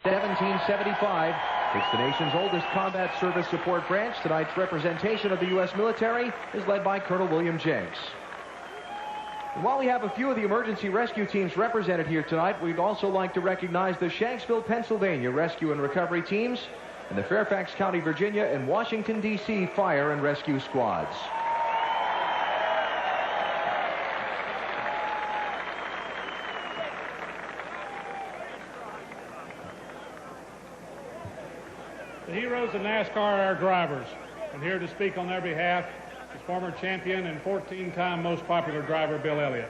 1775. It's the nation's oldest combat service support branch. Tonight's representation of the U.S. military is led by Colonel William Jenks. And while we have a few of the emergency rescue teams represented here tonight, we'd also like to recognize the Shanksville, Pennsylvania rescue and recovery teams and the Fairfax County, Virginia and Washington, D.C. fire and rescue squads. The heroes of NASCAR are our drivers, and here to speak on their behalf is former champion and 14-time most popular driver Bill Elliott.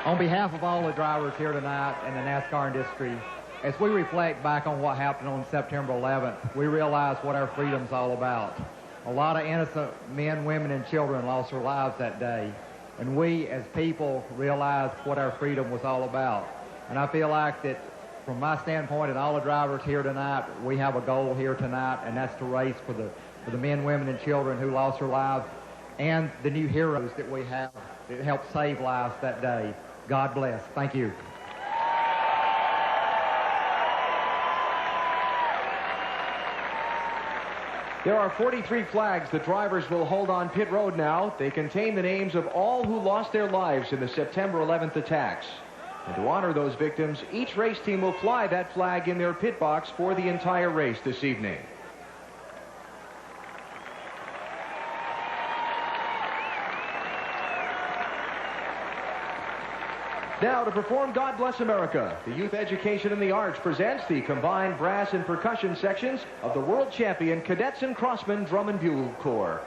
On behalf of all the drivers here tonight in the NASCAR industry, as we reflect back on what happened on September 11th, we realize what our freedom's all about. A lot of innocent men, women, and children lost their lives that day, and we as people realized what our freedom was all about. And I feel like that from my standpoint and all the drivers here tonight, we have a goal here tonight, and that's to race for the men, women, and children who lost their lives and the new heroes that we have that helped save lives that day. God bless. Thank you. There are 43 flags the drivers will hold on pit road now. They contain the names of all who lost their lives in the September 11th attacks. And to honor those victims, each race team will fly that flag in their pit box for the entire race this evening. Now to perform God Bless America, the Youth Education and the Arts presents the combined brass and percussion sections of the world champion Cadets and Crossmen Drum and Bugle Corps.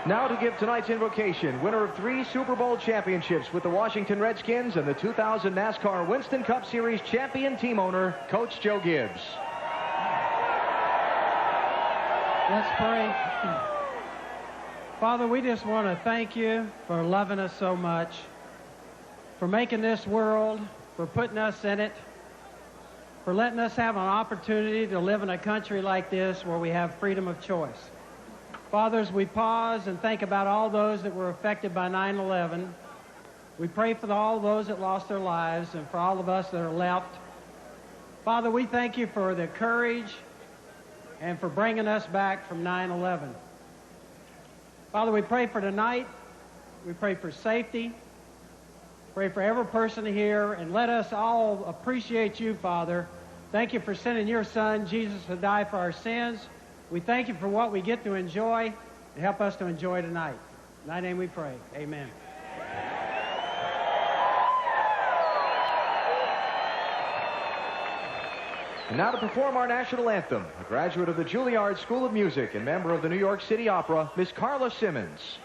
Now to give tonight's invocation, winner of 3 Super Bowl championships with the Washington Redskins and the 2000 NASCAR Winston Cup Series champion team owner, Coach Joe Gibbs. Let's pray. Father, we just want to thank you for loving us so much, for making this world, for putting us in it, for letting us have an opportunity to live in a country like this where we have freedom of choice. Father, as we pause and think about all those that were affected by 9/11, we pray for all those that lost their lives and for all of us that are left. Father, we thank you for the courage and for bringing us back from 9/11. Father, we pray for tonight. We pray for safety. Pray for every person here, and let us all appreciate you, Father. Thank you for sending your Son, Jesus, to die for our sins. We thank you for what we get to enjoy, and help us to enjoy tonight. In thy name we pray. Amen. And now to perform our national anthem, a graduate of the Juilliard School of Music and member of the New York City Opera, Miss Carla Simmons.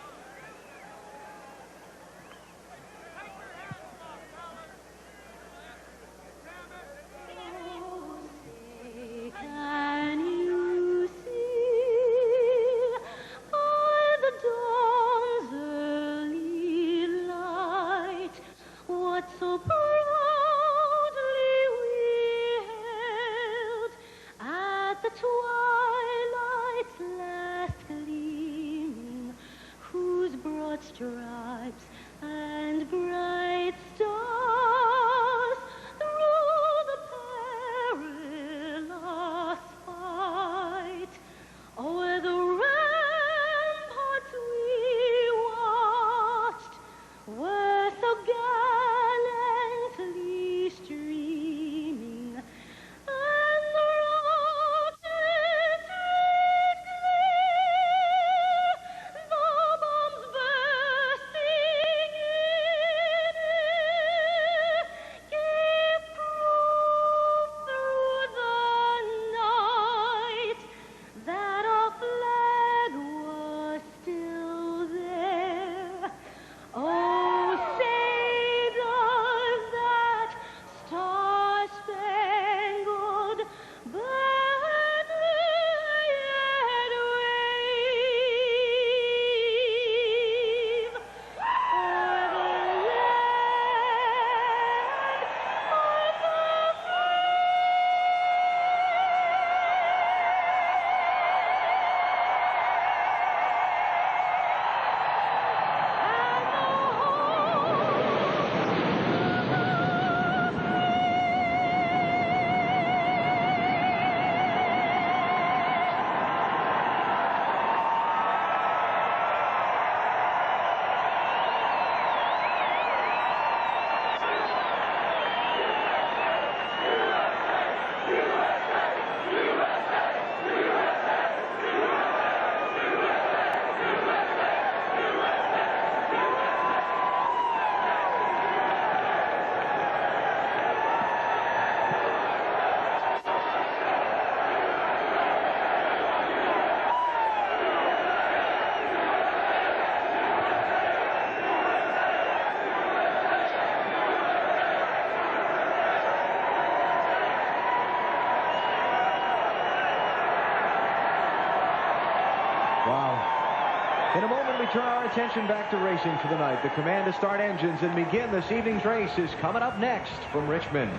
In a moment, we turn our attention back to racing for the night. The command to start engines and begin this evening's race is coming up next from Richmond.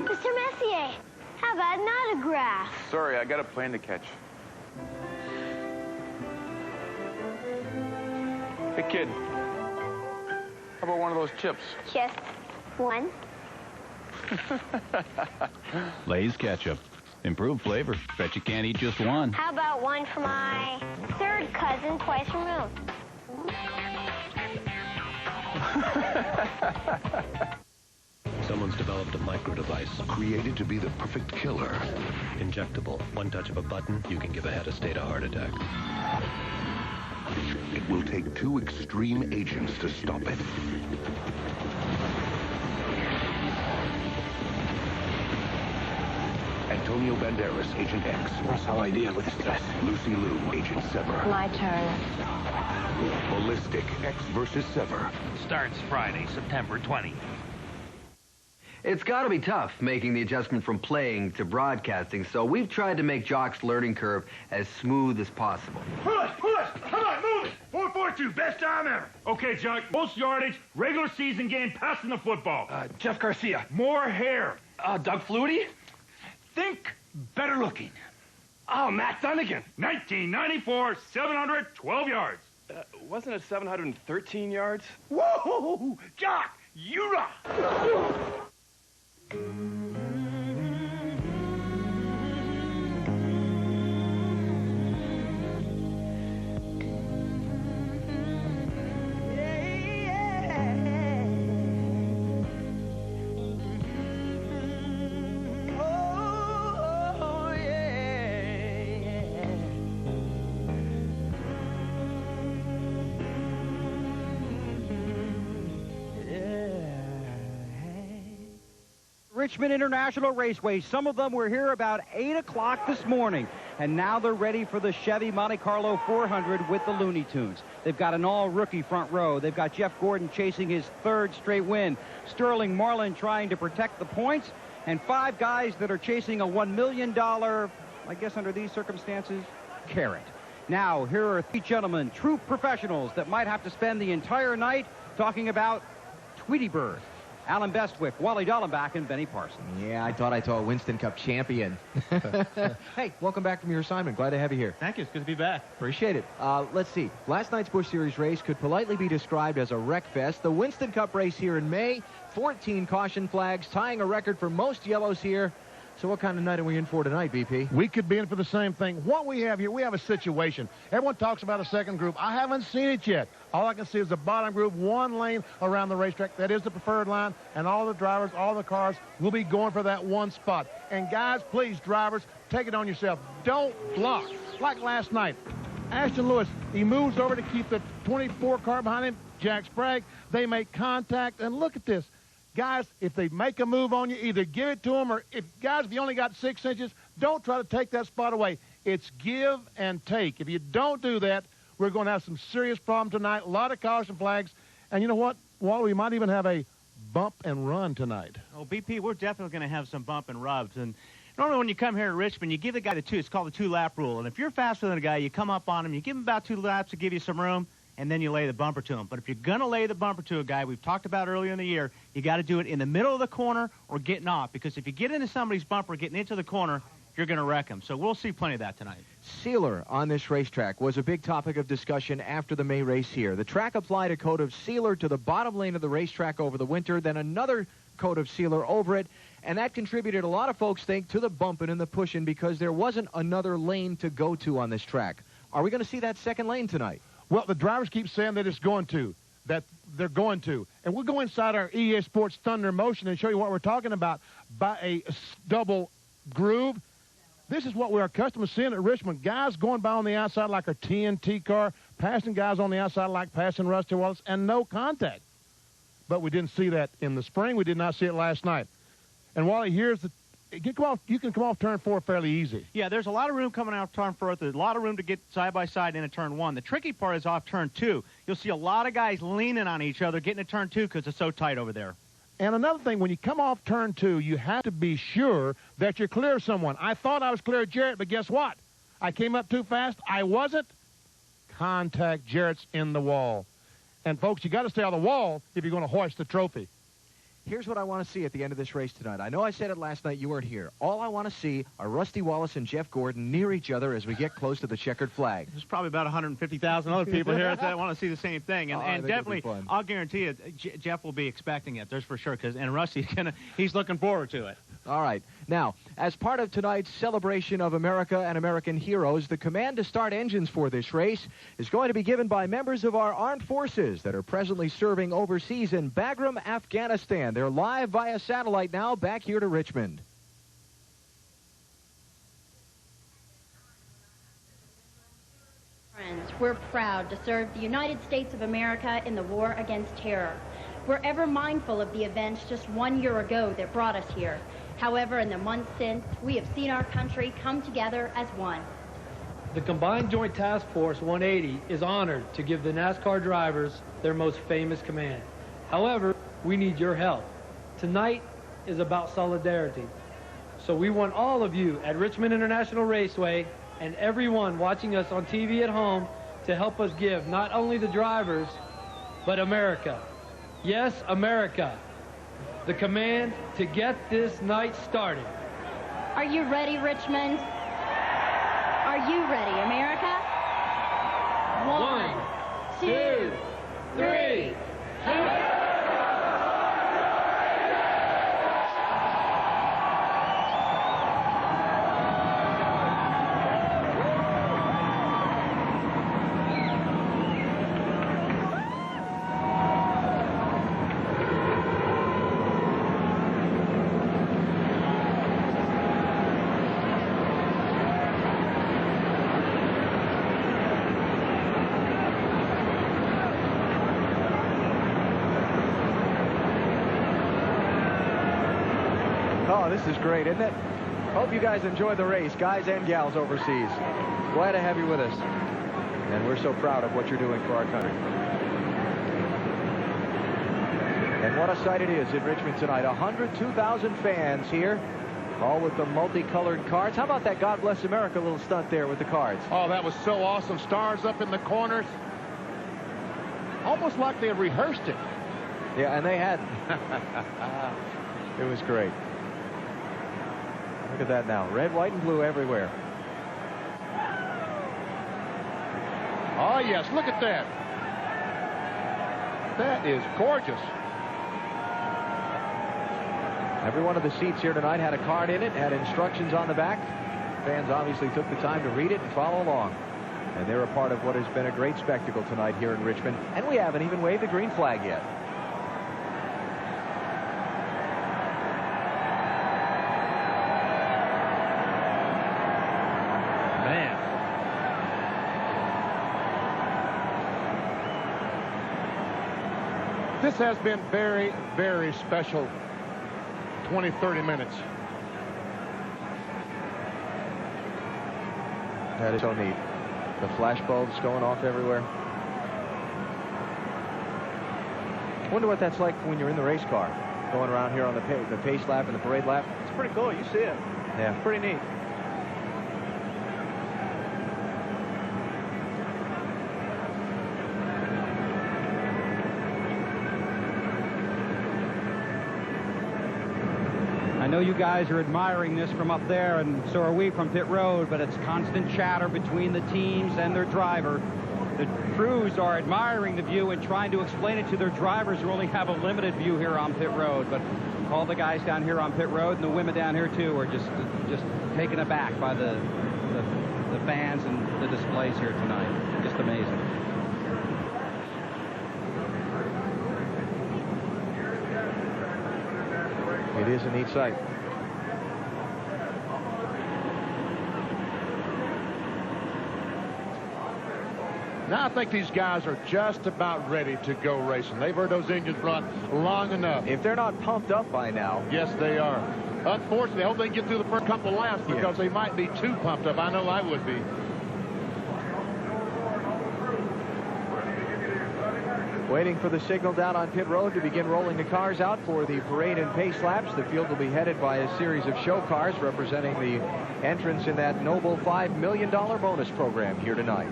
Mr. Messier, how about an autograph? Sorry, I got a plane to catch. Hey, kid. How about one of those chips? Just one. Lay's ketchup. Improved flavor. Bet you can't eat just one. How about one for my third cousin twice removed? Someone's developed a micro device created to be the perfect killer. Injectable. One touch of a button, you can give a head a state of heart attack. It will take 2 extreme agents to stop it. Antonio Banderas, Agent X. That's how I deal with stress. Lucy Liu, Agent Sever. My turn. Ballistic, X versus Sever. Starts Friday, September 20th. It's got to be tough making the adjustment from playing to broadcasting, so we've tried to make Jock's learning curve as smooth as possible. Push! Come on, move it! 4.42, best time ever. Okay, Jock, most yardage, regular season game, passing the football. Jeff Garcia. More hair. Doug Flutie. Think better looking. Oh, Matt Dunnigan. 1994, 712 yards. Wasn't it 713 yards? Whoa! Jock, you rock! Richmond International Raceway. Some of them were here about 8 o'clock this morning, and now they're ready for the Chevy Monte Carlo 400 with the Looney Tunes. They've got an all-rookie front row. They've got Jeff Gordon chasing his 3rd straight win, Sterling Marlin trying to protect the points, and 5 guys that are chasing a $1 million, I guess under these circumstances, carrot. Now, here are 3 gentlemen, true professionals that might have to spend the entire night talking about Tweety Bird. Alan Bestwick, Wally Dallenbach, and Benny Parsons. Yeah, I thought I saw a Winston Cup champion. Hey, welcome back from your assignment. Glad to have you here. Thank you. It's good to be back. Appreciate it. Let's see. Last night's Busch Series race could politely be described as a wreck fest. The Winston Cup race here in May, 14 caution flags, tying a record for most yellows here. So what kind of night are we in for tonight, BP? We could be in for the same thing. What we have here, we have a situation. Everyone talks about a second group. I haven't seen it yet. All I can see is the bottom group, 1 lane around the racetrack. That is the preferred line, and all the drivers, all the cars will be going for that one spot. And guys, please, drivers, take it on yourself. Don't block. Like last night, Ashton Lewis, he moves over to keep the 24 car behind him, Jack Sprague. They make contact, and look at this. Guys, if they make a move on you, either give it to them, or if you only got 6 inches, don't try to take that spot away. It's give and take. If you don't do that, we're going to have some serious problems tonight. A lot of caution flags. And you know what? Wally, we might even have a bump and run tonight. Oh, BP, we're definitely going to have some bump and rubs. And normally when you come here to Richmond, you give the guy the 2. It's called the 2-lap rule. And if you're faster than a guy, you come up on him, you give him about 2 laps to give you some room, and then you lay the bumper to him. But if you're going to lay the bumper to a guy, we've talked about earlier in the year, you got to do it in the middle of the corner or getting off. Because if you get into somebody's bumper, getting into the corner, you're going to wreck him. So we'll see plenty of that tonight. Sealer on this racetrack was a big topic of discussion after the May race here. The track applied a coat of sealer to the bottom lane of the racetrack over the winter, then another coat of sealer over it, and that contributed, a lot of folks think, to the bumping and the pushing because there wasn't another lane to go to on this track. Are we going to see that second lane tonight? Well, the drivers keep saying that it's going to, that they're going to. And we'll go inside our EA Sports Thunder Motion and show you what we're talking about by a double groove. This is what we're accustomed to seeing at Richmond. Guys going by on the outside like a TNT car, passing guys on the outside like passing Rusty Wallace, and no contact. But we didn't see that in the spring. We did not see it last night. And Wally, here's the... You can come off turn 4 fairly easy. Yeah, there's a lot of room coming out of turn 4. There's a lot of room to get side-by-side into turn 1. The tricky part is off turn 2. You'll see a lot of guys leaning on each other getting to turn 2 because it's so tight over there. And another thing, when you come off turn 2, you have to be sure that you're clear of someone. I thought I was clear of Jarrett, but guess what? I came up too fast. I wasn't. Contact. Jarrett's in the wall. And, folks, you got to stay on the wall if you're going to hoist the trophy. Here's what I want to see at the end of this race tonight. I know I said it last night. You weren't here. All I want to see are Rusty Wallace and Jeff Gordon near each other as we get close to the checkered flag. There's probably about 150,000 other people here that want to see the same thing. And definitely, I'll guarantee you, Jeff will be expecting it. There's for sure. And Rusty's he's looking forward to it. All right. Now, as part of tonight's celebration of America and American heroes, the command to start engines for this race is going to be given by members of our armed forces that are presently serving overseas in Bagram, Afghanistan. They're live via satellite now back here to Richmond. Friends, we're proud to serve the United States of America in the war against terror. We're ever mindful of the events just 1 year ago that brought us here. However, in the months since, we have seen our country come together as one. The Combined Joint Task Force 180 is honored to give the NASCAR drivers their most famous command. However, we need your help. Tonight is about solidarity. So we want all of you at Richmond International Raceway and everyone watching us on TV at home to help us give not only the drivers, but America. Yes, America. The command to get this night started. Are you ready, Richmond? Are you ready, America? 1, 2, 3. Oh, this is great, isn't it? Hope you guys enjoy the race, guys and gals overseas. Glad to have you with us. And we're so proud of what you're doing for our country. And what a sight it is in Richmond tonight. 102,000 fans here, all with the multicolored cards. How about that God Bless America little stunt there with the cards? Oh, that was so awesome. Stars up in the corners. Almost like they rehearsed it. Yeah, and they had. It was great. Look at that now. Red, white, and blue everywhere. Oh, yes. Look at that. That is gorgeous. Every one of the seats here tonight had a card in it, had instructions on the back. Fans obviously took the time to read it and follow along. And they're a part of what has been a great spectacle tonight here in Richmond. And we haven't even waved the green flag yet. This has been very, very special 20, 30 minutes. That is so neat. The flash bulbs going off everywhere. Wonder what that's like when you're in the race car, going around here on the pace lap and the parade lap. It's pretty cool. You see it. Yeah. Pretty neat. I know you guys are admiring this from up there, and so are we from pit road, but it's constant chatter between the teams and their driver. The crews are admiring the view and trying to explain it to their drivers who only have a limited view here on pit road. But all the guys down here on pit road and the women down here too are just taken aback by the fans and the displays here tonight. Just amazing. It is a neat sight. Now I think these guys are just about ready to go racing. They've heard those engines run long enough. If they're not pumped up by now. Yes, they are. Unfortunately, I hope they get through the first couple of laps because they might be too pumped up. I know I would be. Waiting for the signal down on pit road to begin rolling the cars out for the parade and pace laps. The field will be headed by a series of show cars representing the entrants in that noble $5 million bonus program here tonight.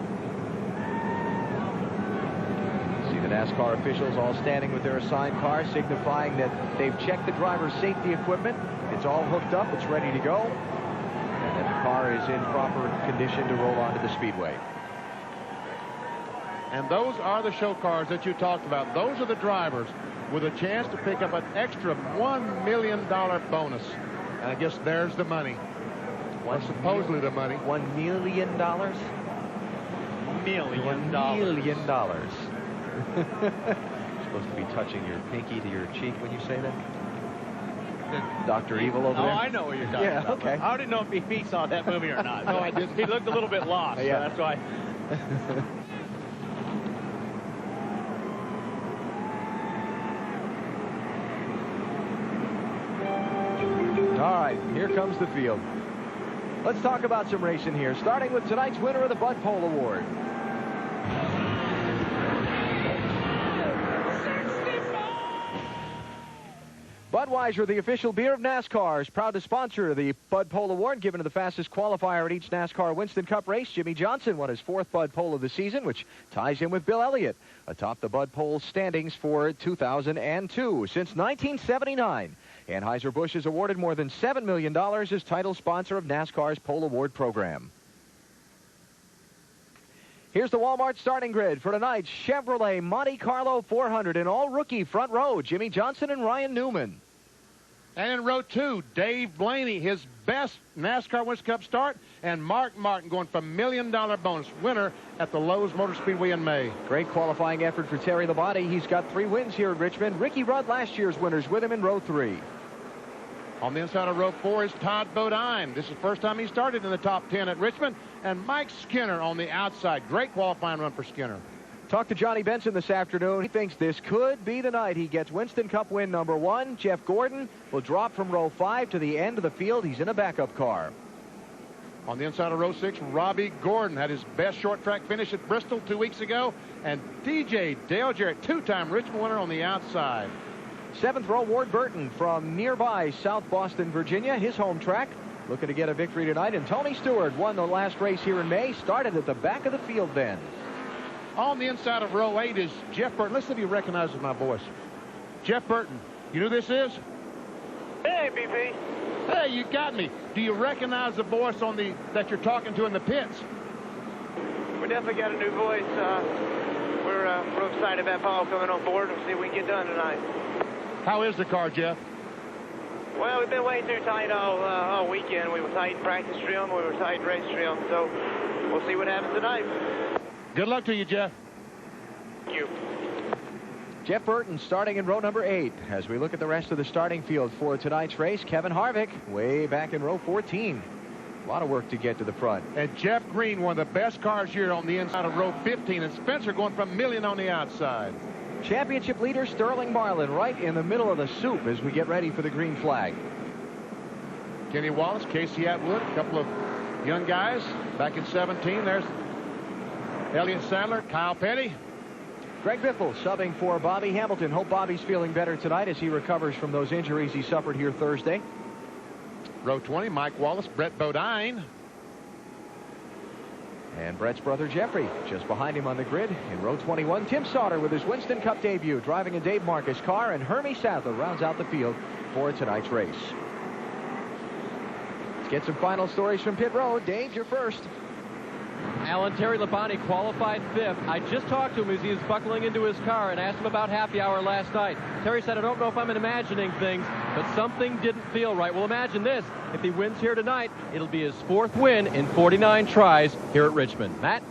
See the NASCAR officials all standing with their assigned cars, signifying that they've checked the driver's safety equipment. It's all hooked up. It's ready to go. And that the car is in proper condition to roll onto the speedway. And those are the show cars that you talked about. Those are the drivers with a chance to pick up an extra $1 million bonus. And I guess there's the money. Supposedly the money. $1 million? $1 million. You're supposed to be touching your pinky to your cheek when you say that? Dr. Evil over there? Oh, I know what you're talking about. Okay. I didn't know if he saw that movie or not. No, I didn't. He looked a little bit lost, so that's why. All right, here comes the field. Let's talk about some racing here, starting with tonight's winner of the Bud Pole Award. Budweiser, the official beer of NASCAR, is proud to sponsor the Bud Pole Award given to the fastest qualifier at each NASCAR Winston Cup race. Jimmy Johnson won his 4th Bud Pole of the season, which ties him with Bill Elliott atop the Bud Pole standings for 2002. Since 1979, Anheuser-Busch has awarded more than $7 million as title sponsor of NASCAR's Pole Award program. Here's the Walmart starting grid for tonight's Chevrolet Monte Carlo 400 in all-rookie front row, Jimmy Johnson and Ryan Newman. And in row 2, Dave Blaney, his best NASCAR Winston Cup start, and Mark Martin going for $1 million bonus winner at the Lowe's Motor Speedway in May. Great qualifying effort for Terry Labonte. He's got 3 wins here at Richmond. Ricky Rudd, last year's winners, with him in row 3. On the inside of row 4 is Todd Bodine. This is the first time he started in the top 10 at Richmond. And Mike Skinner on the outside. Great qualifying run for Skinner. Talked to Johnny Benson this afternoon. He thinks this could be the night he gets Winston Cup win number 1. Jeff Gordon will drop from row 5 to the end of the field. He's in a backup car. On the inside of row 6, Robbie Gordon had his best short track finish at Bristol 2 weeks ago. And DJ Dale Jarrett, 2-time Richmond winner on the outside. 7th row, Ward Burton from nearby South Boston, Virginia, his home track, looking to get a victory tonight. And Tony Stewart won the last race here in May, started at the back of the field then. On the inside of row 8 is Jeff Burton. Let's see if he recognizes my voice. Jeff Burton, you know who this is? Hey, BP. Hey, you got me. Do you recognize the voice on that you're talking to in the pits? We definitely got a new voice. We're real excited about Paul coming on board and see what we can get done tonight. How is the car, Jeff? Well, we've been way too tight all weekend. We were tight in practice trim, we were tight in race trim, so we'll see what happens tonight. Good luck to you, Jeff. Thank you. Jeff Burton starting in row number 8. As we look at the rest of the starting field for tonight's race, Kevin Harvick way back in row 14. A lot of work to get to the front. And Jeff Green, one of the best cars here on the inside of row 15. And Spencer going from million on the outside. Championship leader Sterling Marlin right in the middle of the soup as we get ready for the green flag. Kenny Wallace, Casey Atwood, a couple of young guys back in 17. There's Elliott Sadler, Kyle Petty. Greg Biffle subbing for Bobby Hamilton. Hope Bobby's feeling better tonight as he recovers from those injuries he suffered here Thursday. Row 20, Mike Wallace, Brett Bodine. And Brett's brother Jeffrey just behind him on the grid. In row 21, Tim Sauter with his Winston Cup debut, driving a Dave Marcus car, and Hermie Sadler rounds out the field for tonight's race. Let's get some final stories from pit road. Dave, you're first. Alan, Terry Labonte qualified 5th. I just talked to him as he was buckling into his car and asked him about happy hour last night. Terry said, I don't know if I'm imagining things, but something didn't feel right. Well, imagine this. If he wins here tonight, it'll be his 4th win in 49 tries here at Richmond. Matt?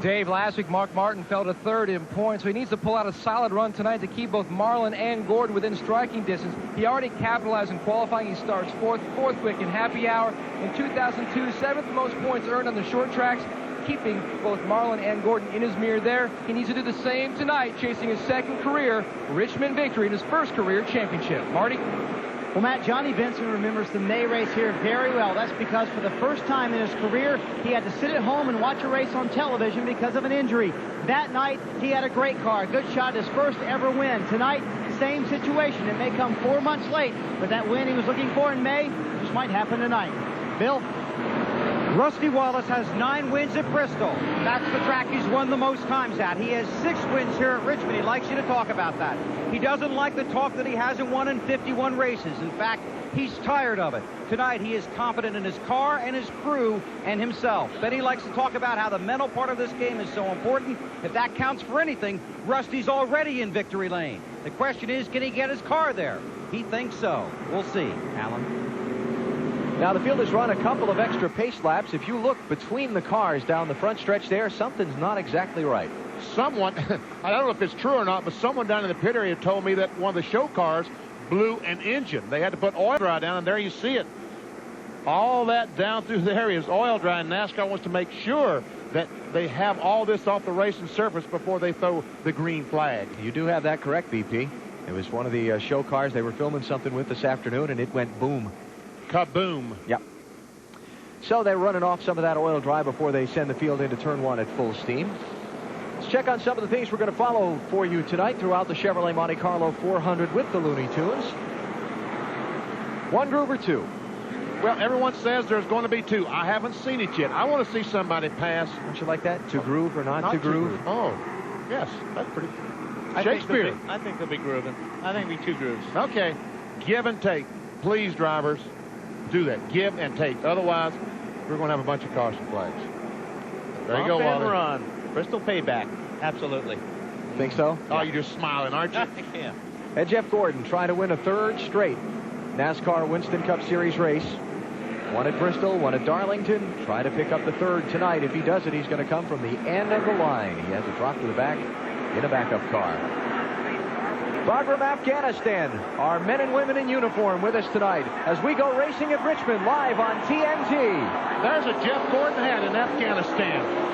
Dave, last week Mark Martin fell to 3rd in points, so he needs to pull out a solid run tonight to keep both Marlin and Gordon within striking distance. He already capitalized in qualifying. He starts 4th quick in happy hour. In 2002, 7th most points earned on the short tracks. keeping both Marlin and Gordon in his mirror there. He needs to do the same tonight, chasing his second career Richmond victory in his first career championship. Marty? Well, Matt, Johnny Benson remembers the May race here very well. That's because for the first time in his career, he had to sit at home and watch a race on television because of an injury. That night, he had a great car. Good shot, his first ever win. Tonight, same situation. It may come 4 months late, but that win he was looking for in May just might happen tonight. Bill? Rusty Wallace has 9 wins at Bristol. That's the track he's won the most times at. He has 6 wins here at Richmond. He likes you to talk about that. He doesn't like the talk that he hasn't won in 51 races. In fact, he's tired of it. Tonight, he is confident in his car and his crew and himself. Then he likes to talk about how the mental part of this game is so important. If that counts for anything, Rusty's already in victory lane. The question is, can he get his car there? He thinks so. We'll see. Alan? Now, the field has run a couple of extra pace laps. If you look between the cars down the front stretch there, something's not exactly right. Someone, I don't know if it's true or not, but someone down in the pit area told me that one of the show cars blew an engine. They had to put oil dry down, and there you see it. All that down through there is oil dry, and NASCAR wants to make sure that they have all this off the racing surface before they throw the green flag. You do have that correct, BP. It was one of the show cars they were filming something with this afternoon, and it went boom. Kaboom. Yep. So they're running off some of that oil dry before they send the field into turn 1 at full steam. Let's check on some of the things we're going to follow for you tonight throughout the Chevrolet Monte Carlo 400 with the Looney Tunes. 1 groove or 2? Well, everyone says there's going to be 2. I haven't seen it yet. I want to see somebody pass. Don't you like that? To groove or not to groove? Oh, yes. That's pretty. I Shakespeare. think they'll be grooving. I think it'll be 2 grooves. Okay. Give and take. Please, drivers, do that. Give and take. Otherwise, we're going to have a bunch of caution flags. There you go, Bump and Wally. run. Bristol payback. Absolutely. Think so? Oh, you're just smiling, aren't you? Yeah. And Jeff Gordon trying to win a 3rd straight NASCAR Winston Cup Series race. 1 at Bristol, 1 at Darlington. Try to pick up the 3rd tonight. If he does it, he's going to come from the end of the line. He has to drop to the back in a backup car. Bagram, Afghanistan, our men and women in uniform with us tonight as we go racing at Richmond live on TNT. There's a Jeff Gordon hat in Afghanistan.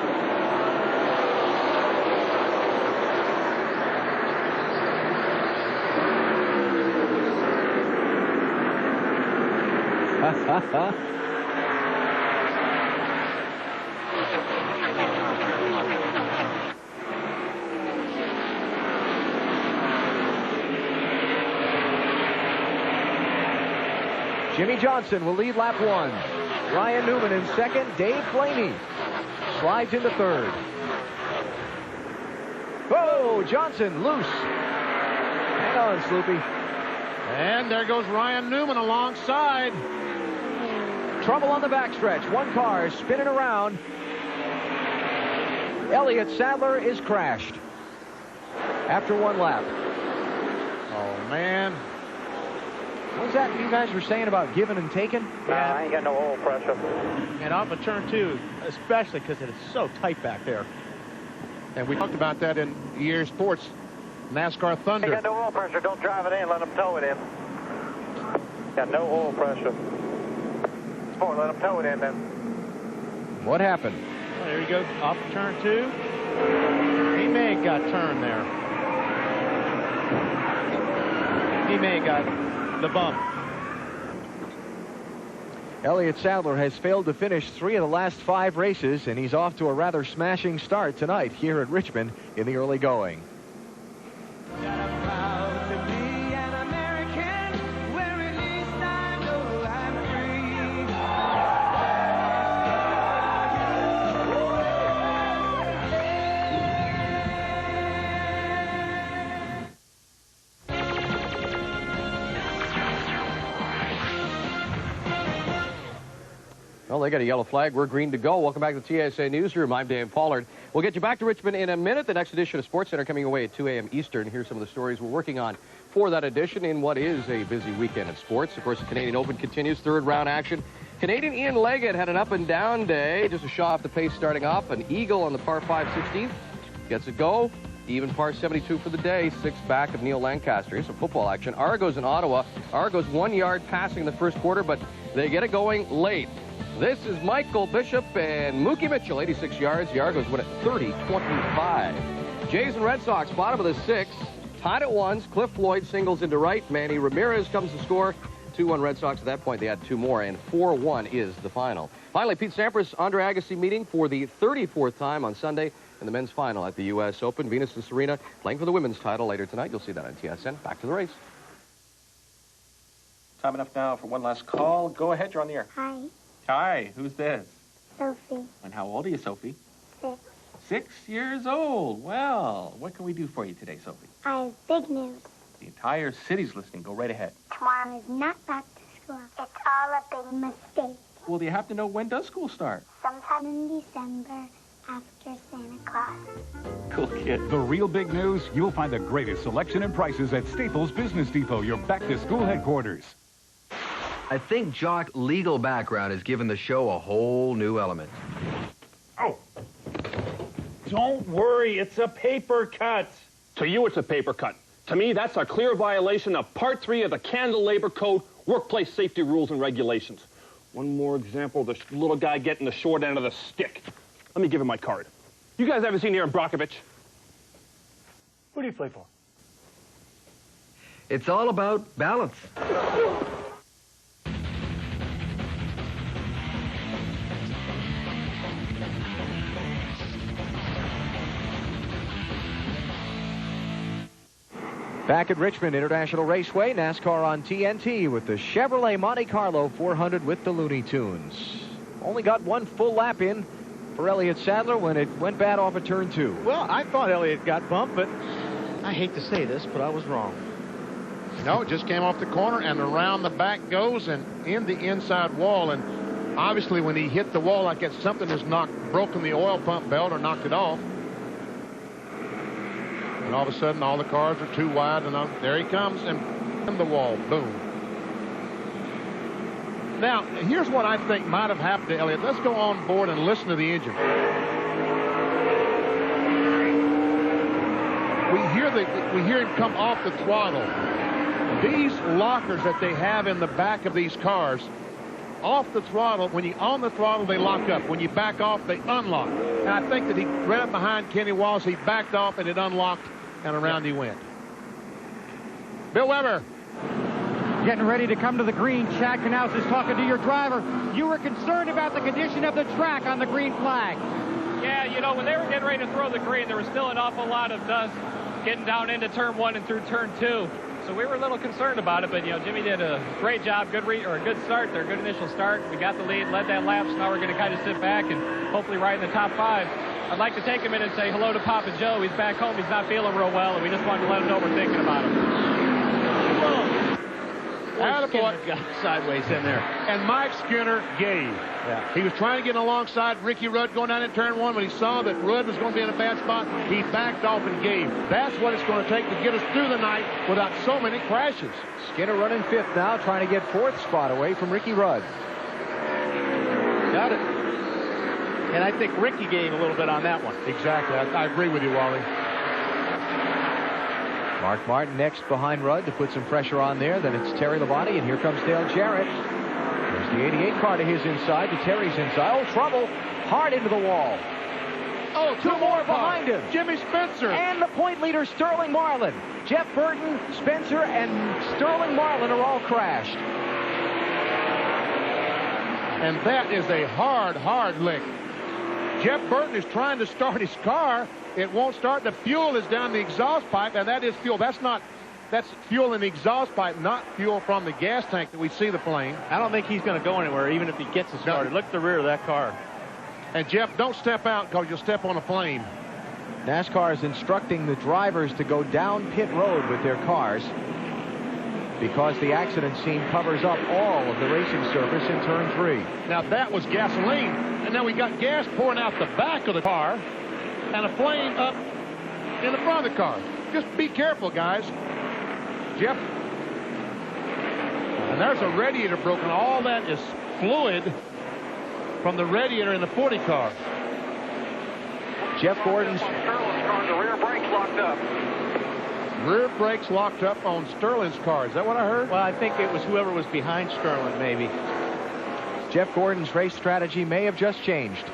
Jimmy Johnson will lead lap 1. Ryan Newman in 2nd. Dave Blaney slides into 3rd. Oh, Johnson loose. Hang on, Sloopy. And there goes Ryan Newman alongside. Trouble on the backstretch. 1 car is spinning around. Elliott Sadler is crashed after 1 lap. Oh, man. What was that you guys were saying about giving and taking? Yeah, I ain't got no oil pressure. And off of turn 2, especially because it is so tight back there. And we talked about that in EA Sports NASCAR Thunder. Ain't got no oil pressure. Don't drive it in. Let them tow it in. Got no oil pressure. Sport, let them tow it in then. What happened? Oh, there he goes off of turn 2. He may have got turned there. He may have got the bump. Elliott Sadler has failed to finish 3 of the last 5 races, and he's off to a rather smashing start tonight here at Richmond in the early going. Well, they got a yellow flag. We're green to go. Welcome back to the TSN Newsroom. I'm Dan Pollard. We'll get you back to Richmond in a minute. The next edition of SportsCenter coming away at 2 a.m. Eastern. Here's some of the stories we're working on for that edition in what is a busy weekend of sports. Of course, the Canadian Open continues, 3rd round action. Canadian Ian Leggett had an up-and-down day. Just a shot off the pace starting off. An eagle on the par 5 16th. Gets it go. Even par 72 for the day. 6 back of Neil Lancaster. Here's some football action. Argos in Ottawa. Argos 1 yard passing in the first quarter, but they get it going late. This is Michael Bishop and Mookie Mitchell, 86 yards. The Argos win at 30-25. Jays and Red Sox, bottom of the 6th. Tied at ones. Cliff Floyd singles into right. Manny Ramirez comes to score. 2-1 Red Sox. At that point, they had 2 more, and 4-1 is the final. Finally, Pete Sampras, Andre Agassi meeting for the 34th time on Sunday in the men's final at the U.S. Open. Venus and Serena playing for the women's title later tonight. You'll see that on TSN. Back to the race. Time enough now for one last call. Go ahead, you're on the air. Hi, Hi, who's this? Sophie. And how old are you, Sophie? 6. 6 years old. Well, what can we do for you today, Sophie? I have big news. The entire city's listening. Go right ahead. Tomorrow is not back to school. It's all a big mistake. Well, do you have to know when does school start? Sometime in December after Santa Claus. Cool kid. The real big news, you'll find the greatest selection and prices at Staples Business Depot, your back-to-school headquarters. I think Jock's legal background has given the show a whole new element. Oh. Don't worry, it's a paper cut. To you, it's a paper cut. To me, that's a clear violation of Part 3 of the Canada Labor Code, Workplace Safety Rules and Regulations. One more example of the little guy getting the short end of the stick. Let me give him my card. You guys ever seen Aaron Brockovich? Who do you play for? It's all about balance. Back at Richmond International Raceway, NASCAR on TNT with the Chevrolet Monte Carlo 400 with the Looney Tunes. Only got one full lap in for Elliott Sadler when it went bad off of turn 2. Well, I thought Elliott got bumped, but I hate to say this, but I was wrong. No, it just came off the corner and around the back goes and in the inside wall. And obviously when he hit the wall like that, something has broken the oil pump belt or knocked it off. And all of a sudden, all the cars are too wide, and there he comes, and in the wall, boom. Now, here's what I think might have happened to Elliott. Let's go on board and listen to the engine. We hear him come off the throttle. These lockers that they have in the back of these cars, off the throttle, when you're on the throttle, they lock up. When you back off, they unlock. And I think that he ran up behind Kenny Wallace, he backed off, and it unlocked, and around he went. Bill Weber. Getting ready to come to the green. Chad Knaus is talking to your driver. You were concerned about the condition of the track on the green flag. Yeah, you know, when they were getting ready to throw the green, there was still an awful lot of dust getting down into turn 1 and through turn 2. So we were a little concerned about it, but, you know, Jimmy did a great job, a good start there, good initial start. We got the lead, led that lap, so now we're going to kind of sit back and hopefully ride in the top 5. I'd like to take a minute and say hello to Papa Joe. He's back home. He's not feeling real well, and we just wanted to let him know we're thinking about him. Attaboy. Got sideways in there. And Mike Skinner gave. Yeah. He was trying to get alongside Ricky Rudd going down in turn 1. When he saw that Rudd was going to be in a bad spot, he backed off and gave. That's what it's going to take to get us through the night without so many crashes. Skinner running 5th now, trying to get 4th spot away from Ricky Rudd. Got it. And I think Ricky gave a little bit on that one. Exactly. I agree with you, Wally. Mark Martin next behind Rudd to put some pressure on there. Then it's Terry Labonte, and here comes Dale Jarrett. There's the 88 car to his inside, to Terry's inside. Oh, trouble. Hard into the wall. Oh, two more behind him. Jimmy Spencer. And the point leader, Sterling Marlin. Jeff Burton, Spencer, and Sterling Marlin are all crashed. And that is a hard lick. Jeff Burton is trying to start his car. It won't start. The fuel is down the exhaust pipe, and that is fuel. That's fuel in the exhaust pipe, not fuel from the gas tank that we see the plane. I don't think he's going to go anywhere, even if he gets it started. No. Look at the rear of that car. And, Jeff, don't step out because you'll step on a flame. NASCAR is instructing the drivers to go down pit road with their cars because the accident scene covers up all of the racing surface in turn 3. Now, that was gasoline. And now we got gas pouring out the back of the car and a flame up in the front of the car. Just be careful, guys. Jeff. And there's a radiator broken. All that is fluid from the radiator in the 40 car. Jeff Gordon's the rear brakes locked up. Rear brakes locked up on Sterling's car. Is that what I heard? Well, I think it was whoever was behind Sterling, maybe. Jeff Gordon's race strategy may have just changed.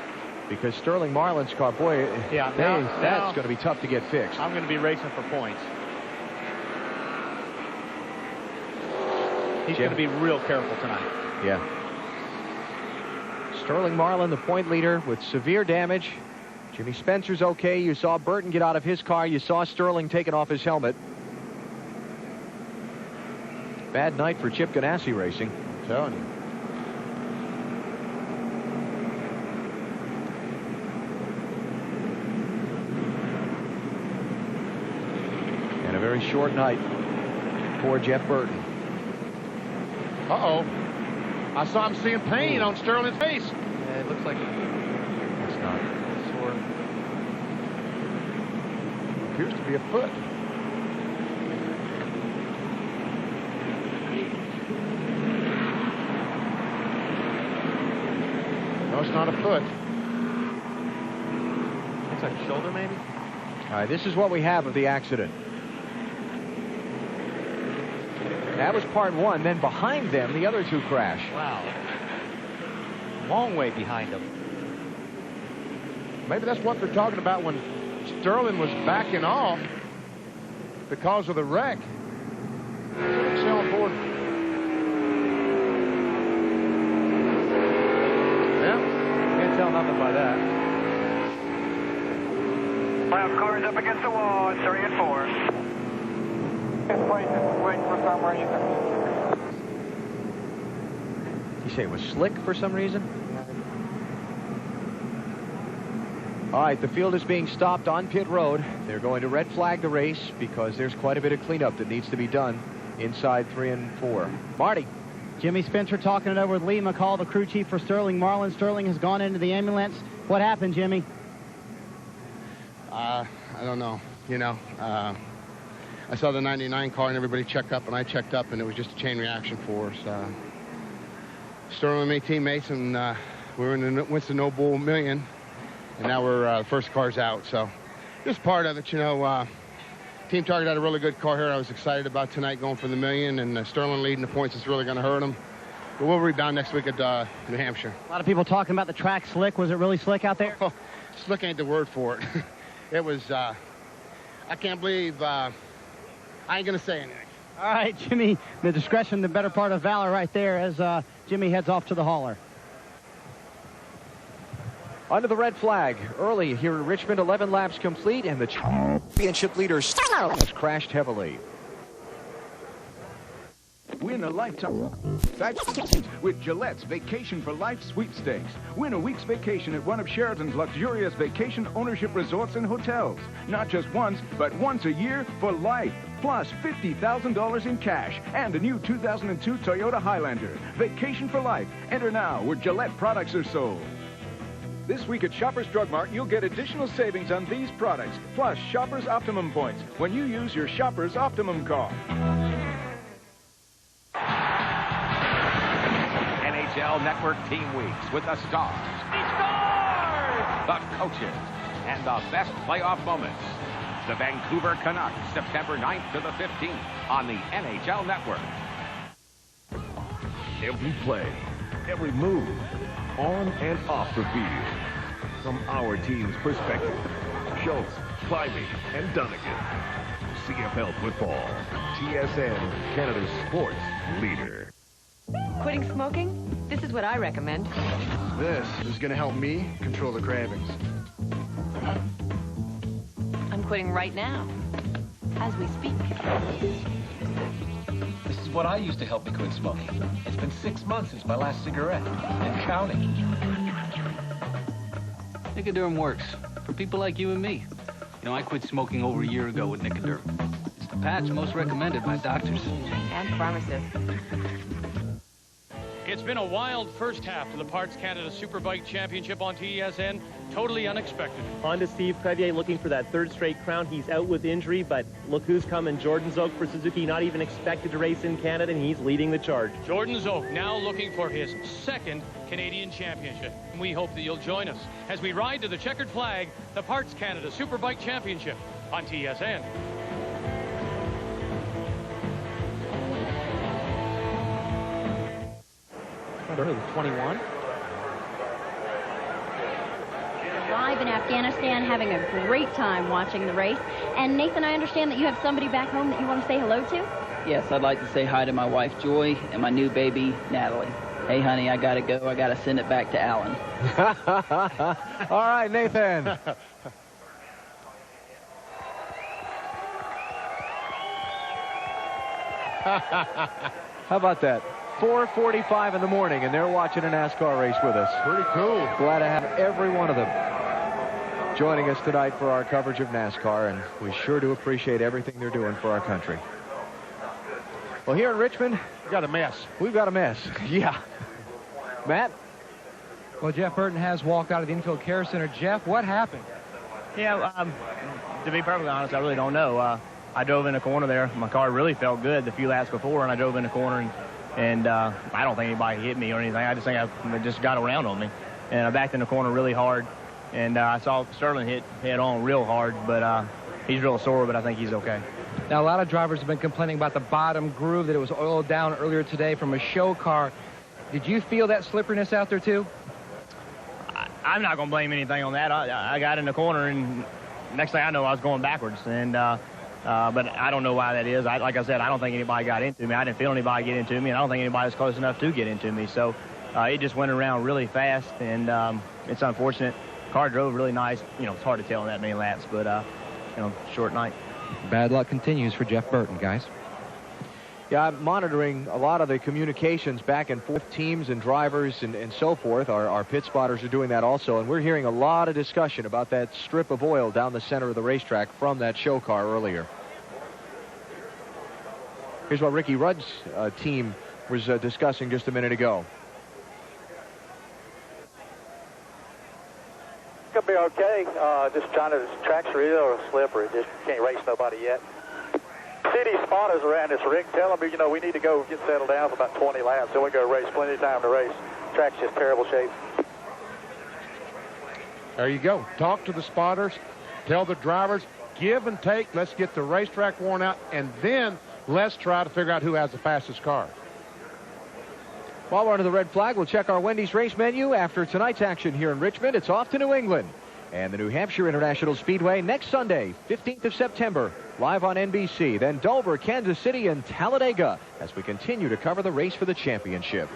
Because Sterling Marlin's car, boy, that's going to be tough to get fixed. I'm going to be racing for points. He's going to be real careful tonight. Yeah. Sterling Marlin, the point leader, with severe damage. Jimmy Spencer's okay. You saw Burton get out of his car. You saw Sterling taking off his helmet. Bad night for Chip Ganassi Racing. I'm telling you. And a very short night for Jeff Burton. Uh-oh. I saw him seeing pain on Sterling's face. Yeah, it looks like it's not. Sore. Appears to be a foot. No, it's not a foot. Looks like a shoulder, maybe? All right, this is what we have of the accident. That was part one. Then behind them, the other two crash. Wow. Long way behind them. Maybe that's what they're talking about when Sterling was backing off because of the wreck. See on board. Yeah, can't tell nothing by that. Well, car's up against the wall. It's 3 and 4. Waiting for somewhere you can. You say it was slick for some reason? All right, the field is being stopped on pit road. They're going to red flag the race because there's quite a bit of cleanup that needs to be done inside 3 and 4. Marty. Jimmy Spencer talking it over with Lee McCall, the crew chief for Sterling Marlin. Sterling has gone into the ambulance. What happened, Jimmy? I don't know. You know, I saw the 99 car and everybody checked up, and I checked up, and it was just a chain reaction for us. Sterling and me teammates, and we were in the Winston Noble Million, and now we're the first car's out. So just part of it, you know. Team Target had a really good car here. I was excited about tonight going for the million, and Sterling leading the points is really going to hurt him. But we'll rebound next week at New Hampshire. A lot of people talking about the track slick. Was it really slick out there? Oh, slick ain't the word for it. It was, I can't believe, I ain't going to say anything. All right, Jimmy, the discretion, the better part of valor right there as Jimmy heads off to the hauler. Under the red flag, early here in Richmond, 11 laps complete, and the championship leader has crashed heavily. Win a lifetime with Gillette's Vacation for Life sweepstakes. Win a week's vacation at one of Sheraton's luxurious vacation ownership resorts and hotels. Not just once, but once a year for life. Plus $50,000 in cash and a new 2002 Toyota Highlander. Vacation for life. Enter now where Gillette products are sold. This week at Shoppers Drug Mart, you'll get additional savings on these products, plus Shoppers Optimum points when you use your Shoppers Optimum card. NHL Network Team Weeks with the stars. He scores! The coaches and the best playoff moments. The Vancouver Canucks, September 9th to the 15th on the NHL Network. Every play, every move, on and off the field. From our team's perspective, Schultz, Climbing, and Dunnigan. CFL football, TSN, Canada's sports leader. Quitting smoking? This is what I recommend. This is going to help me control the cravings. I'm quitting right now, as we speak. This is what I used to help me quit smoking. It's been 6 months since my last cigarette, and counting. Nicoderm works for people like you and me. You know, I quit smoking over a year ago with Nicoderm. It's the patch most recommended by doctors. And pharmacists. It's been a wild first half to the Parts Canada Superbike Championship on TSN. Totally unexpected. On to Steve Crevier looking for that third straight crown. He's out with injury, but look who's coming. Jordan Zook for Suzuki, not even expected to race in Canada, and he's leading the charge. Jordan Zook now looking for his second Canadian championship. We hope that you'll join us as we ride to the checkered flag, the Parts Canada Superbike Championship on TSN. Certainly with 21. Live in Afghanistan, having a great time watching the race. And Nathan, I understand that you have somebody back home that you want to say hello to? Yes, I'd like to say hi to my wife, Joy, and my new baby, Natalie. Hey, honey, I got to go. I got to send it back to Alan. All right, Nathan. How about that? 4:45 in the morning, and they're watching a NASCAR race with us. Pretty cool. Glad to have every one of them joining us tonight for our coverage of NASCAR, and we sure do appreciate everything they're doing for our country. Well, here in Richmond, we've got a mess. We've got a mess. Yeah. Matt? Well, Jeff Burton has walked out of the infield care center. Jeff, what happened? Yeah, to be perfectly honest, I really don't know. I drove in the corner there. My car really felt good the few laps before, and I drove in the corner, and I don't think anybody hit me or anything. I just think it just got around on me. And I backed in the corner really hard, and I saw Sterling hit head on real hard, but he's real sore, but I think he's okay. Now, a lot of drivers have been complaining about the bottom groove, that it was oiled down earlier today from a show car. Did you feel that slipperiness out there, too? I'm not going to blame anything on that. I got in the corner, and next thing I know, I was going backwards. And but I don't know why that is. Like I said, I don't think anybody got into me. I didn't feel anybody get into me, and I don't think anybody was close enough to get into me. So it just went around really fast, and it's unfortunate. Car drove really nice. You know, it's hard to tell in that many laps, but, you know, short night. Bad luck continues for Jeff Burton, guys. Yeah, I'm monitoring a lot of the communications back and forth, teams and drivers and so forth. Our pit spotters are doing that also, and we're hearing a lot of discussion about that strip of oil down the center of the racetrack from that show car earlier. Here's what Ricky Rudd's team was discussing just a minute ago. Could be okay. Just trying to, the track's real slippery. Just can't race nobody yet. City spotters around this rig tell them, you know, we need to go get settled down for about 20 laps, then we go race. Plenty of time to race. Track's just terrible shape. There you go. Talk to the spotters. Tell the drivers, give and take. Let's get the racetrack worn out, and then let's try to figure out who has the fastest car. While we're under the red flag, we'll check our Wendy's race menu. After tonight's action here in Richmond, it's off to New England and the New Hampshire International Speedway next Sunday, 15th of September, live on NBC. Then Dover, Kansas City, and Talladega as we continue to cover the race for the championship.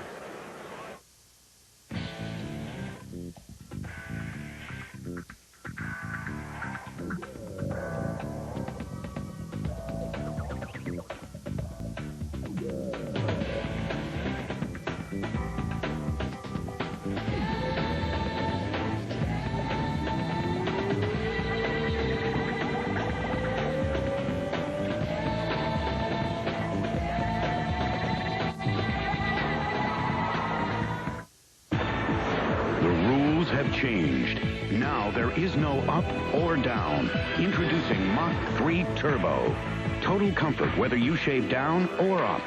Changed. Now there is no up or down. Introducing Mach 3 Turbo. Total comfort whether you shave down or up.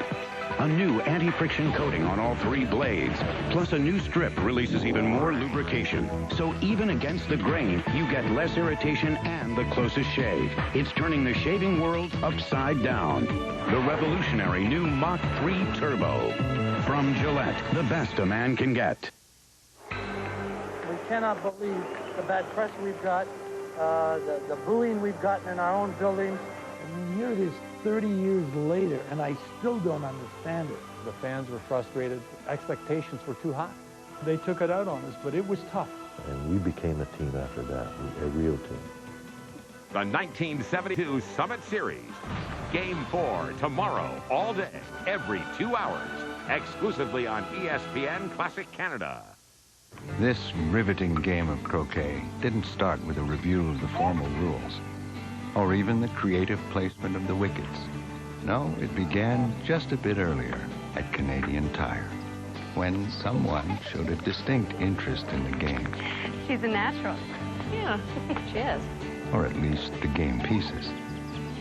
A new anti-friction coating on all three blades. Plus a new strip releases even more lubrication. So even against the grain, you get less irritation and the closest shave. It's turning the shaving world upside down. The revolutionary new Mach 3 Turbo. From Gillette, the best a man can get. Cannot believe the bad press we've got, the booing we've gotten in our own buildings. And you hear this 30 years later, and I still don't understand it. The fans were frustrated. Expectations were too high. They took it out on us, but it was tough. And we became a team after that, a real team. The 1972 Summit Series. Game 4 tomorrow, all day, every 2 hours, exclusively on ESPN Classic Canada. This riveting game of croquet didn't start with a review of the formal rules, or even the creative placement of the wickets. No, it began just a bit earlier at Canadian Tire, when someone showed a distinct interest in the game. She's a natural. Yeah, I think she is. Or at least the game pieces.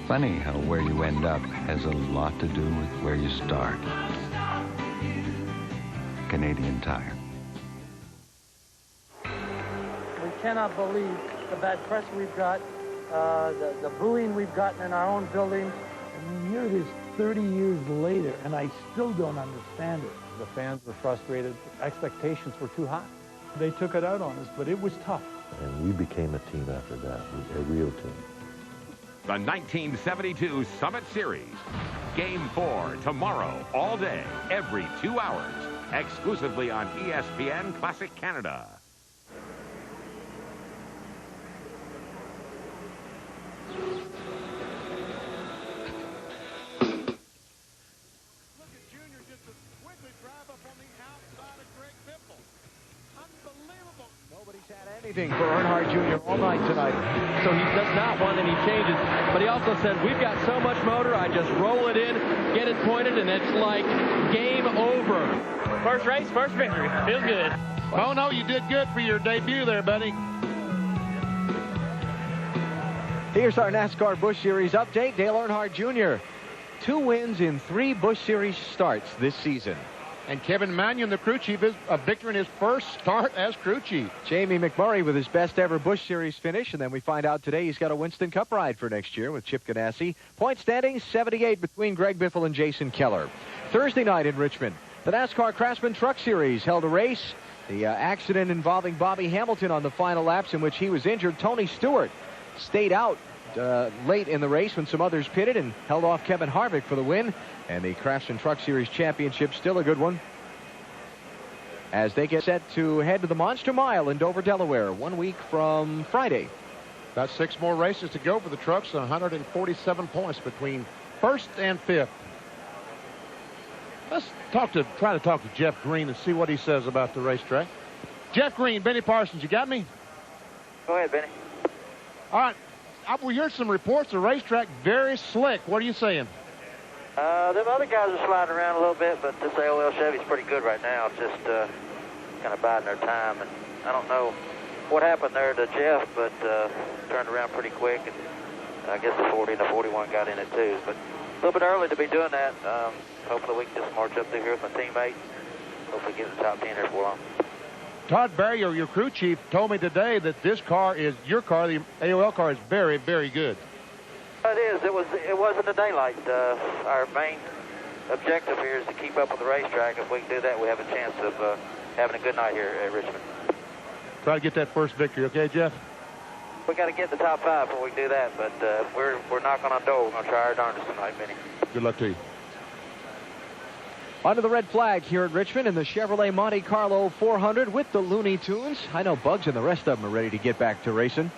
Funny how where you end up has a lot to do with where you start. Canadian Tire. We cannot believe the bad press we've got, the booing we've gotten in our own buildings. I mean, here it is 30 years later, and I still don't understand it. The fans were frustrated. Expectations were too high. They took it out on us, but it was tough. And we became a team after that, a real team. The 1972 Summit Series. Game 4 tomorrow, all day, every 2 hours, exclusively on ESPN Classic Canada. Anything for Earnhardt Jr. all night tonight. So he does not want any changes. But he also said, we've got so much motor, I just roll it in, get it pointed, and it's like game over. First race, first victory. Feels good. Oh, no, you did good for your debut there, buddy. Here's our NASCAR Busch Series update. Dale Earnhardt Jr. 2 wins in 3 Busch Series starts this season. And Kevin Mannion, the crew chief, is a victor in his first start as crew chief. Jamie McMurray with his best ever Busch Series finish. And then we find out today he's got a Winston Cup ride for next year with Chip Ganassi. Point standings, 78 between Greg Biffle and Jason Keller. Thursday night in Richmond, the NASCAR Craftsman Truck Series held a race. The accident involving Bobby Hamilton on the final laps in which he was injured. Tony Stewart stayed out late in the race when some others pitted and held off Kevin Harvick for the win. And the Craftsman Truck Series Championship, still a good one, as they get set to head to the Monster Mile in Dover, Delaware, 1 week from Friday. About 6 more races to go for the trucks, 147 points between 1st and 5th. Let's try to talk to Jeff Green and see what he says about the racetrack. Jeff Green, Benny Parsons, you got me? Go ahead, Benny. All right. We heard some reports the racetrack very slick. What are you saying? Them other guys are sliding around a little bit, but this AOL Chevy's pretty good right now. It's just kind of biding their time. And I don't know what happened there to Jeff, but turned around pretty quick. And I guess the 40 and the 41 got in it too. But a little bit early to be doing that. Hopefully we can just march up through here with my teammate. Hopefully get in the top 10 here for long. Todd Barrier, your crew chief, told me today that this car is, your car, the AOL car, is very, very good. It is. It was in the daylight. Our main objective here is to keep up with the racetrack. If we can do that, we have a chance of having a good night here at Richmond. Try to get that first victory, okay, Jeff? We got to get in the top 5 before we do that, but we're knocking on door. We're going to try our darndest tonight, Benny. Good luck to you. Under the red flag here at Richmond in the Chevrolet Monte Carlo 400 with the Looney Tunes. I know Bugs and the rest of them are ready to get back to racing.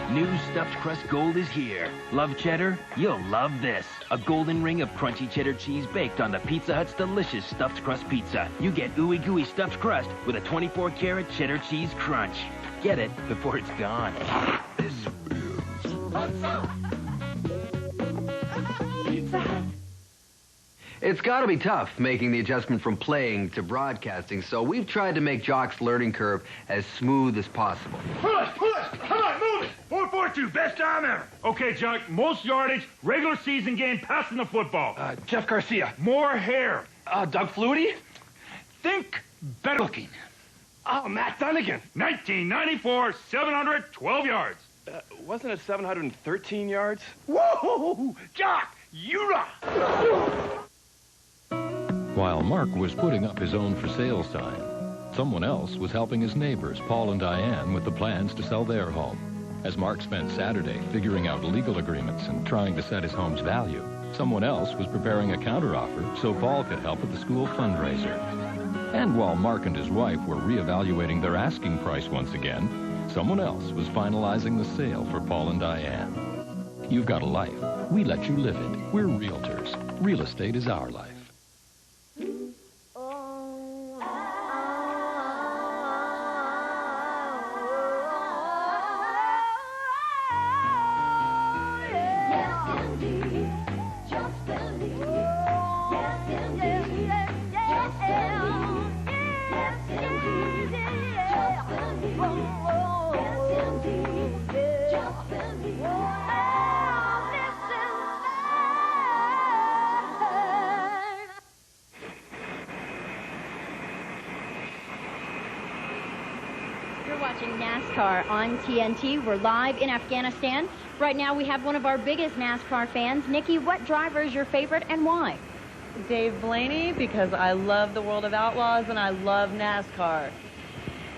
New Stuffed Crust Gold is here. Love cheddar? You'll love this. A golden ring of crunchy cheddar cheese baked on the Pizza Hut's delicious Stuffed Crust Pizza. You get ooey gooey stuffed crust with a 24-karat cheddar cheese crunch. Get it before it's gone. This Pizza Hut. It's got to be tough making the adjustment from playing to broadcasting, so we've tried to make Jock's learning curve as smooth as possible. Push! Come on, move it! 4.42, best time ever. Okay, Jock, most yardage, regular season game, passing the football. Jeff Garcia. More hair. Doug Flutie. Think better looking. Oh, Matt Dunnigan. 1994, 712 yards. Wasn't it 713 yards? Whoa! Jock, you rock! While Mark was putting up his own for sale sign, someone else was helping his neighbors, Paul and Diane, with the plans to sell their home. As Mark spent Saturday figuring out legal agreements and trying to set his home's value, someone else was preparing a counteroffer so Paul could help at the school fundraiser. And while Mark and his wife were reevaluating their asking price once again, someone else was finalizing the sale for Paul and Diane. You've got a life. We let you live it. We're realtors. Real estate is our life. You're watching NASCAR on TNT. We're live in Afghanistan. Right now we have one of our biggest NASCAR fans. Nikki, what driver is your favorite and why? Dave Blaney, because I love the World of Outlaws and I love NASCAR.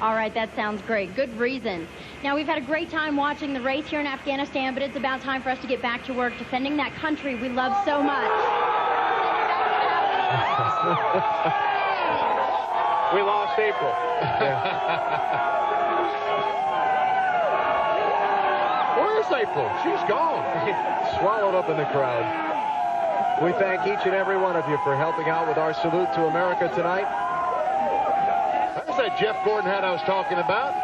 All right, that sounds great. Good reason. Now, we've had a great time watching the race here in Afghanistan, but it's about time for us to get back to work defending that country we love so much. We lost April. Where is April? She's gone. Swallowed up in the crowd. We thank each and every one of you for helping out with our salute to America tonight. There's that Jeff Gordon hat I was talking about.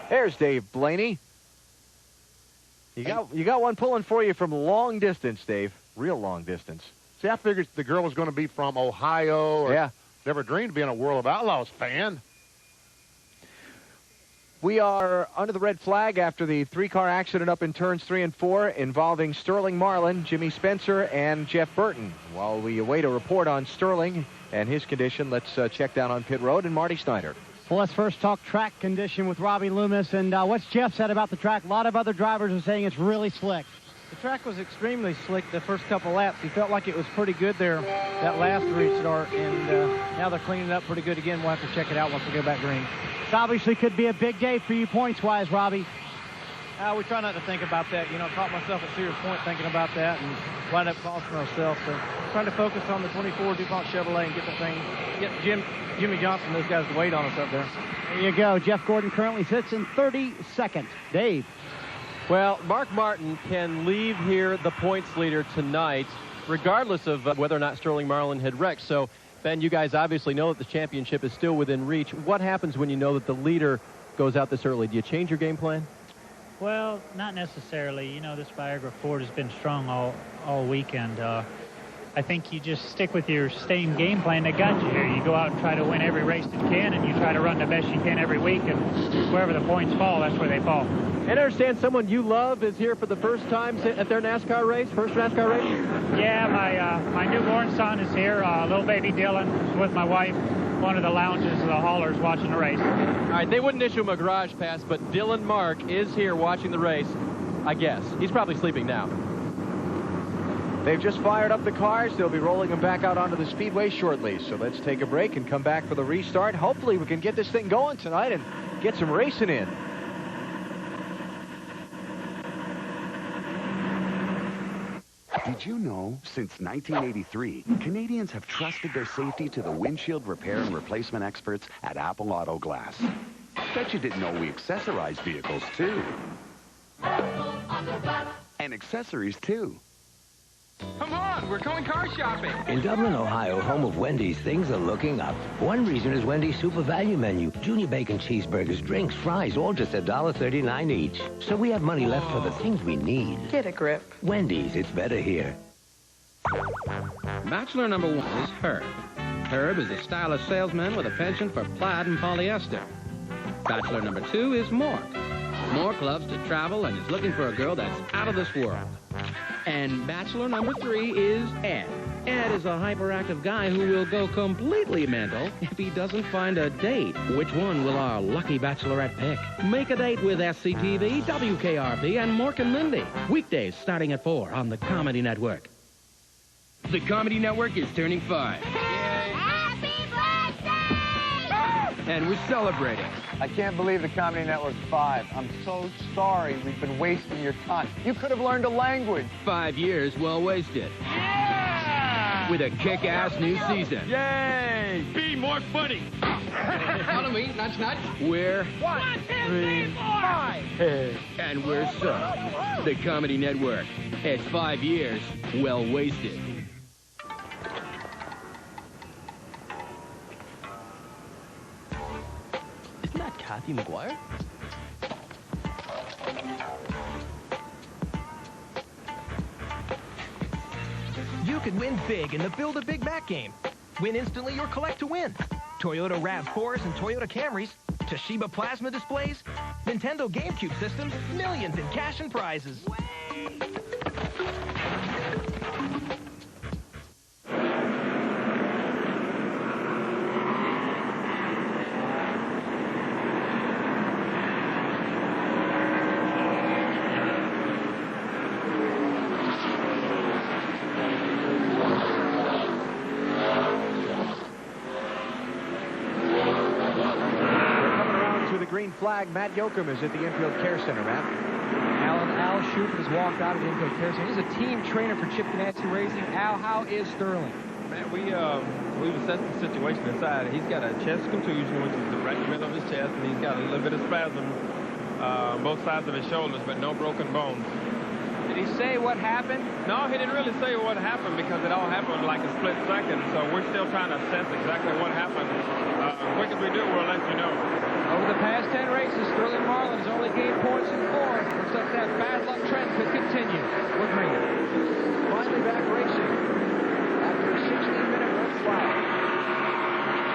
There's Dave Blaney. You got one pulling for you from long distance, Dave. Real long distance. See, I figured the girl was going to be from Ohio. Or yeah. Never dreamed of being a World of Outlaws fan. We are under the red flag after the three-car accident up in turns 3 and 4 involving Sterling Marlin, Jimmy Spencer, and Jeff Burton. While we await a report on Sterling and his condition, let's check down on pit road and Marty Snyder. Well, let's first talk track condition with Robbie Loomis. And what's Jeff said about the track? A lot of other drivers are saying it's really slick. The track was extremely slick the first couple laps. He felt like it was pretty good there, that last restart, and now they're cleaning it up pretty good again. We'll have to check it out once we go back green. This obviously could be a big day for you points-wise, Robbie. We try not to think about that. You know, I caught myself at Cedar Point thinking about that and wind up costing ourselves. So trying to focus on the 24 DuPont Chevrolet and get the thing, get Jimmy Johnson, those guys to wait on us up there. There you go. Jeff Gordon currently sits in 32nd. Dave. Well, Mark Martin can leave here the points leader tonight, regardless of whether or not Sterling Marlin had wrecked. So, Ben, you guys obviously know that the championship is still within reach. What happens when you know that the leader goes out this early? Do you change your game plan? Well, not necessarily. You know, this Viagra Ford has been strong all weekend. I think you just stick with your same game plan that got you here. You go out and try to win every race that you can, and you try to run the best you can every week, and wherever the points fall, that's where they fall. And I understand someone you love is here for the first time at their NASCAR race, first NASCAR race? Yeah, my newborn son is here, little baby Dylan, is with my wife, one of the lounges of the haulers watching the race. All right, they wouldn't issue him a garage pass, but Dylan Mark is here watching the race, I guess. He's probably sleeping now. They've just fired up the cars. They'll be rolling them back out onto the speedway shortly. So let's take a break and come back for the restart. Hopefully we can get this thing going tonight and get some racing in. Did you know, since 1983, Canadians have trusted their safety to the windshield repair and replacement experts at Apple Auto Glass? Bet you didn't know we accessorize vehicles, too. And accessories, too. Come on, we're going car shopping. In Dublin, Ohio, home of Wendy's, things are looking up. One reason is Wendy's Super Value Menu. Junior bacon cheeseburgers, drinks, fries, all just $1.39 each. So we have money left for the things we need. Get a grip. Wendy's, it's better here. Bachelor number 1 is Herb. Herb is a stylish salesman with a penchant for plaid and polyester. Bachelor number 2 is Mork. Mork loves to travel and is looking for a girl that's out of this world. And bachelor number 3 is Ed. Ed is a hyperactive guy who will go completely mental if he doesn't find a date. Which one will our lucky bachelorette pick? Make a date with SCTV, WKRP, and Mork and Mindy. Weekdays starting at 4 on the Comedy Network. The Comedy Network is turning 5. And we're celebrating. I can't believe the Comedy Network's 5. I'm so sorry we've been wasting your time. You could have learned a language. 5 years well wasted. Yeah! With a kick-ass new season. Yay! Be more funny. Follow me, nudge, nudge. We're 1, 2, 3, 4, 5. And we're so. The Comedy Network. It's 5 years well wasted. Isn't that Kathy McGuire? You could win big in the Build a Big Mac game. Win instantly or collect to win. Toyota RAV4s and Toyota Camrys, Toshiba plasma displays, Nintendo GameCube systems, millions in cash and prizes. green flag. Matt Yoakum is at the infield care center, Matt. Al Shoup has walked out of the infield care center. He's a team trainer for Chip Ganassi Racing. Al, how is Sterling? Man, we've assessed the situation inside. He's got a chest contusion, which is the right middle of his chest, and he's got a little bit of spasm both sides of his shoulders, but no broken bones. Did he say what happened? No, he didn't really say what happened because it all happened like a split second, so we're still trying to assess exactly what happened. Quick as we do, we'll let you know. Over the past 10 races, Sterling Marlin has only gained points in 4. Looks like that bad luck trend could continue. We're green. Finally back racing after a 16-minute run flat.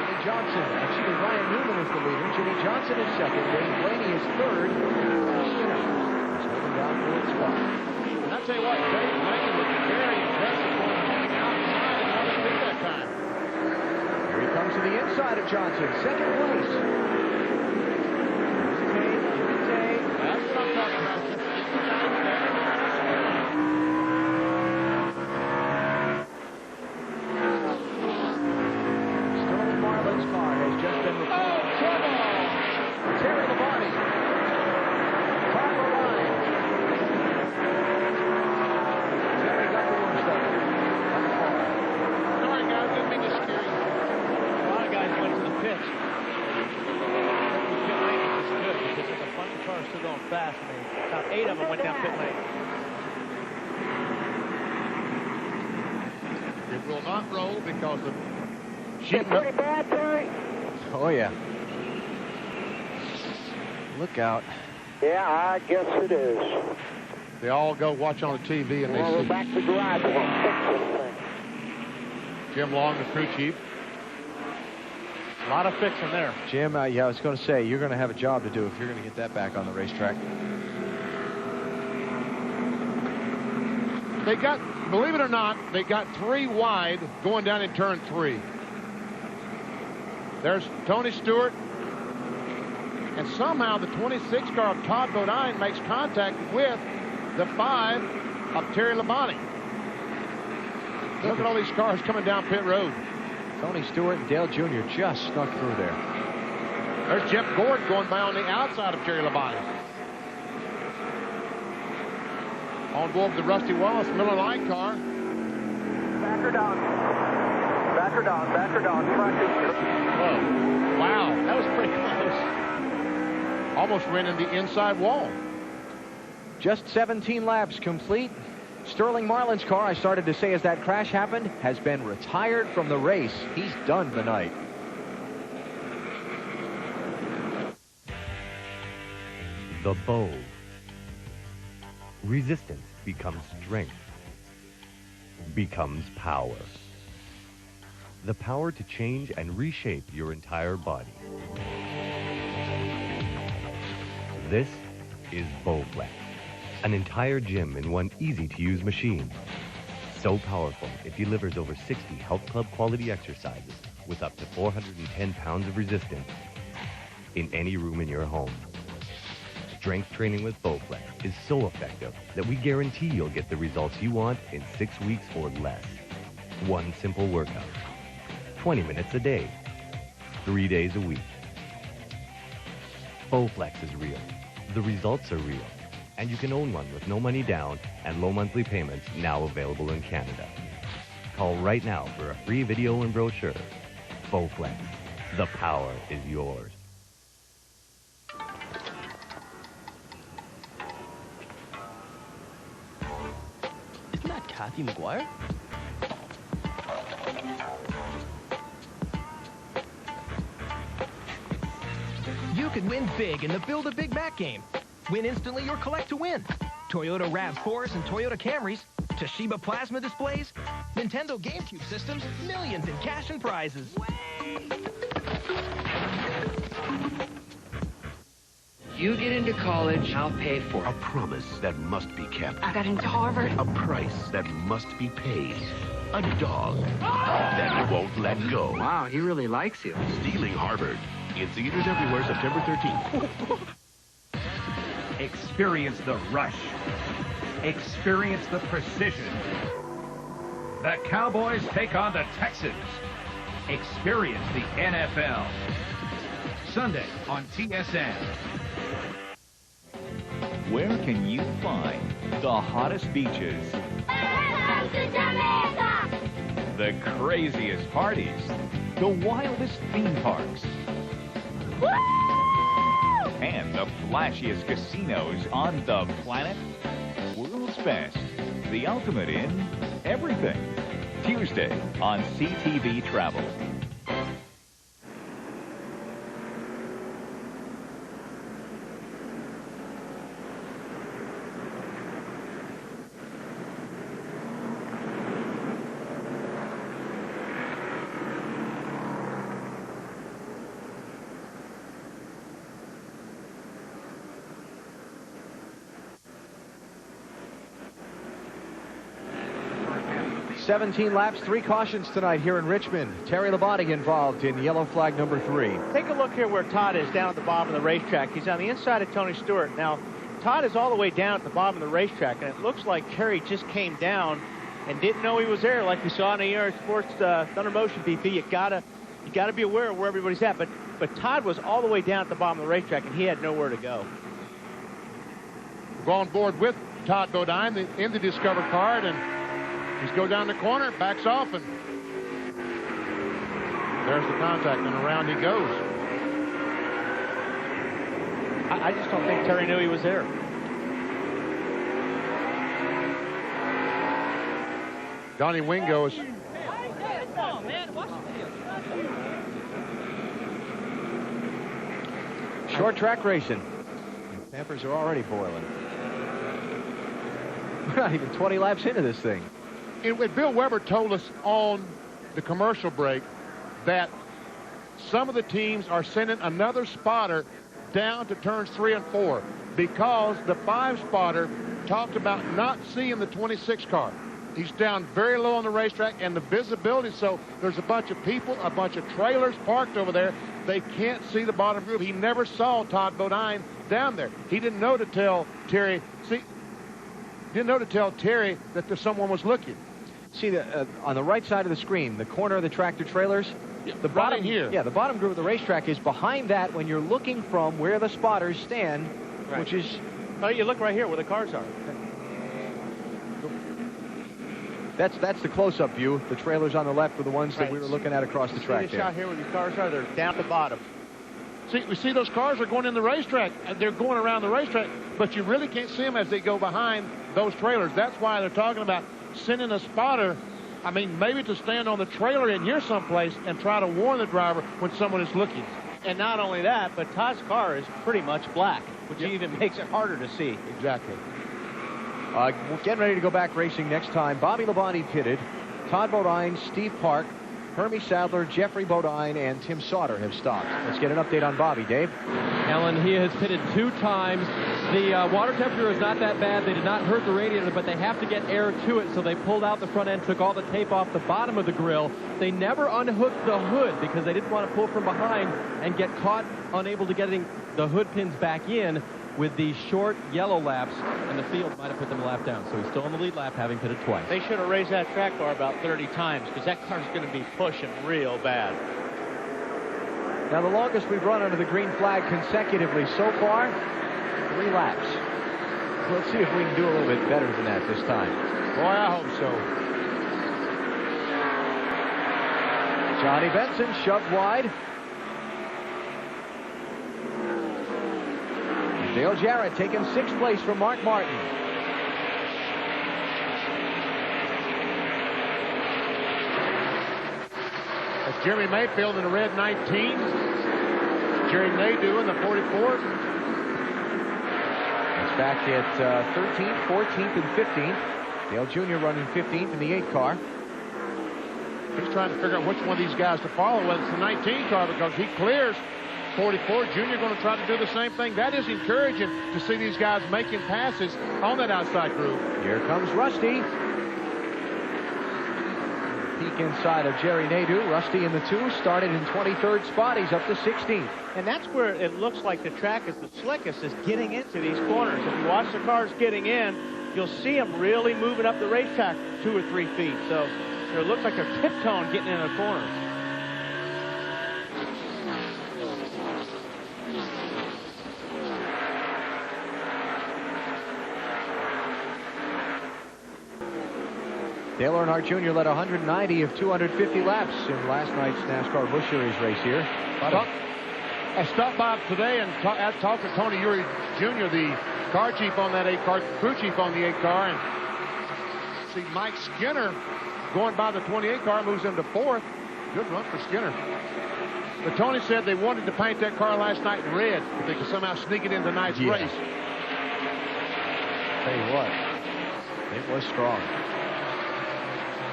Jimmy Johnson, actually Ryan Newman is the leader. Jimmy Johnson is second. Dave Blaney is third. Skinner is holding down fourth spot. And I'll tell you what, Dave Blaney looked very impressive going outside and on the speed that time. Here he comes to the inside of Johnson, second place. That's what I'm talking about. Sterling Marlin's car has just been replaced. Oh, trouble! Terry Labonte. Top of the line. Terry got the worst of it. Sorry, guys, didn't mean to scare you. A lot of guys went to the pitch. Pit lane is good because there's a bunch of cars still going fast. And about 8 of them went down pit lane. It will not roll because of It's pretty bad, Terry. Oh, yeah. Look out. Yeah, I guess it is. They all go watch on the TV and Well, they we're see back to the garage. We'll fix this thing. Jim Long, the crew chief. A lot of fixing there. Jim, yeah, I was going to say, you're going to have a job to do if you're going to get that back on the racetrack. They got, believe it or not, they got 3 wide going down in turn 3. There's Tony Stewart. And somehow the 26 car of Todd Bodine makes contact with the 5 of Terry Labonte. Look at all these cars coming down pit road. Tony Stewart and Dale Jr. just snuck through there. There's Jeff Gord going by on the outside of Terry Labonte. On board the Rusty Wallace Miller Line car. Back her down. Back her down. Back her down. Whoa. Wow. That was pretty close. Almost ran in the inside wall. Just 17 laps complete. Sterling Marlin's car, I started to say as that crash happened, has been retired from the race. He's done the night. The bow. Resistance becomes strength. Becomes power. The power to change and reshape your entire body. This is Bowflex. An entire gym in one easy-to-use machine. So powerful, it delivers over 60 health club quality exercises with up to 410 pounds of resistance in any room in your home. Strength training with Bowflex is so effective that we guarantee you'll get the results you want in 6 weeks or less. One simple workout. 20 minutes a day. 3 days a week. Bowflex is real. The results are real. And you can own one with no money down and low monthly payments, now available in Canada. Call right now for a free video and brochure. Bowflex. The power is yours. Isn't that Kathy McGuire? You could win big in the Build a Big Mac game. Win instantly or collect to win. Toyota RAV4s and Toyota Camrys, Toshiba plasma displays, Nintendo GameCube systems, millions in cash and prizes. You get into college, I'll pay for it. A promise that must be kept. I got into Harvard. A price that must be paid. A dog that won't let go. Wow, he really likes you. Stealing Harvard. In theaters everywhere, September 13th. Experience the rush. Experience the precision. The Cowboys take on the Texans. Experience the NFL. Sunday on TSN. Where can you find the hottest beaches, the craziest parties, the wildest theme parks, and the flashiest casinos on the planet? World's Best, the ultimate in everything. Tuesday on CTV Travel. $17 laps, 3 cautions tonight here in Richmond. Terry Labonte involved in yellow flag number 3. Take a look here where Todd is down at the bottom of the racetrack. He's on the inside of Tony Stewart. Now, Todd is all the way down at the bottom of the racetrack, and it looks like Terry just came down and didn't know he was there, like we saw in the ER Sports Thunder Motion BP. You gotta be aware of where everybody's at. But Todd was all the way down at the bottom of the racetrack, and he had nowhere to go. We're on board with Todd Bodine in the Discover card, and he's go down the corner, backs off, and there's the contact, and around he goes. I just don't think Terry knew he was there. Donnie Wingo is... Short track racing. Pampers are already boiling. We're not even 20 laps into this thing. Bill Weber told us on the commercial break that some of the teams are sending another spotter down to turns 3 and 4 because the 5-spotter talked about not seeing the 26 car. He's down very low on the racetrack, and the visibility, so there's a bunch of people, a bunch of trailers parked over there. They can't see the bottom group. He never saw Todd Bodine down there. He didn't know to tell Terry, that someone was looking. See, on the right side of the screen, the corner of the tractor trailers, the bottom here. Yeah, the bottom group of the racetrack is behind that when you're looking from where the spotters stand, right. Which is... Oh, you look right here where the cars are. That's the close-up view. The trailers on the left were the ones that we were looking at across the track See there. the shot here where the cars are? They're down at the bottom. See, we see those cars are going in the racetrack. They're going around the racetrack, but you really can't see them as they go behind those trailers. That's why they're talking about sending a spotter, I mean, maybe to stand on the trailer in here someplace and try to warn the driver when someone is looking. And not only that, but Todd's car is pretty much black, which even makes it harder to see. Exactly. We're getting ready to go back racing next time. Bobby Labonte pitted. Todd Bodine, Steve Park, Hermie Sadler, Jeffrey Bodine, and Tim Sauter have stopped. Let's get an update on Bobby, Dave. Alan, he has pitted 2 times. The water temperature is not that bad. They did not hurt the radiator, but they have to get air to it, so they pulled out the front end, took all the tape off the bottom of the grill. They never unhooked the hood because they didn't want to pull from behind and get caught unable to getting the hood pins back in with these short yellow laps, and the field might have put them a lap down. So he's still on the lead lap, having pitted twice. They should have raised that track bar about 30 times because that car's going to be pushing real bad. Now, the longest we've run under the green flag consecutively so far, 3 laps. Let's see if we can do a little bit better than that this time. Boy, I hope so. Johnny Benson shoved wide. Dale Jarrett taking 6th place from Mark Martin. That's Jeremy Mayfield in the red 19. Jerry Nadeau in the 44. That's back at 13th, 14th, and 15th. Dale Jr. running 15th in the 8 car. He's trying to figure out which one of these guys to follow. Well, it's the 19 car because he clears 44. Junior going to try to do the same thing. That is encouraging to see these guys making passes on that outside group. Here comes Rusty. Peek inside of Jerry Nadeau. Rusty in the 2 started in 23rd spot. He's up to 16th. And that's where it looks like the track is the slickest, is getting into these corners. If you watch the cars getting in, you'll see them really moving up the racetrack 2 or 3 feet. So it looks like they're tiptoeing getting in the corners. Dale Earnhardt Jr. led 190 of 250 laps in last night's NASCAR Busch Series race here. I stopped by today and talked to Tony Uri Jr., the car chief on that 8 car, crew chief on the 8 car, and see Mike Skinner going by the 28 car, moves into 4th. Good run for Skinner. But Tony said they wanted to paint that car last night in red if they could somehow sneak it in tonight's race. Tell you what, it was strong.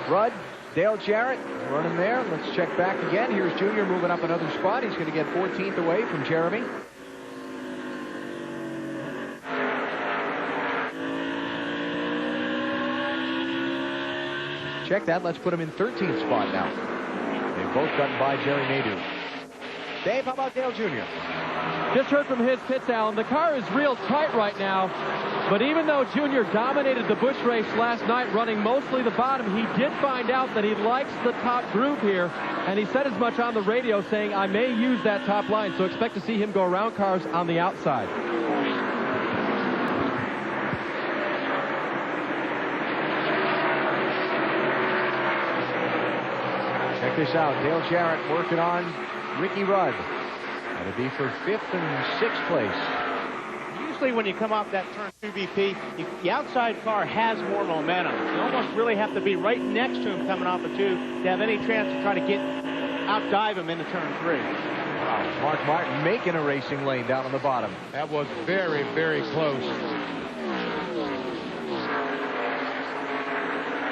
Rudd, Dale Jarrett running there. Let's check back again. Here's Junior moving up another spot. He's going to get 14th away from Jeremy. Check that. Let's put him in 13th spot now. They've both gotten by Jerry Nadeau. Dave, how about Dale Jr.? Just heard from his pits, Alan. The car is real tight right now, but even though Junior dominated the Busch race last night, running mostly the bottom, he did find out that he likes the top groove here, and he said as much on the radio, saying, I may use that top line, so expect to see him go around cars on the outside. Check this out. Dale Jarrett working on Ricky Rudd. That'll be for 5th and 6th place. Usually when you come off that turn 2 VP, the outside car has more momentum. You almost really have to be right next to him coming off the 2 to have any chance to try to outdive him into turn 3. Wow. Mark Martin making a racing lane down on the bottom. That was very, very close.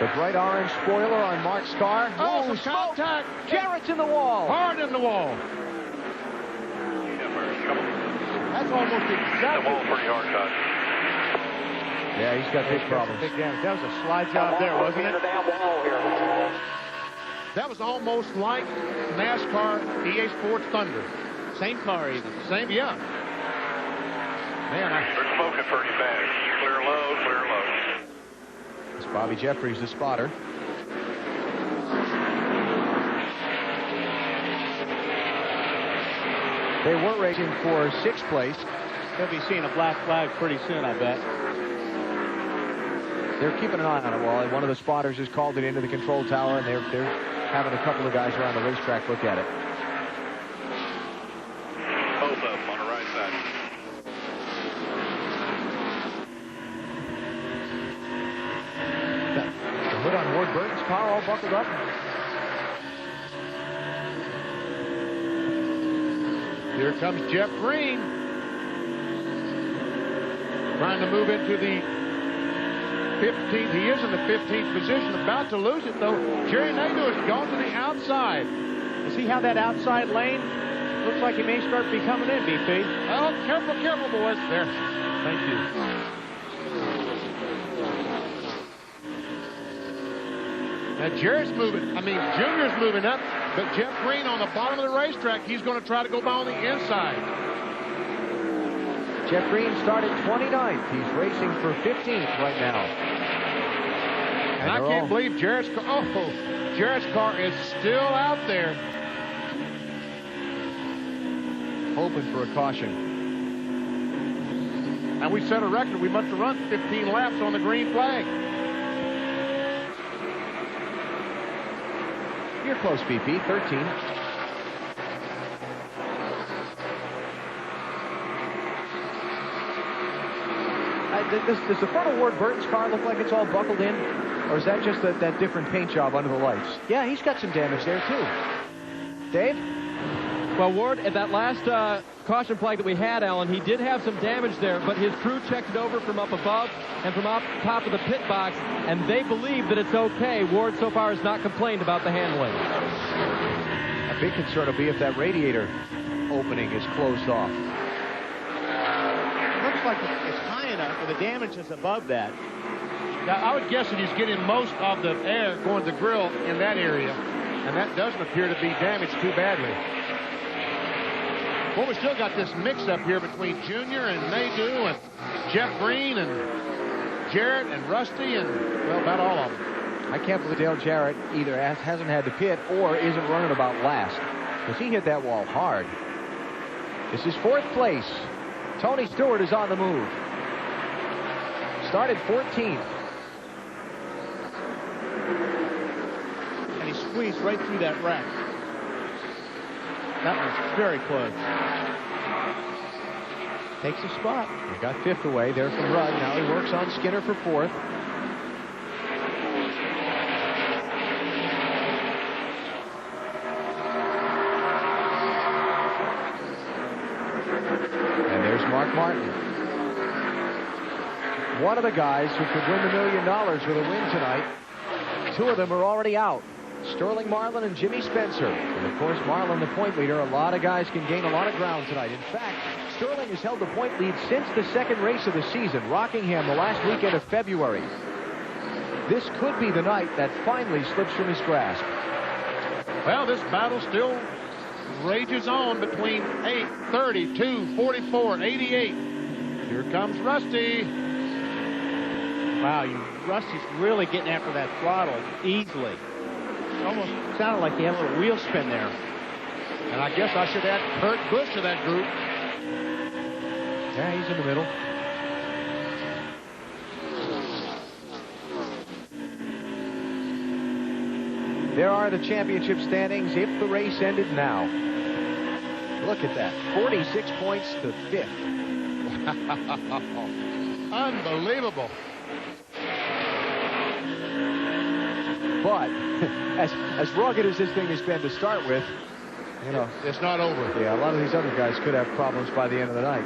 The bright orange spoiler on Mark's car. Oh, contact. Jarrett's in the wall. Hard in the wall. That's almost exactly. The wall pretty hard, Todd. Yeah, he's got big problems. Big damage. That was a slide job there, wasn't it? That was almost like NASCAR EA Sports Thunder. Same car even. Same, yeah. Man, they're smoking pretty bad. Clear low, clear low. It's Bobby Jeffries, the spotter. They were racing for 6th place. They'll be seeing a black flag pretty soon, I bet. They're keeping an eye on it, Wally. One of the spotters has called it into the control tower, and they're having a couple of guys around the racetrack look at it. Both of them on the right side. The hood on Ward Burton's car all buckled up. Here comes Jeff Green. Trying to move into the 15th. He is in the 15th position. About to lose it, though. Jerry Nadeau has gone to the outside. You see how that outside lane looks like he may start becoming in, BP? Oh, careful, careful, boys. There. Thank you. Now, Junior's moving up, but Jeff Green on the bottom of the racetrack, he's going to try to go by on the inside. Jeff Green started 29th. He's racing for 15th right now. And I can't believe Jarrett's car is still out there. Hoping for a caution. And we set a record. We must have run 15 laps on the green flag. You're close, BP. 13. Does the front of Ward Burton's car look like it's all buckled in? Or is that just that different paint job under the lights? Yeah, he's got some damage there, too. Dave? Well, Ward, at that last caution flag that we had, Alan, he did have some damage there, but his crew checked it over from up above and from up top of the pit box, and they believe that it's okay. Ward so far has not complained about the handling. A big concern will be if that radiator opening is closed off. Looks like it's high enough, but the damage is above that. Now, I would guess that he's getting most of the air going to the grill in that area, and that doesn't appear to be damaged too badly. Well, we still got this mix-up here between Junior and Nadeau and Jeff Green and Jarrett and Rusty and, well, about all of them. I can't believe Dale Jarrett either hasn't had to pit or isn't running about last, because he hit that wall hard. This is 4th place. Tony Stewart is on the move. Started 14th. squeezed right through that rack. That was very close. Takes a spot. He got 5th away there from Rudd. Now he works on Skinner for 4th. And there's Mark Martin. One of the guys who could win the $1 million with a win tonight. 2 of them are already out. Sterling Marlin and Jimmy Spencer. And of course, Marlin, the point leader. A lot of guys can gain a lot of ground tonight. In fact, Sterling has held the point lead since the 2nd race of the season, Rockingham, the last weekend of February. This could be the night that finally slips from his grasp. Well, this battle still rages on between 8, 32, 44, 88. Here comes Rusty. Wow, Rusty's really getting after that throttle easily. It almost sounded like he had a little wheel spin there. And I guess I should add Kurt Busch to that group. Yeah, he's in the middle. There are the championship standings if the race ended now. Look at that. 46 points to 5th. Unbelievable. But as rugged as this thing has been to start with, you know, it's not over. Yeah, a lot of these other guys could have problems by the end of the night.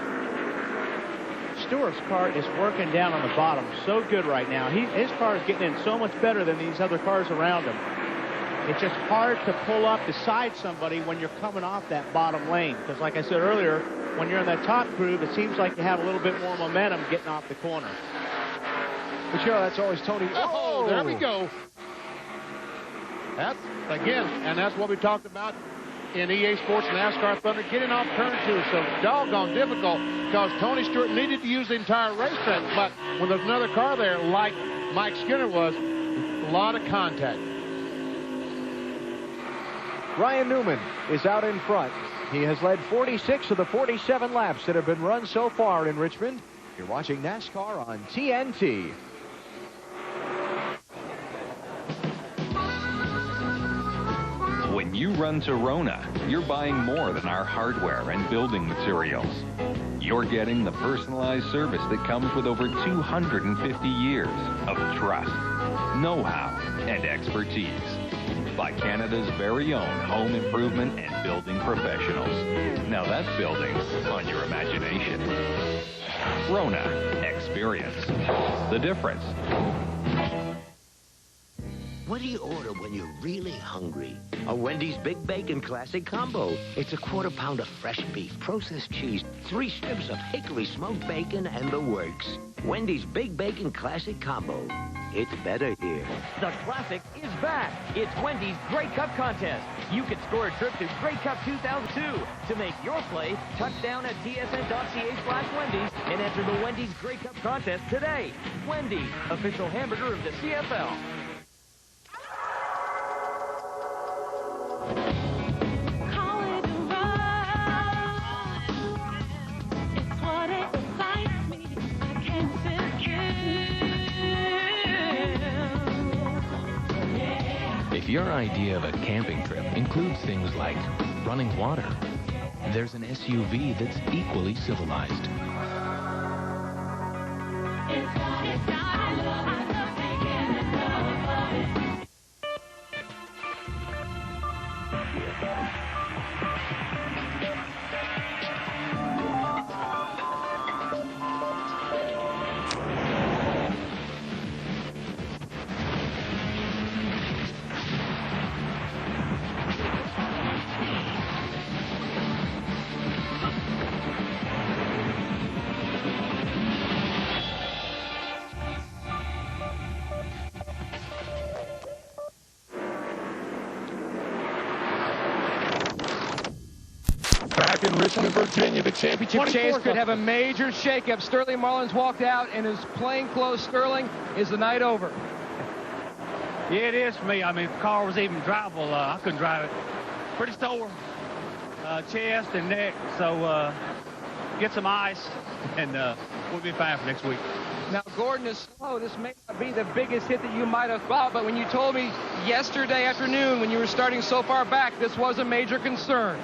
Stewart's car is working down on the bottom so good right now. His car is getting in so much better than these other cars around him. It's just hard to pull up beside somebody when you're coming off that bottom lane. Because like I said earlier, when you're in that top groove, it seems like you have a little bit more momentum getting off the corner. But you know, that's always Tony. Oh, there we go. That's, again, and that's what we talked about in EA Sports NASCAR Thunder, getting off turn 2. So doggone difficult because Tony Stewart needed to use the entire racetrack. But when there's another car there, like Mike Skinner was, a lot of contact. Ryan Newman is out in front. He has led 46 of the 47 laps that have been run so far in Richmond. You're watching NASCAR on TNT. When you run to Rona, you're buying more than our hardware and building materials. You're getting the personalized service that comes with over 250 years of trust, know-how, and expertise by Canada's very own home improvement and building professionals. Now that's building on your imagination. Rona, experience the difference. What do you order when you're really hungry? A Wendy's Big Bacon Classic Combo. It's a quarter pound of fresh beef, processed cheese, 3 strips of hickory smoked bacon, and the works. Wendy's Big Bacon Classic Combo. It's better here. The Classic is back. It's Wendy's Grey Cup Contest. You can score a trip to Grey Cup 2002. To make your play, touchdown at tsn.ca/Wendy's and enter the Wendy's Grey Cup Contest today. Wendy's, official hamburger of the CFL. If your idea of a camping trip includes things like running water, there's an SUV that's equally civilized. In Richmond, Virginia, the championship chase could have a major shakeup. Sterling Marlin's walked out, and his plainclothes Sterling is the night over. Yeah, it is for me. I mean, if the car was even drivable, I couldn't drive it. Pretty sore, chest and neck. So get some ice, and we'll be fine for next week. Now, Gordon is slow. This may not be the biggest hit that you might have thought, but when you told me yesterday afternoon when you were starting so far back, this was a major concern.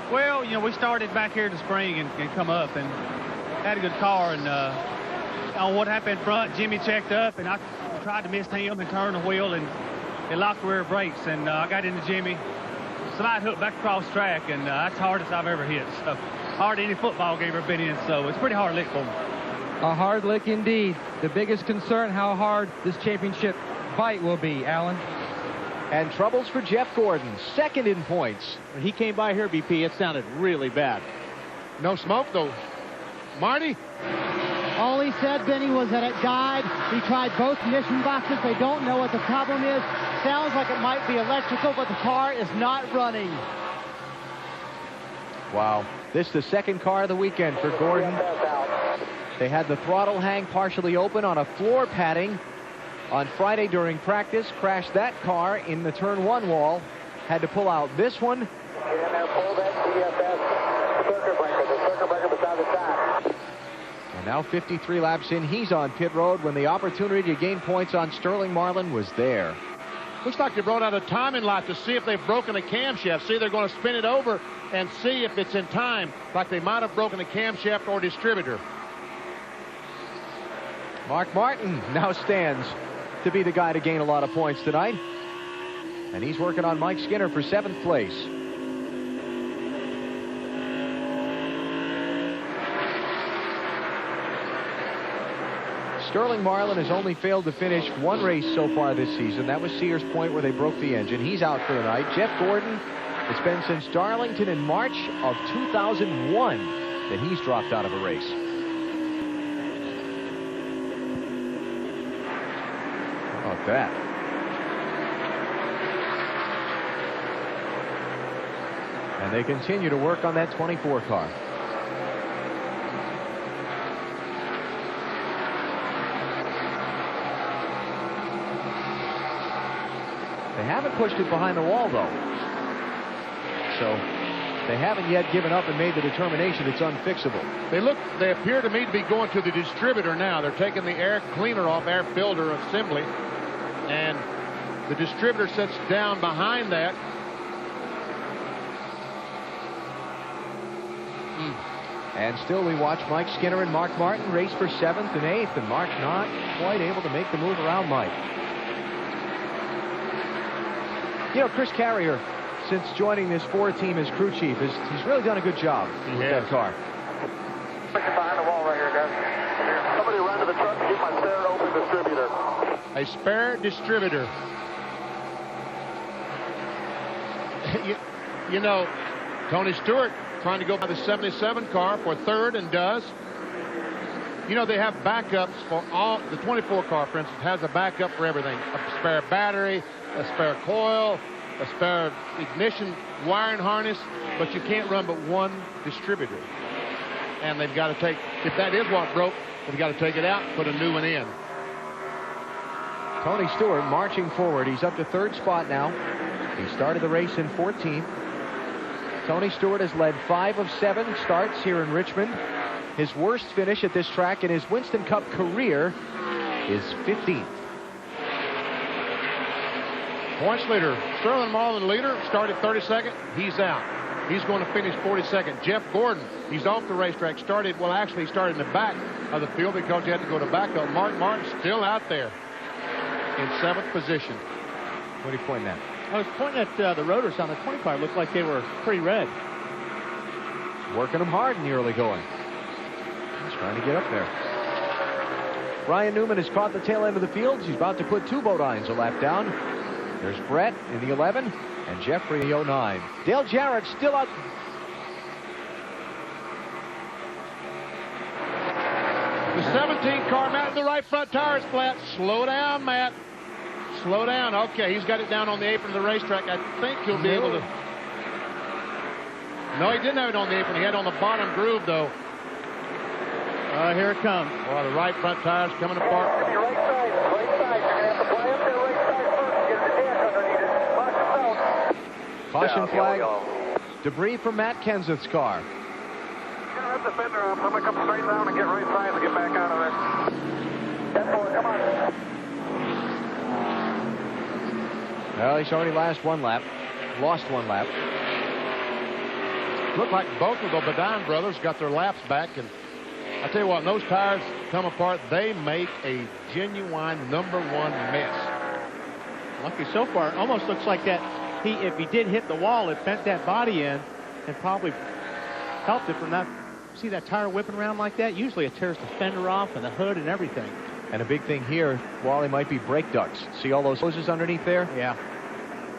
Well, you know, we started back here in the spring and come up and had a good car. And on what happened in front, Jimmy checked up, and I tried to miss him and turn the wheel, and it locked the rear brakes. And I got into Jimmy, slide hook back across track, and that's the hardest I've ever hit. So hard any football game I've ever been in, so it's a pretty hard lick for me. A hard lick indeed. The biggest concern, how hard this championship fight will be, Alan. And troubles for Jeff Gordon, second in points. When he came by here, BP, it sounded really bad. No smoke, though. Marty? All he said, Benny, was that it died. He tried both ignition boxes. They don't know what the problem is. Sounds like it might be electrical, but the car is not running. Wow. This is the second car of the weekend for Gordon. They had the throttle hang partially open on a floor padding on Friday during practice. Crashed that car in the turn 1 wall. Had to pull out this one. And now 53 laps in, he's on pit road when the opportunity to gain points on Sterling Marlin was there. Looks like they brought out a timing light to see if they've broken a camshaft. See, they're going to spin it over and see if it's in time, like they might have broken a camshaft or distributor. Mark Martin now stands to be the guy to gain a lot of points tonight. And he's working on Mike Skinner for 7th place. Sterling Marlin has only failed to finish one race so far this season. That was Sears Point, where they broke the engine. He's out for the night. Jeff Gordon, it's been since Darlington in March of 2001 that he's dropped out of a race. How about that? And they continue to work on that 24 car. They haven't pushed it behind the wall, though. So they haven't yet given up and made the determination it's unfixable. They appear to me to be going to the distributor now. They're taking the air cleaner off, air filter assembly, and the distributor sits down behind that. And still we watch Mike Skinner and Mark Martin race for 7th and 8th, and Mark not quite able to make the move around Mike. You know, Chris Carrier, since joining this Ford team as crew chief, he's really done a good job with that car. Behind the wall right here, guys. Somebody run to the truck and get my spare open distributor. A spare distributor. you know, Tony Stewart trying to go by the 77 car for 3rd and does. You know, they have backups for all. The 24 car, for instance, has a backup for everything. A spare battery, a spare coil, a spare ignition wiring harness, but you can't run but one distributor. And they've got to take, if that is what broke, they've got to take it out and put a new one in. Tony Stewart marching forward. He's up to 3rd spot now. He started the race in 14th. Tony Stewart has led 5 of 7 starts here in Richmond. His worst finish at this track in his Winston Cup career is 15th. Points leader, Sterling Marlin leader, started 32nd. He's out. He's going to finish 42nd. Jeff Gordon, he's off the racetrack. He started in the back of the field because he had to go to backup. Mark Martin still out there in 7th position. What are you pointing at? I was pointing at the rotors on the 20 car. Looked like they were pretty red. Working them hard in the early going. He's trying to get up there. Ryan Newman has caught the tail end of the field. He's about to put 2 Bodines a lap down. There's Brett in the 11 and Jeffrey in the 09. Dale Jarrett still out. The 17 car, Matt, the right front tire is flat. Slow down, Matt. Slow down. Okay, he's got it down on the apron of the racetrack. I think he'll be able to. No, he didn't have it on the apron. He had it on the bottom groove, though. Here it comes. Well, the right front tire's coming apart. Right side. You're going to have to play up there right side first and get the deck underneath it. Watch yourself. Caution flag. Debris from Matt Kenseth's car. Have the fender up. I'm going to come straight down and get right side and get back out of there. 10-4, come on. Well, he's already lost one lap. Looked like both of the Badine brothers got their laps back, and I tell you what, when those tires come apart, they make a genuine #1 mess. Lucky so far. Almost looks like that. If he did hit the wall, it bent that body in and probably helped it from that. See that tire whipping around like that? Usually it tears the fender off and the hood and everything. And a big thing here, Wally, might be brake ducts. See all those hoses underneath there? Yeah.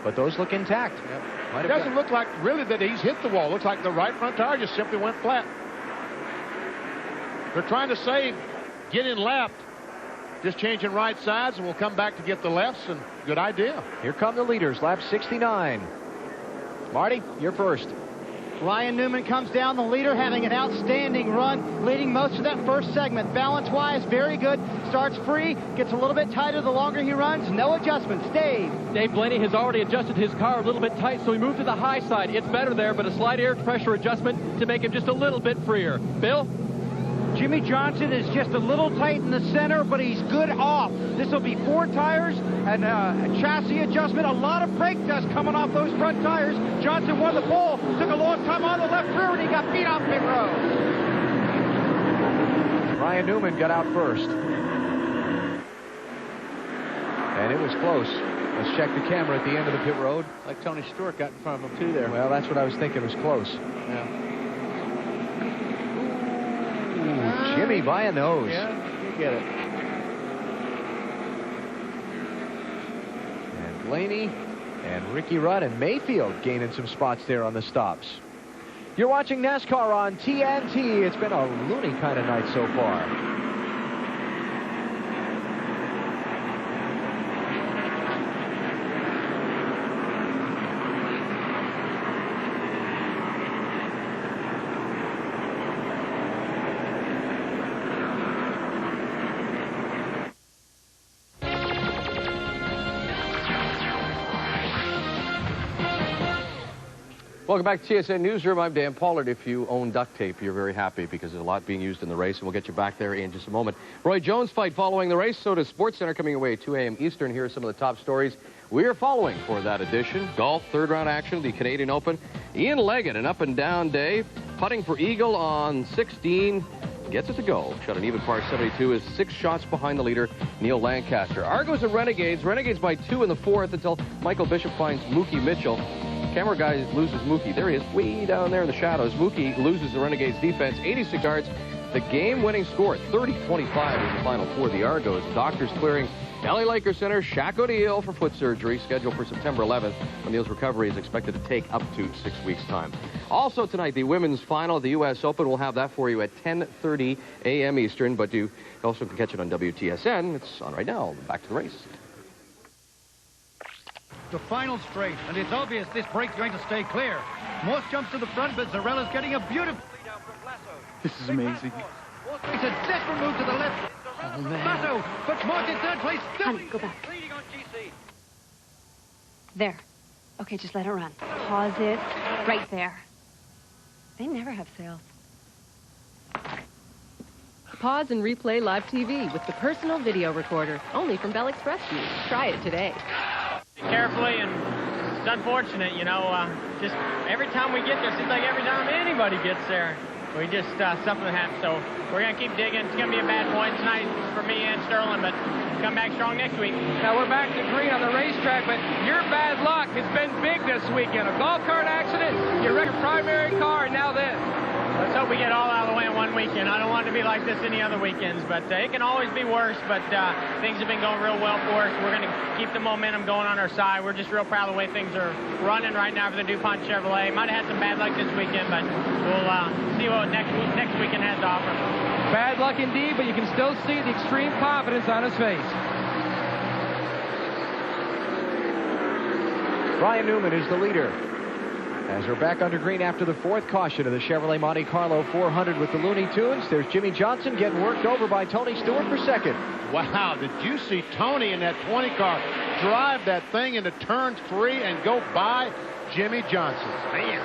But those look intact. It doesn't look like really that he's hit the wall. Looks like the right front tire just simply went flat. They're trying to say, get in lapped. Just changing right sides, and we'll come back to get the lefts, and good idea. Here come the leaders, lap 69. Marty, you're first. Ryan Newman comes down the leader, having an outstanding run, leading most of that first segment. Balance-wise, very good. Starts free, gets a little bit tighter the longer he runs. No adjustments. Dave Blaney has already adjusted his car a little bit tight, so he moved to the high side. It's better there, but a slight air pressure adjustment to make him just a little bit freer. Bill? Jimmy Johnson is just a little tight in the center, but he's good off. This will be 4 tires and a chassis adjustment. A lot of brake dust coming off those front tires. Johnson won the pole. Took a long time on the left rear, and he got beat off pit road. Ryan Newman got out first. And it was close. Let's check the camera at the end of the pit road. Like Tony Stewart got in front of him, too, there. Well, that's what I was thinking. It was close. Yeah. Jimmy by a nose. Yeah, you get it. And Blaney and Ricky Rudd and Mayfield gaining some spots there on the stops. You're watching NASCAR on TNT. It's been a loony kind of night so far. Welcome back to TSN Newsroom. I'm Dan Pollard. If you own duct tape, you're very happy because there's a lot being used in the race, and we'll get you back there in just a moment. Roy Jones fight following the race. So does SportsCenter coming away at 2 a.m. Eastern. Here are some of the top stories we are following for that edition. Golf, third-round action, the Canadian Open. Ian Leggett, an up-and-down day. Putting for eagle on 16. Gets it to go. Shot an even par 72 is 6 shots behind the leader, Neil Lancaster. Argos and Renegades. Renegades by 2 in the 4th until Michael Bishop finds Mookie Mitchell. Camera guy loses Mookie. There he is, way down there in the shadows. Mookie loses the Renegades defense, 86 yards. The game-winning score, 30-25 is the final for the Argos. Doctors clearing LA Lakers center Shaq O'Neal for foot surgery, scheduled for September 11th. O'Neal's recovery is expected to take up to 6 weeks' time. Also tonight, the women's final of the U.S. Open. We'll have that for you at 10:30 a.m. Eastern, but you also can catch it on WTSN. It's on right now. Back to the race. The final straight, and it's obvious this brake's going to stay clear. Morse jumps to the front, but Zarella's getting a beautiful lead out from Blasio. This is amazing. It's a desperate move to the left. Oh, man. Blasio, but Morse in third place. Honey, go back. Leading on GC. There. Okay, just let it run. Pause it right there. They never have sales. Pause and replay live TV with the personal video recorder, only from Bell Express View. Try it today. Carefully, and it's unfortunate, you know, just every time we get there, seems like every time anybody gets there, we just, something happens. So we're going to keep digging. It's going to be a bad point tonight for me and Sterling, but come back strong next week. Now we're back to green on the racetrack, but your bad luck has been big this weekend. A golf cart accident, you wrecked your primary car, and now this. Let's hope we get all out of the way in one weekend. I don't want it to be like this any other weekends, but it can always be worse. But things have been going real well for us. We're going to keep the momentum going on our side. We're just real proud of the way things are running right now for the DuPont Chevrolet. Might have had some bad luck this weekend, but we'll see what next weekend has to offer. Bad luck indeed, but you can still see the extreme confidence on his face. Ryan Newman is the leader. As we're back under green after the 4th caution of the Chevrolet Monte Carlo 400 with the Looney Tunes, there's Jimmy Johnson getting worked over by Tony Stewart for second. Wow, did you see Tony in that 20 car drive that thing into turn 3 and go by Jimmy Johnson? Man,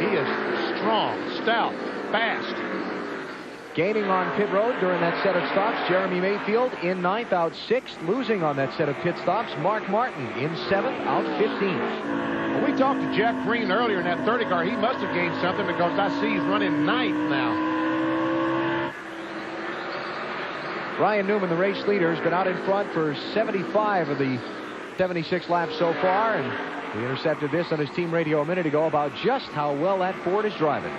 he is strong, stout, fast. Gaining on pit road during that set of stops, Jeremy Mayfield in 9th, out 6th. Losing on that set of pit stops, Mark Martin in 7th, out 15th. Well, we talked to Jeff Green earlier in that 30 car. He must have gained something because I see he's running 9th now. Ryan Newman, the race leader, has been out in front for 75 of the 76 laps so far, and we intercepted this on his team radio a minute ago about just how well that Ford is driving.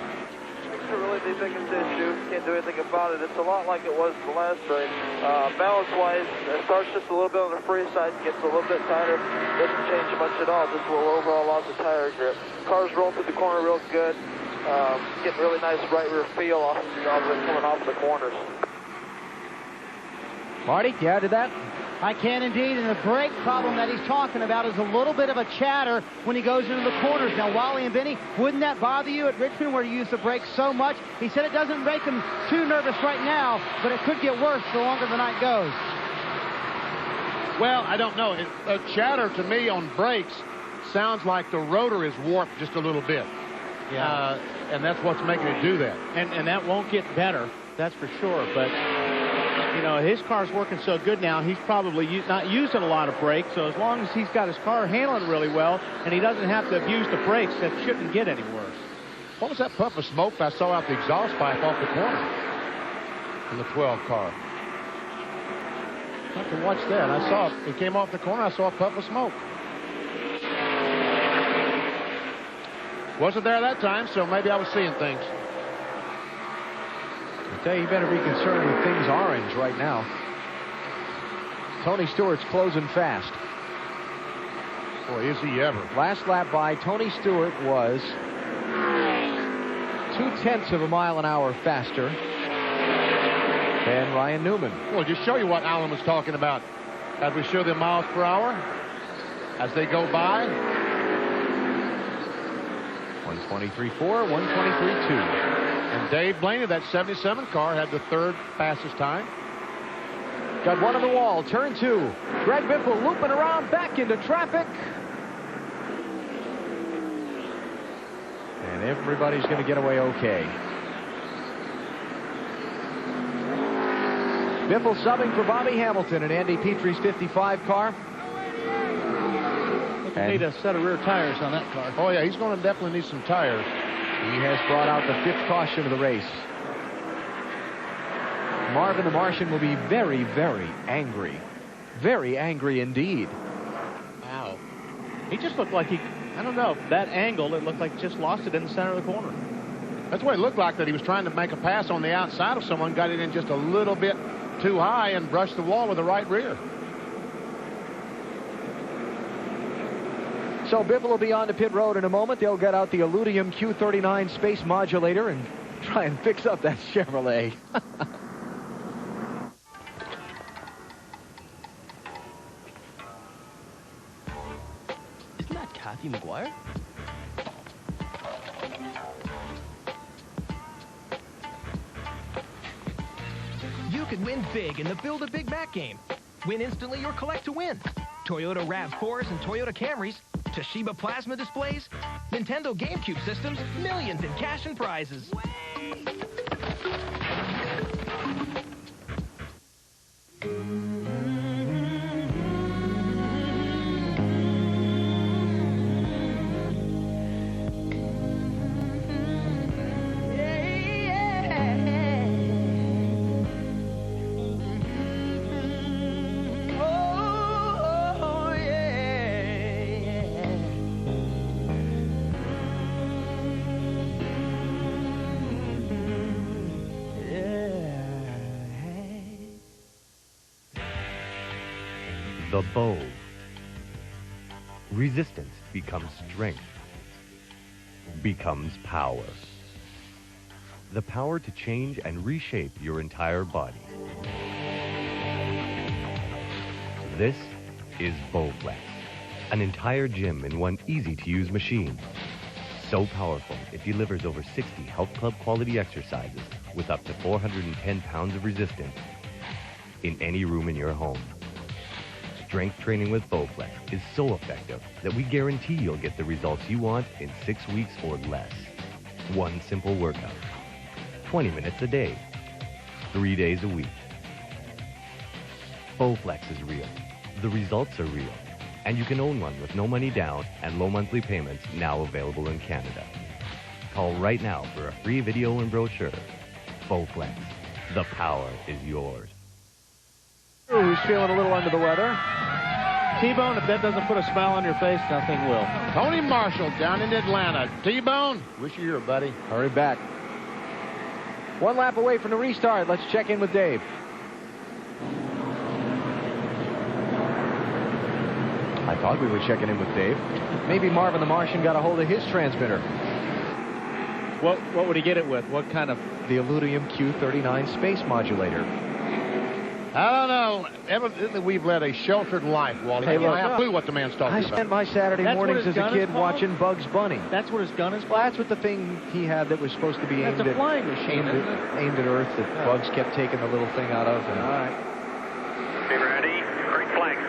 It's a really the biggest issue. Can't do anything about it. It's a lot like it was the last race. Balance-wise, it starts just a little bit on the free side, gets a little bit tighter, doesn't change much at all, just a little overall loss of tire grip. Cars roll through the corner real good, getting really nice right rear feel off of it coming off of the corners. Marty, you add to that? I can indeed, and the brake problem that he's talking about is a little bit of a chatter when he goes into the corners. Now, Wally and Benny, wouldn't that bother you at Richmond where you use the brakes so much? He said it doesn't make him too nervous right now, but it could get worse the longer the night goes. Well, I don't know. A chatter to me on brakes sounds like the rotor is warped just a little bit. Yeah. And that's what's making it do that. And that won't get better, that's for sure. But, you know, his car's working so good now, he's probably not using a lot of brakes. So as long as he's got his car handling really well and he doesn't have to abuse the brakes, that shouldn't get any worse. What was that puff of smoke I saw out the exhaust pipe off the corner in the 12 car? I have to watch that. I saw it. It came off the corner. I saw a puff of smoke. Wasn't there that time, so maybe I was seeing things. I tell you, you better be concerned with things orange right now. Tony Stewart's closing fast. Boy, is he ever. Last lap by Tony Stewart was 0.2 of a mile an hour faster than Ryan Newman. Well, just show you what Alan was talking about. As we show the miles per hour, as they go by. 123.4, 123.2. And Dave Blaney, that 77 car, had the third fastest time. Got one on the wall, turn 2. Greg Biffle looping around back into traffic. And everybody's going to get away okay. Biffle subbing for Bobby Hamilton in Andy Petrie's 55 car. You need a set of rear tires on that car. Oh, yeah, he's going to definitely need some tires. He has brought out the 5th caution of the race. Marvin the Martian will be very, very angry. Very angry indeed. Wow. He just looked like I don't know, that angle, it looked like he just lost it in the center of the corner. That's what it looked like, that he was trying to make a pass on the outside of someone, got it in just a little bit too high and brushed the wall with the right rear. So Biffle will be on to pit road in a moment. They'll get out the Illudium Q39 space modulator and try and fix up that Chevrolet. Isn't that Kathy McGuire? You could win big in the Build a Big Mac game. Win instantly or collect to win. Toyota RAV4s and Toyota Camrys, Toshiba plasma displays, Nintendo GameCube systems, millions in cash and prizes. The bow. Resistance becomes strength, becomes power. The power to change and reshape your entire body. This is Bowflex, an entire gym in one easy-to-use machine. So powerful, it delivers over 60 health club quality exercises with up to 410 pounds of resistance in any room in your home. Strength training with Bowflex is so effective that we guarantee you'll get the results you want in 6 weeks or less. One simple workout, 20 minutes a day, 3 days a week. Bowflex is real. The results are real. And you can own one with no money down and low monthly payments, now available in Canada. Call right now for a free video and brochure. Bowflex. The power is yours. Who's feeling a little under the weather? T-Bone, if that doesn't put a smile on your face, nothing will. Tony Marshall down in Atlanta. T-Bone, wish you were, buddy. Hurry back. 1 lap away from the restart. Let's check in with Dave. I thought we were checking in with Dave. Maybe Marvin the Martian got a hold of his transmitter. What would he get it with? What kind of? The Illudium Q39 space modulator. I don't know. Evidently, we've led a sheltered life, Wally. Hey, I have a clue what the man's talking I about. spent my Saturday mornings as a kid watching Bugs Bunny. That's what his gun is? Well, that's what the thing he had that was supposed to be aimed That's a flying machine, aimed at Earth that Bugs kept taking the little thing out of. And... All right. Be ready. Great flank.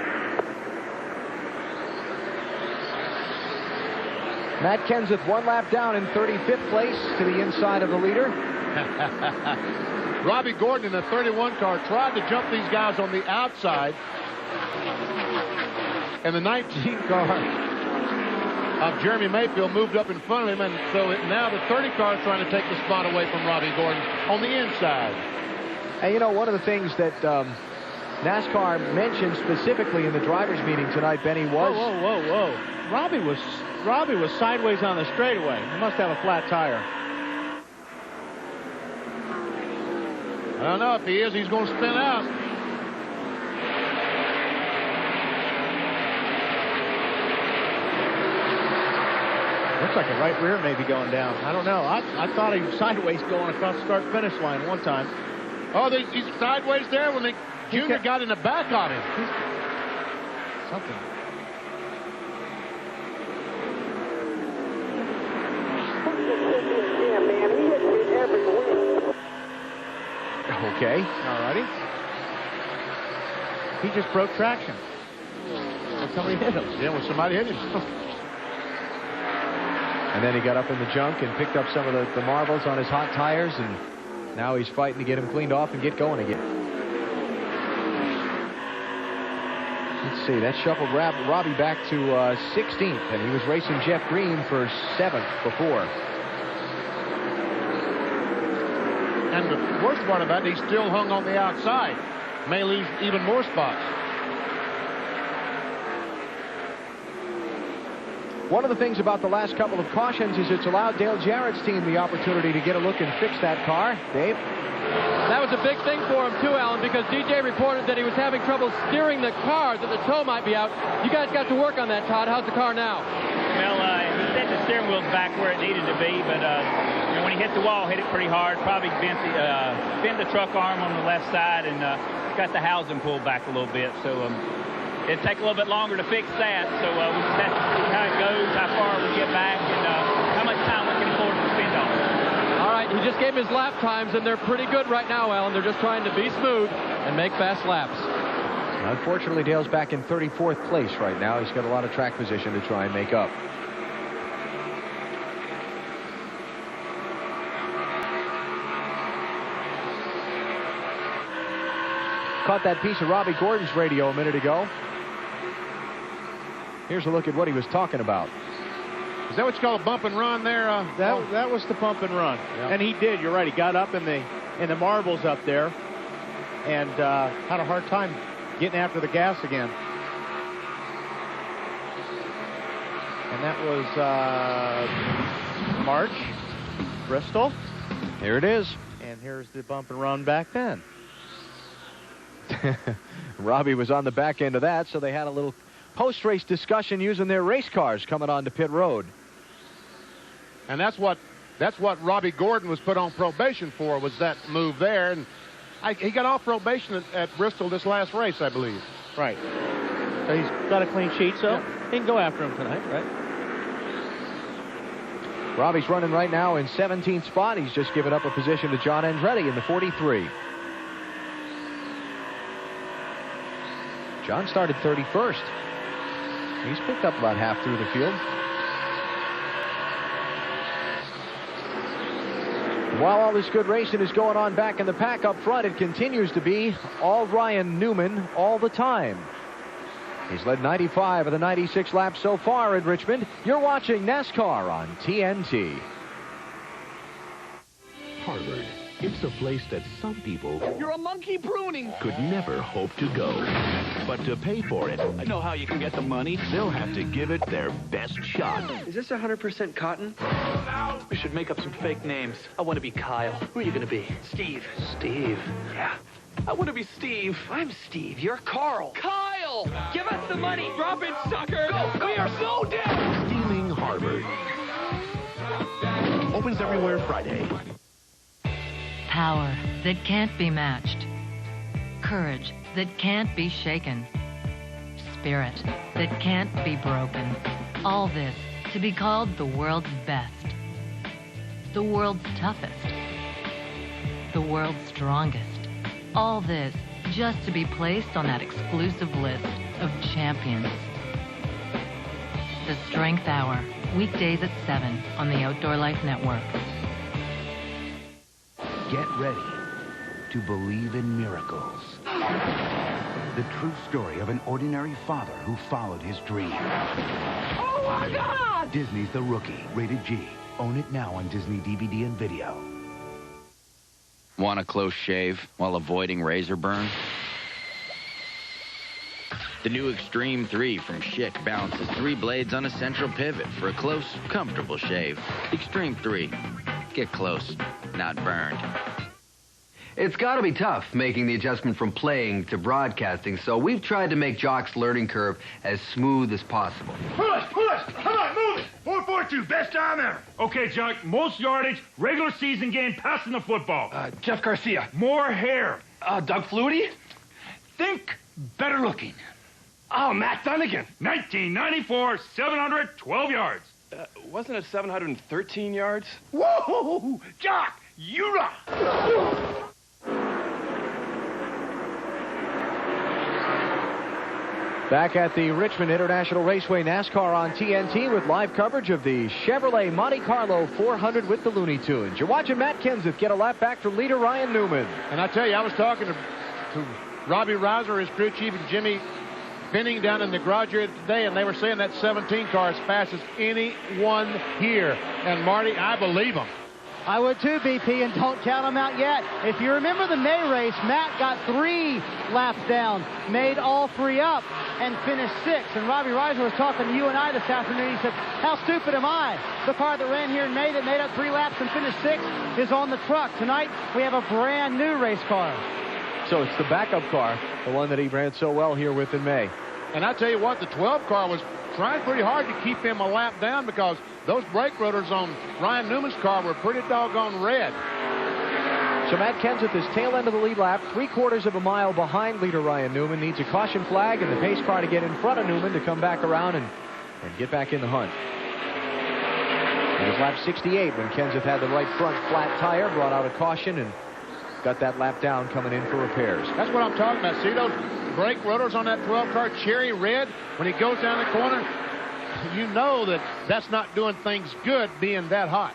Matt Kenseth 1 lap down in 35th place to the inside of the leader. Robbie Gordon in the 31 car tried to jump these guys on the outside. And the 19 car of Jeremy Mayfield moved up in front of him. And so now the 30 car is trying to take the spot away from Robbie Gordon on the inside. And you know, one of the things that NASCAR mentioned specifically in the drivers' meeting tonight, Benny, was... Whoa. Robbie was sideways on the straightaway. He must have a flat tire. I don't know if he is. He's going to spin out. Looks like a right rear may be going down. I don't know. I thought he was sideways going across the start-finish line one time. Oh, he's sideways there when the Junior got in the back on him. Something. Okay. All righty. He just broke traction. When somebody hit him. Yeah, when somebody hit him. And then he got up in the junk and picked up some of the marbles on his hot tires, and now he's fighting to get him cleaned off and get going again. Let's see, that shuffled Robbie back to 16th, and he was racing Jeff Green for 7th before. And the worst part about it, he still hung on the outside. May lose even more spots. One of the things about the last couple of cautions is it's allowed Dale Jarrett's team the opportunity to get a look and fix that car. Dave? That was a big thing for him, too, Alan, because DJ reported that he was having trouble steering the car, that the toe might be out. You guys got to work on that, Todd. How's the car now? Well, he said the steering wheel's back where it needed to be, but you know, when he hit the wall, hit it pretty hard. Probably bent the truck arm on the left side and got the housing pulled back a little bit. So it'd take a little bit longer to fix that. So we just have to see how it goes, how far we get back, and how much time we can afford to spend on it. All right, he just gave him his lap times, and they're pretty good right now, Alan. They're just trying to be smooth and make fast laps. Unfortunately, Dale's back in 34th place right now. He's got a lot of track position to try and make up. Caught that piece of Robbie Gordon's radio a minute ago. Here's a look at what he was talking about. Is that what you call a bump and run there? That was the bump and run. Yep. And he did. You're right. He got up in the marbles up there and had a hard time getting after the gas again. And that was March, Bristol. Here it is. And here's the bump and run back then. Robbie was on the back end of that, so they had a little post-race discussion using their race cars coming onto pit road. And that's what Robbie Gordon was put on probation for, was that move there. And he got off probation at Bristol this last race, I believe. Right. So he's got a clean sheet, so he can go after him tonight, right? Robbie's running right now in 17th spot. He's just given up a position to John Andretti in the 43. John started 31st. He's picked up about half through the field. While all this good racing is going on back in the pack up front, it continues to be all Ryan Newman all the time. He's led 95 of the 96 laps so far in Richmond. You're watching NASCAR on TNT. Harvard. It's a place that some people You're a monkey pruning. could never hope to go. But to pay for it, I know how you can get the money. they'll have to give it their best shot. Is this 100% cotton? We should make up some fake names. I want to be Kyle. Who are you going to be? Steve. Steve. Yeah. I want to be Steve. I'm Steve. You're Carl. Kyle! Give us the money. Drop it, sucker. Go. We are so dead. Stealing Harvard. Opens everywhere Friday. Power that can't be matched. Courage that can't be shaken. Spirit that can't be broken. All this to be called the world's best. The world's toughest. The world's strongest. All this just to be placed on that exclusive list of champions. The Strength Hour, weekdays at 7 on the Outdoor Life Network. Get ready to believe in miracles. The true story of an ordinary father who followed his dream. Oh, my God! Disney's The Rookie, rated G. Own it now on Disney DVD and video. Want a close shave while avoiding razor burn? The new Extreme 3 from Schick balances 3 blades on a central pivot for a close, comfortable shave. Extreme 3. Get close, not burned. It's got to be tough making the adjustment from playing to broadcasting, so we've tried to make Jock's learning curve as smooth as possible. Push! Come on, move it! 4.42, best time ever. Okay, Jock, most yardage, regular season game, passing the football. Jeff Garcia. More hair. Doug Flutie. Think better looking. Oh, Matt Dunnigan. 1994, 712 yards. Wasn't it 713 yards? Whoa! Jock, you rock! Back at the Richmond International Raceway NASCAR on TNT with live coverage of the Chevrolet Monte Carlo 400 with the Looney Tunes. You're watching Matt Kenseth get a lap back from leader Ryan Newman. And I tell you, I was talking to Robbie Reiser, his crew chief, and Jimmy Benning down in the garage here today, and they were saying that 17 car as fast as anyone here. And Marty, I believe them. I would too, BP, and don't count them out yet. If you remember the May race, Matt got 3 laps down, made all 3 up, and finished 6. And Robbie Reiser was talking to you and I this afternoon. He said, how stupid am I? The car that ran here in May that made up 3 laps and finished 6 is on the truck. Tonight, we have a brand new race car. So it's the backup car, the one that he ran so well here with in May. And I tell you what, the 12 car was trying pretty hard to keep him a lap down because those brake rotors on Ryan Newman's car were pretty doggone red. So Matt Kenseth is tail end of the lead lap, 3/4 of a mile behind leader Ryan Newman. Needs a caution flag and the pace car to get in front of Newman to come back around and get back in the hunt. It was lap 68 when Kenseth had the right front flat tire, brought out a caution, and got that lap down coming in for repairs. That's what I'm talking about. See those brake rotors on that 12 car, cherry red? When he goes down the corner, you know that that's not doing things good being that hot.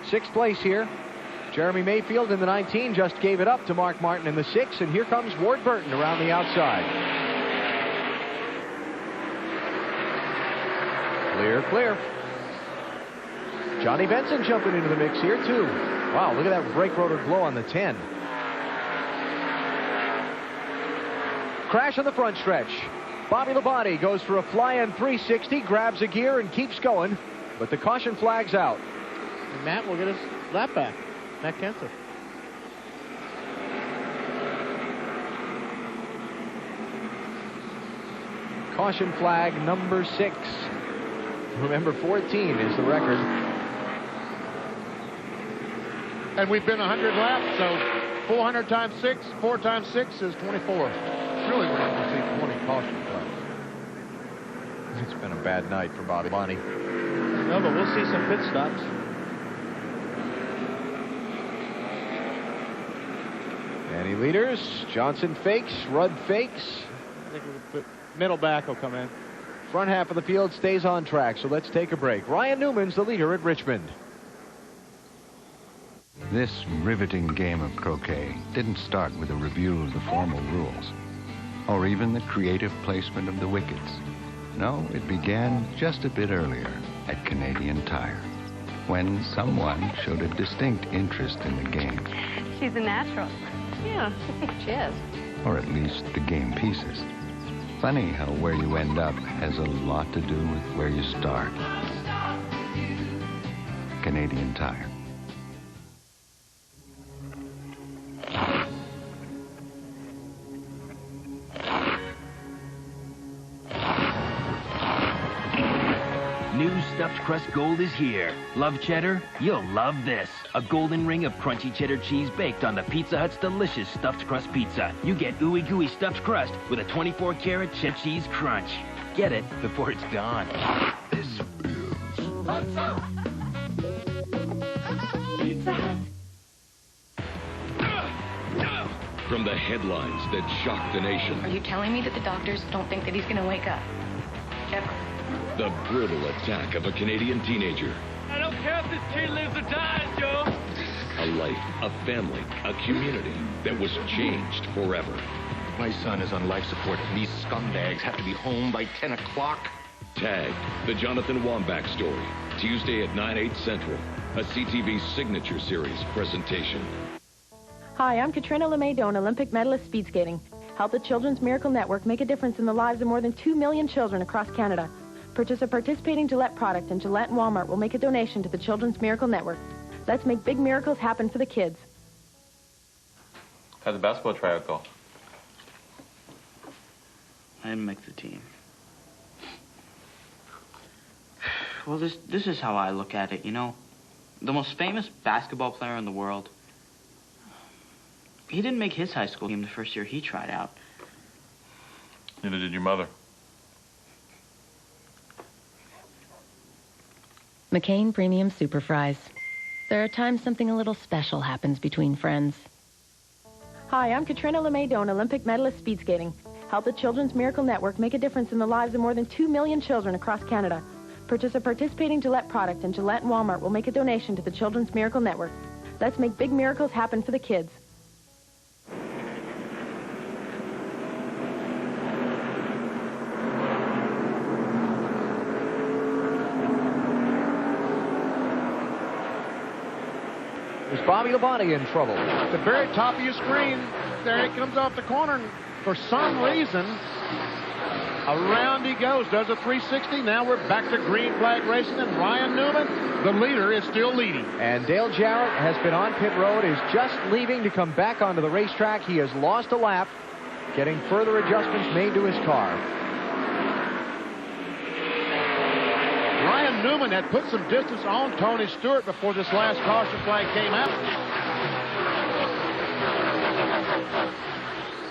6th place here. Jeremy Mayfield in the 19 just gave it up to Mark Martin in the 6, and here comes Ward Burton around the outside. Clear. Johnny Benson jumping into the mix here, too. Wow, look at that brake rotor glow on the 10. Crash on the front stretch. Bobby Labonte goes for a fly-in 360, grabs a gear, and keeps going, but the caution flag's out. And Matt will get his lap back. Matt Kenseth. Caution flag number 6. Remember, 14 is the record. And we've been 100 laps, so 400 times 6, 4 times 6 is 24. Really, we're not going to see 20 caution flags. It's been a bad night for Bobby Labonte. No, but we'll see some pit stops. Any leaders? Johnson fakes, Rudd fakes. I think middle back will come in. Front half of the field stays on track, so let's take a break. Ryan Newman's the leader at Richmond. This riveting game of croquet didn't start with a review of the formal rules, or even the creative placement of the wickets. No, it began just a bit earlier at Canadian Tire, when someone showed a distinct interest in the game. She's a natural. Yeah, she is. Or at least the game pieces. Funny how where you end up has a lot to do with where you start. Canadian Tire. New Stuffed Crust Gold is here. Love cheddar? You'll love this. A golden ring of crunchy cheddar cheese baked on the Pizza Hut's delicious Stuffed Crust Pizza. You get ooey gooey stuffed crust with a 24-karat cheddar cheese crunch. Get it before it's gone. This is Pizza Hut. From the headlines that shock the nation. Are you telling me that the doctors don't think that he's going to wake up? Ever? The brutal attack of a Canadian teenager. I don't care if this kid lives or dies, Joe. A life, a family, a community that was changed forever. My son is on life support, and these scumbags have to be home by 10 o'clock. Tagged, the Jonathan Wambach story. Tuesday at 9/8 Central. A CTV Signature Series presentation. Hi, I'm Katrina LeMaidon, Olympic medalist speed skating. Help the Children's Miracle Network make a difference in the lives of more than 2 million children across Canada. Purchase a participating Gillette product, and Gillette and Walmart will make a donation to the Children's Miracle Network. Let's make big miracles happen for the kids. How'd the basketball tryout go? I didn't make the team. Well, this is how I look at it, you know. The most famous basketball player in the world, he didn't make his high school team the first year he tried out. Neither did your mother. McCain Premium Super Fries. There are times something a little special happens between friends. Hi, I'm Katrina LeMaidon, Olympic medalist speed skating. Help the Children's Miracle Network make a difference in the lives of more than 2 million children across Canada. Purchase a participating Gillette product, and Gillette and Walmart will make a donation to the Children's Miracle Network. Let's make big miracles happen for the kids. Is Bobby Labonte in trouble? At the very top of your screen, there he comes off the corner, and for some reason, around he goes, does a 360. Now we're back to green flag racing, and Ryan Newman, the leader, is still leading. And Dale Jarrett has been on pit road, is just leaving to come back onto the racetrack. He has lost a lap, getting further adjustments made to his car. Ryan Newman had put some distance on Tony Stewart before this last caution flag came out.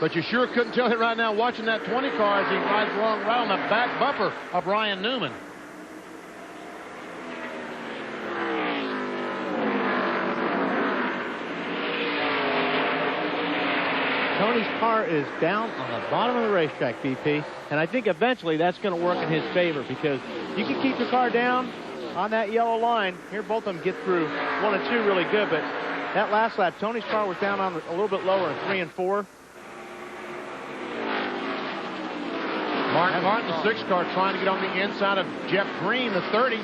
But you sure couldn't tell it right now watching that 20 car as he rides along right on the back bumper of Ryan Newman. Tony's car is down on the bottom of the racetrack, BP, and I think eventually that's going to work in his favor because you can keep your car down on that yellow line. Here, both of them get through 1 and 2 really good, but that last lap, Tony's car was down on a little bit lower in 3 and 4. Mark Martin, the 6 car, trying to get on the inside of Jeff Green, the 30.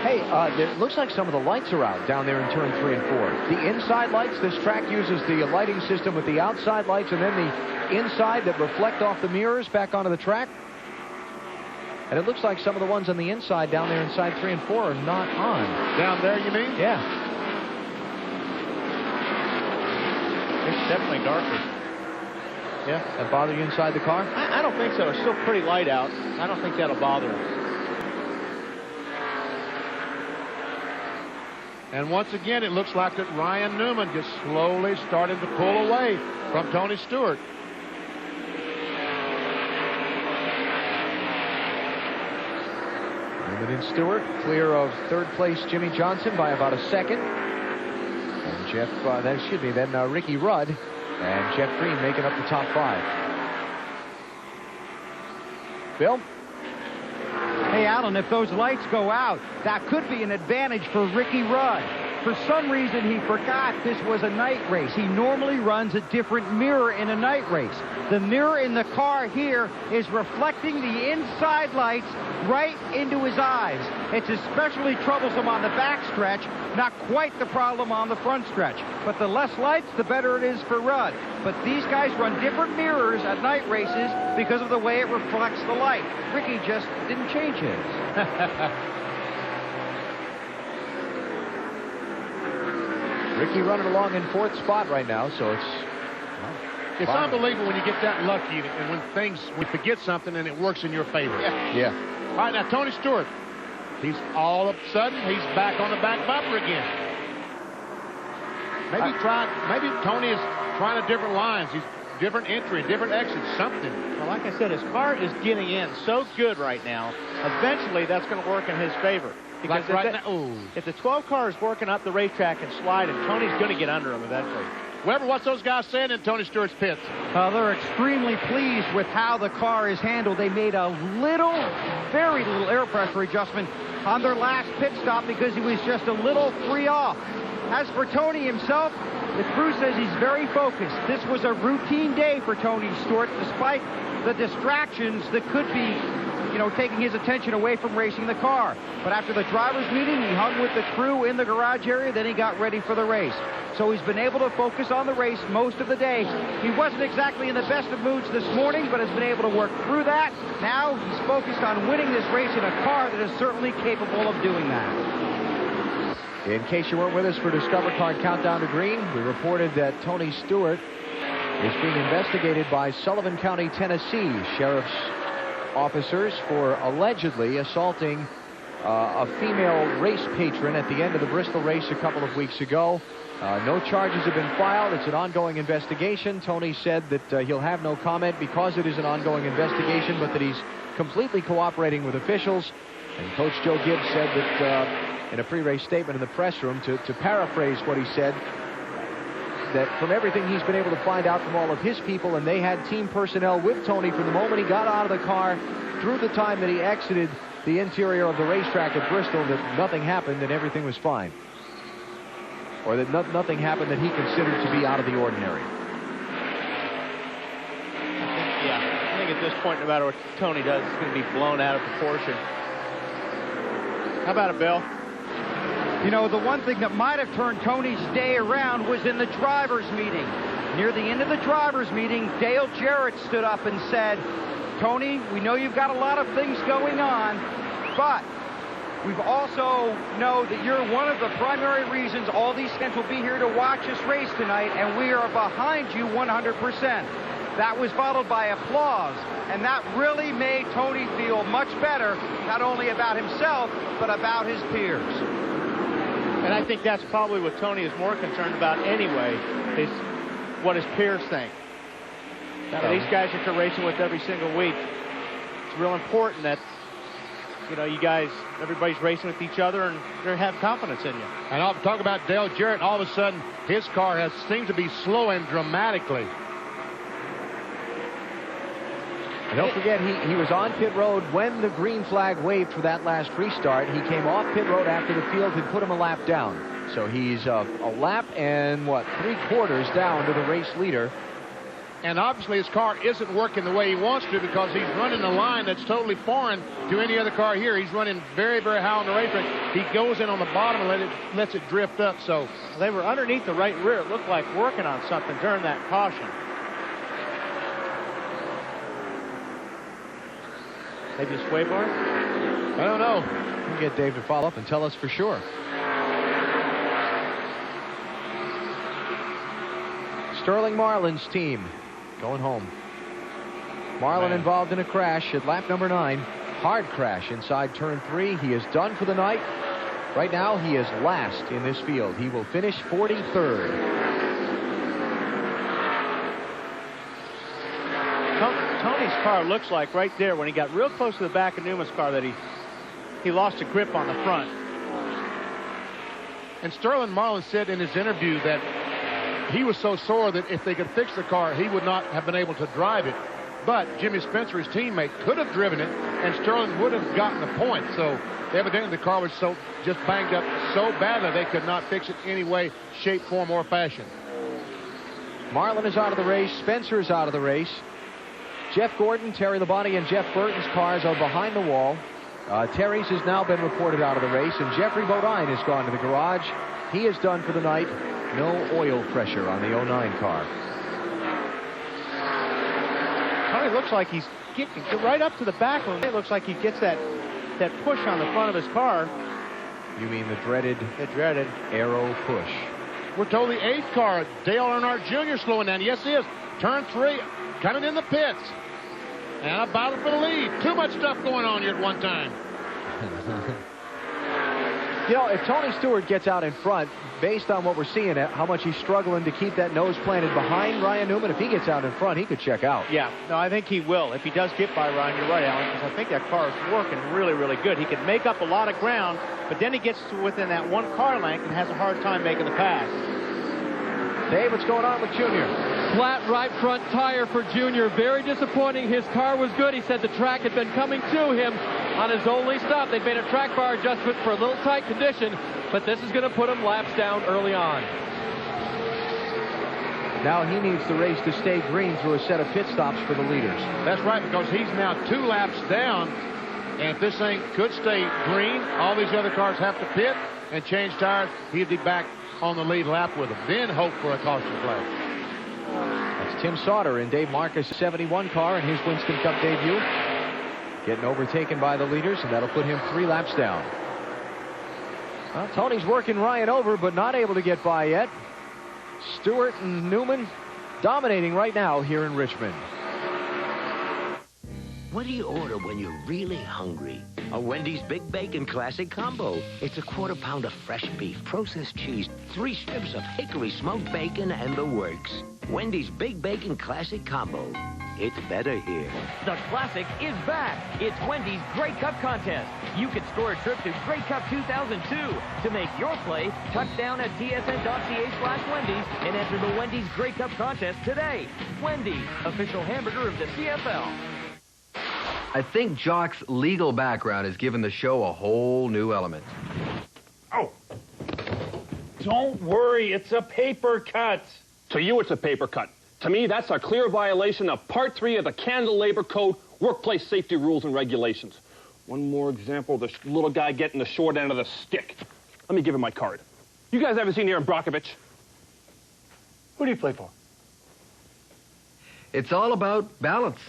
Hey, it looks like some of the lights are out down there in turn 3 and 4. The inside lights, this track uses the lighting system with the outside lights and then the inside that reflect off the mirrors back onto the track. And it looks like some of the ones on the inside down there inside 3 and 4 are not on. Down there, you mean? Yeah. It's definitely darker. Yeah? That bother you inside the car? I don't think so. It's still pretty light out. I don't think that'll bother him. And once again, it looks like that Ryan Newman just slowly started to pull away from Tony Stewart. Newman and Stewart clear of third place Jimmy Johnson by about a second. And Jeff, Ricky Rudd and Jeff Green making up the top 5. Bill? Hey, Alan, if those lights go out, that could be an advantage for Ricky Rudd. For some reason, he forgot this was a night race. He normally runs a different mirror in a night race. The mirror in the car here is reflecting the inside lights right into his eyes. It's especially troublesome on the back stretch, not quite the problem on the front stretch. But the less lights, the better it is for Rudd. But these guys run different mirrors at night races because of the way it reflects the light. Ricky just didn't change his. Ricky running along in 4th spot right now, so it's unbelievable when you get that lucky and when we forget something and it works in your favor. Yeah. All right, now Tony Stewart. He's all of a sudden, he's back on the back bumper again. Maybe Tony is trying a different lines. He's different entry, different exit, something. Well, like I said, his car is getting in so good right now. Eventually, that's going to work in his favor. Because if the 12 car is working up the racetrack and sliding, Tony's going to get under him eventually. Weber, what's those guys saying in Tony Stewart's pits? They're extremely pleased with how the car is handled. They made a very little air pressure adjustment on their last pit stop because he was just a little free off. As for Tony himself, the crew says he's very focused. This was a routine day for Tony Stewart, despite the distractions that could be, taking his attention away from racing the car. But after the drivers' meeting, he hung with the crew in the garage area, then he got ready for the race. So he's been able to focus on the race most of the day. He wasn't exactly in the best of moods this morning, but has been able to work through that. Now he's focused on winning this race in a car that is certainly capable of doing that. In case you weren't with us for Discover Card Countdown to Green, we reported that Tony Stewart is being investigated by Sullivan County, Tennessee Sheriff's officers for allegedly assaulting a female race patron at the end of the Bristol race a couple of weeks ago. No charges have been filed. It's an ongoing investigation. Tony said that he'll have no comment because it is an ongoing investigation, but that he's completely cooperating with officials. And Coach Joe Gibbs said that in a pre-race statement in the press room, to paraphrase what he said, that from everything he's been able to find out from all of his people, and they had team personnel with Tony from the moment he got out of the car through the time that he exited the interior of the racetrack at Bristol, that nothing happened and everything was fine. Or that nothing happened that he considered to be out of the ordinary. I think at this point, no matter what Tony does, it's going to be blown out of proportion. How about it, Bill? The one thing that might have turned Tony's day around was in the drivers' meeting. Near the end of the drivers' meeting, Dale Jarrett stood up and said, Tony, we know you've got a lot of things going on, but we've also know that you're one of the primary reasons all these fans will be here to watch us race tonight, and we are behind you 100%. That was followed by applause, and that really made Tony feel much better, not only about himself, but about his peers. And I think that's probably what Tony is more concerned about anyway, is what his peers think. These guys that you're racing with every single week, it's real important that, you guys, everybody's racing with each other and they have confidence in you. And I'll talk about Dale Jarrett. All of a sudden, his car seems to be slowing dramatically. And don't forget, he was on pit road when the green flag waved for that last restart. He came off pit road after the field had put him a lap down. So he's a lap and, 3/4 down to the race leader. And obviously his car isn't working the way he wants to because he's running a line that's totally foreign to any other car here. He's running very, very high on the racetrack. He goes in on the bottom and lets it drift up. So they were underneath the right rear. It looked like working on something during that caution. Maybe a sway bar? I don't know. We'll get Dave to follow up and tell us for sure. Sterling Marlin's team going home. Marlin involved in a crash at lap number 9. Hard crash inside turn 3. He is done for the night. Right now, he is last in this field. He will finish 43rd. Tony's car looks like right there when he got real close to the back of Newman's car that he lost a grip on the front. And Sterling Marlin said in his interview that he was so sore that if they could fix the car, he would not have been able to drive it. But Jimmy Spencer, his teammate, could have driven it, and Sterling would have gotten the point. So evidently the car was just banged up so badly they could not fix it any way, shape, form, or fashion. Marlin is out of the race. Spencer is out of the race. Jeff Gordon, Terry Labonte, and Jeff Burton's cars are behind the wall. Terry's has now been reported out of the race, and Jeffrey Bodine has gone to the garage. He is done for the night. No oil pressure on the 09 car. Tony looks like he's getting right up to the back. It looks like he gets that push on the front of his car. You mean the dreaded aero push. We're told the 8th car, Dale Earnhardt Jr. slowing down. Yes, he is. Turn 3, coming in the pits. And a battle for the lead. Too much stuff going on here at one time. You know, if Tony Stewart gets out in front, based on what we're seeing, how much he's struggling to keep that nose planted behind Ryan Newman, if he gets out in front, he could check out. Yeah, no, I think he will. If he does get by Ryan, you're right, Alan, because I think that car is working really, really good. He can make up a lot of ground, but then he gets to within that one car length and has a hard time making the pass. Dave, what's going on with Junior? Flat right front tire for Junior. Very disappointing. His car was good. He said the track had been coming to him on his only stop. They'd made a track bar adjustment for a little tight condition, but this is going to put him laps down early on. Now he needs the race to stay green through a set of pit stops for the leaders. That's right, because he's now 2 laps down, and if this thing could stay green, all these other cars have to pit and change tires. He'd be back on the lead lap with them. Then hope for a caution flag. That's Tim Sauter in Dave Marcus' 71 car in his Winston Cup debut. Getting overtaken by the leaders, and that'll put him 3 laps down. Well, Tony's working Ryan over, but not able to get by yet. Stewart and Newman dominating right now here in Richmond. What do you order when you're really hungry? A Wendy's Big Bacon Classic Combo. It's a quarter pound of fresh beef, processed cheese, 3 strips of hickory smoked bacon, and the works. Wendy's Big Bacon Classic Combo. It's better here. The Classic is back. It's Wendy's Great Cup Contest. You can score a trip to Great Cup 2002. To make your play, touch down at tsn.ca/Wendy's and enter the Wendy's Great Cup Contest today. Wendy's, official hamburger of the CFL. I think Jock's legal background has given the show a whole new element. Oh. Don't worry, it's a paper cut. To you, it's a paper cut. To me, that's a clear violation of Part 3 of the Canada Labor Code, Workplace Safety Rules and Regulations. One more example of the little guy getting the short end of the stick. Let me give him my card. You guys ever seen Aaron Brockovich? Who do you play for? It's all about balance.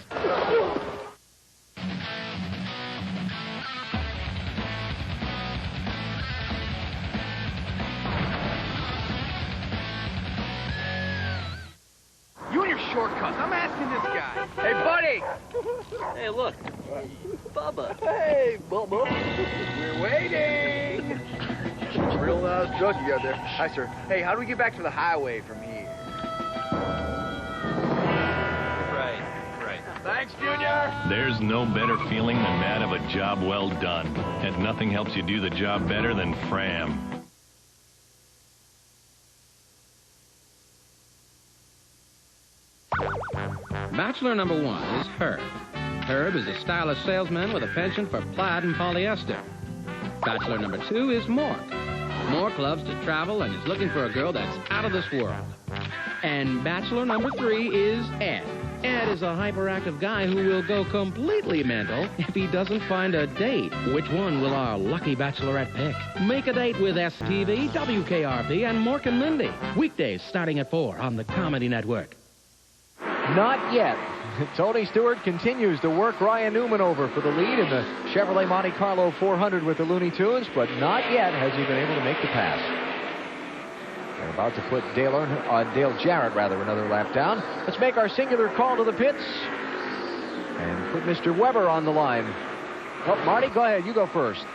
You and your shortcuts. I'm asking this guy. Hey, buddy. Hey, look. Bubba. Hey, Bubba. We're waiting. Real nice truck you got there. Hi, sir. Hey, how do we get back to the highway from here? Right. Thanks, Junior. There's no better feeling than that of a job well done. And nothing helps you do the job better than Fram. Bachelor number 1 is Herb. Herb is a stylish salesman with a penchant for plaid and polyester. Bachelor number 2 is Mork. Mork loves to travel and is looking for a girl that's out of this world. And bachelor number 3 is Ed. Ed is a hyperactive guy who will go completely mental if he doesn't find a date. Which one will our lucky bachelorette pick? Make a date with STV, WKRP, and Mork and Mindy. Weekdays starting at 4 on the Comedy Network. Not yet. Tony Stewart continues to work Ryan Newman over for the lead in the Chevrolet Monte Carlo 400 with the Looney Tunes, but not yet has he been able to make the pass. They're about to put Dale Jarrett, another lap down. Let's make our singular call to the pits and put Mr. Weber on the line. Oh, Marty, go ahead. You go first.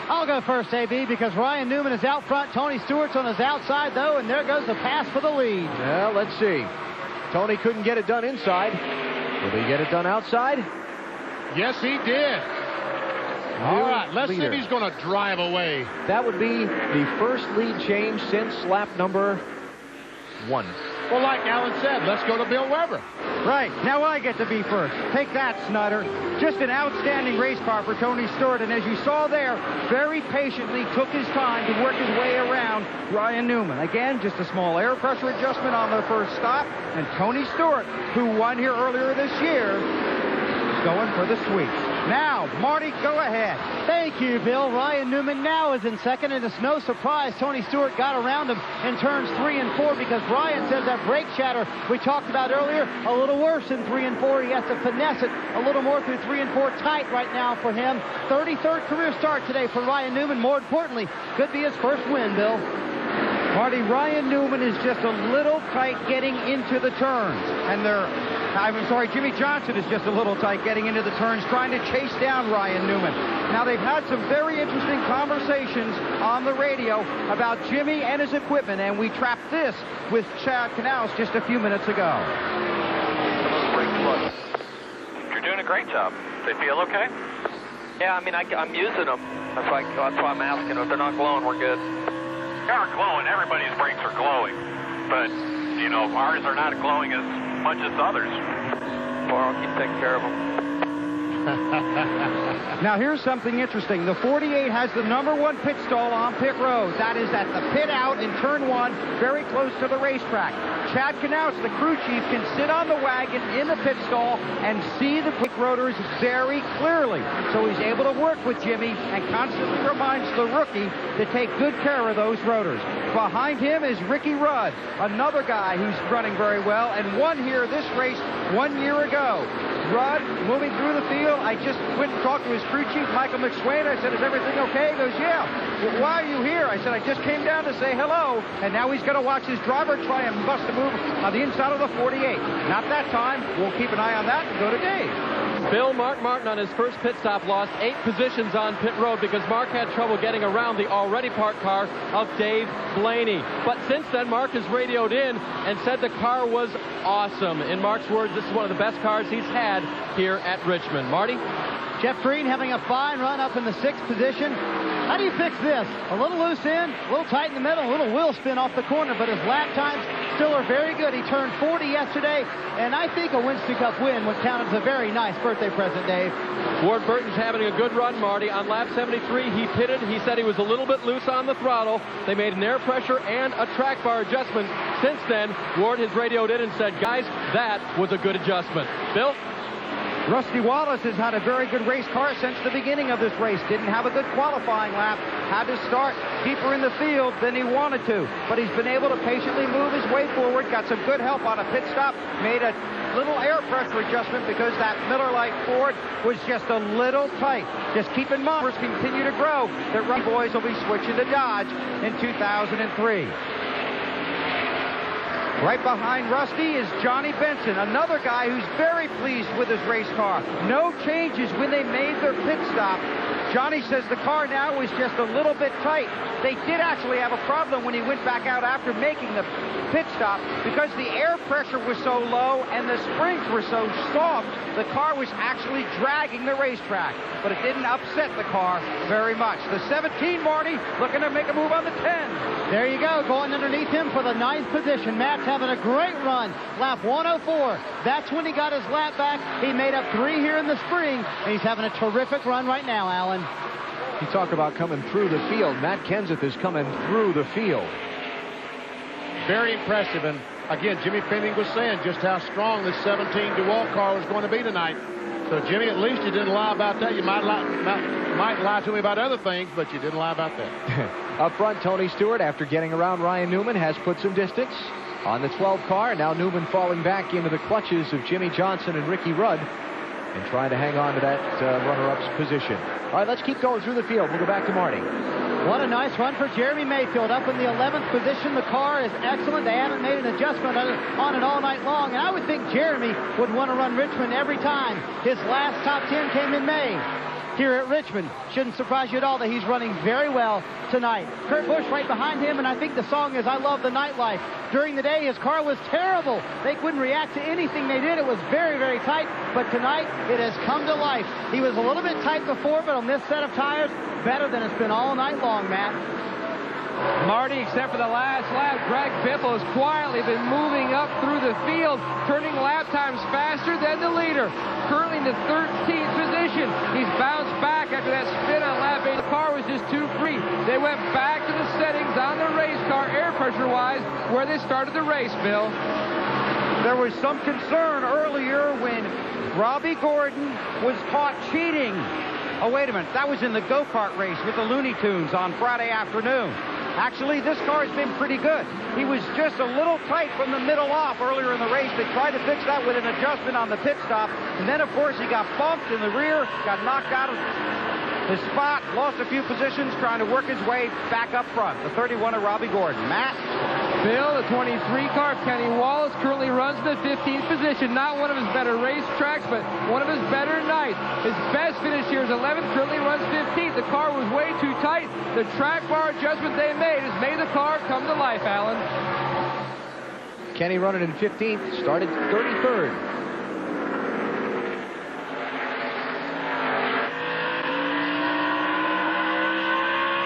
I'll go first, AB, because Ryan Newman is out front. Tony Stewart's on his outside, though, and there goes the pass for the lead. Well, let's see. Tony couldn't get it done inside. Will he get it done outside? Yes, he did. All right, let's see if he's going to drive away. That would be the first lead change since lap number 1. Well, like Alan said, let's go to Bill Weber. Right. Now I get to be first. Take that, Snutter. Just an outstanding race car for Tony Stewart. And as you saw there, very patiently took his time to work his way around Ryan Newman. Again, just a small air pressure adjustment on their first stop. And Tony Stewart, who won here earlier this year, is going for the sweep. Now, Marty, go ahead. Thank you, Bill. Ryan Newman now is in second, and it's no surprise Tony Stewart got around him in turns 3 and 4 because Ryan says that brake chatter we talked about earlier, a little worse in 3 and 4. He has to finesse it a little more through 3 and 4. Tight right now for him. 33rd career start today for Ryan Newman. More importantly, could be his first win, Bill. Marty, Ryan Newman is just a little tight getting into the turns. And Jimmy Johnson is just a little tight getting into the turns, trying to chase down Ryan Newman. Now, they've had some very interesting conversations on the radio about Jimmy and his equipment, and we trapped this with Chad Knaus just a few minutes ago. You're doing a great job. They feel okay? Yeah, I mean, I'm using them. That's why I'm asking. If they're not glowing, we're good. They are glowing. Everybody's brakes are glowing. But, you know, ours are not glowing as much as others. Well, I'll keep taking care of them. Now, here's something interesting. The 48 has the #1 pit stall on pit road. That is at the pit out in turn 1, very close to the racetrack. Chad Knaus, the crew chief, can sit on the wagon in the pit stall and see the pit rotors very clearly. So he's able to work with Jimmy and constantly reminds the rookie to take good care of those rotors. Behind him is Ricky Rudd, another guy who's running very well and won here this race 1 year ago. Rudd moving through the field. I just went and talked to his crew chief, Michael McSwain. I said, is everything okay? He goes, yeah. Well, why are you here? I said, I just came down to say hello. And now he's going to watch his driver try and bust a move on the inside of the 48. Not that time. We'll keep an eye on that and go to Dave. Bill, Mark Martin on his first pit stop lost 8 positions on pit road because Mark had trouble getting around the already parked car of Dave Blaney. But since then, Mark has radioed in and said the car was awesome. In Mark's words, this is one of the best cars he's had here at Richmond. Marty? Jeff Green having a fine run up in the 6th position. How do you fix this? A little loose in, a little tight in the middle, a little wheel spin off the corner, but his lap times still are very good. He turned 40 yesterday, and I think a Winston Cup win would count as a very nice birthday present, Dave. Ward Burton's having a good run, Marty. On lap 73, he pitted. He said he was a little bit loose on the throttle. They made an air pressure and a track bar adjustment. Since then, Ward has radioed in and said, guys, that was a good adjustment. Bill? Rusty Wallace has had a very good race car since the beginning of this race. Didn't have a good qualifying lap. Had to start deeper in the field than he wanted to. But he's been able to patiently move his way forward. Got some good help on a pit stop. Made a little air pressure adjustment because that Miller Lite Ford was just a little tight. Just keep in mind, continue to grow. The Run Boys will be switching to Dodge in 2003. Right behind Rusty is Johnny Benson, another guy who's very pleased with his race car. No changes when they made their pit stop. Johnny says the car now is just a little bit tight. They did actually have a problem when he went back out after making the pit stop because the air pressure was so low and the springs were so soft, the car was actually dragging the racetrack. But it didn't upset the car very much. The 17, Marty, looking to make a move on the 10. There you go, going underneath him for the 9th position. Matt's having a great run. Lap 104. That's when he got his lap back. He made up 3 here in the spring, and he's having a terrific run right now, Alan. You talk about coming through the field. Matt Kenseth is coming through the field. Very impressive. And again, Jimmy Fleming was saying just how strong this 17 DeWalt car was going to be tonight. So, Jimmy, at least you didn't lie about that. You might lie to me about other things, but you didn't lie about that. Up front, Tony Stewart, after getting around Ryan Newman, has put some distance on the 12 car. Now Newman falling back into the clutches of Jimmy Johnson and Ricky Rudd and trying to hang on to that runner-up's position. All right, let's keep going through the field. We'll go back to Marty. What a nice run for Jeremy Mayfield. Up in the 11th position. The car is excellent. They haven't made an adjustment on it all night long. And I would think Jeremy would want to run Richmond every time. His last top 10 came in May here at Richmond. Shouldn't surprise you at all that he's running very well tonight. Kurt Busch right behind him, and I think the song is I Love the Nightlife. During the day, his car was terrible. They couldn't react to anything they did. It was very, very tight, but tonight it has come to life. He was a little bit tight before, but on this set of tires, better than it's been all night long, Matt. Marty, except for the last lap, Greg Biffle has quietly been moving up through the field, turning lap times faster than the leader. Currently in the 13th position. He's bounced back after that spin on lap 8. The car was just too free. They went back to the settings on the race car, air pressure-wise, where they started the race, Bill. There was some concern earlier when Robbie Gordon was caught cheating. Oh, wait a minute. That was in the go-kart race with the Looney Tunes on Friday afternoon. Actually, this car has been pretty good. He was just a little tight from the middle off earlier in the race. They tried to fix that with an adjustment on the pit stop. And then, of course, he got bumped in the rear, got knocked out of his spot, lost a few positions, trying to work his way back up front. The 31 of Robbie Gordon. Matt? Bill, the 23 car of Kenny Wallace currently runs in the 15th position. Not one of his better racetracks, but one of his better nights. His best finish here is 11th, currently runs 15th. The car was way too tight. The track bar adjustment they made has made the car come to life, Alan. Kenny running in 15th, started 33rd.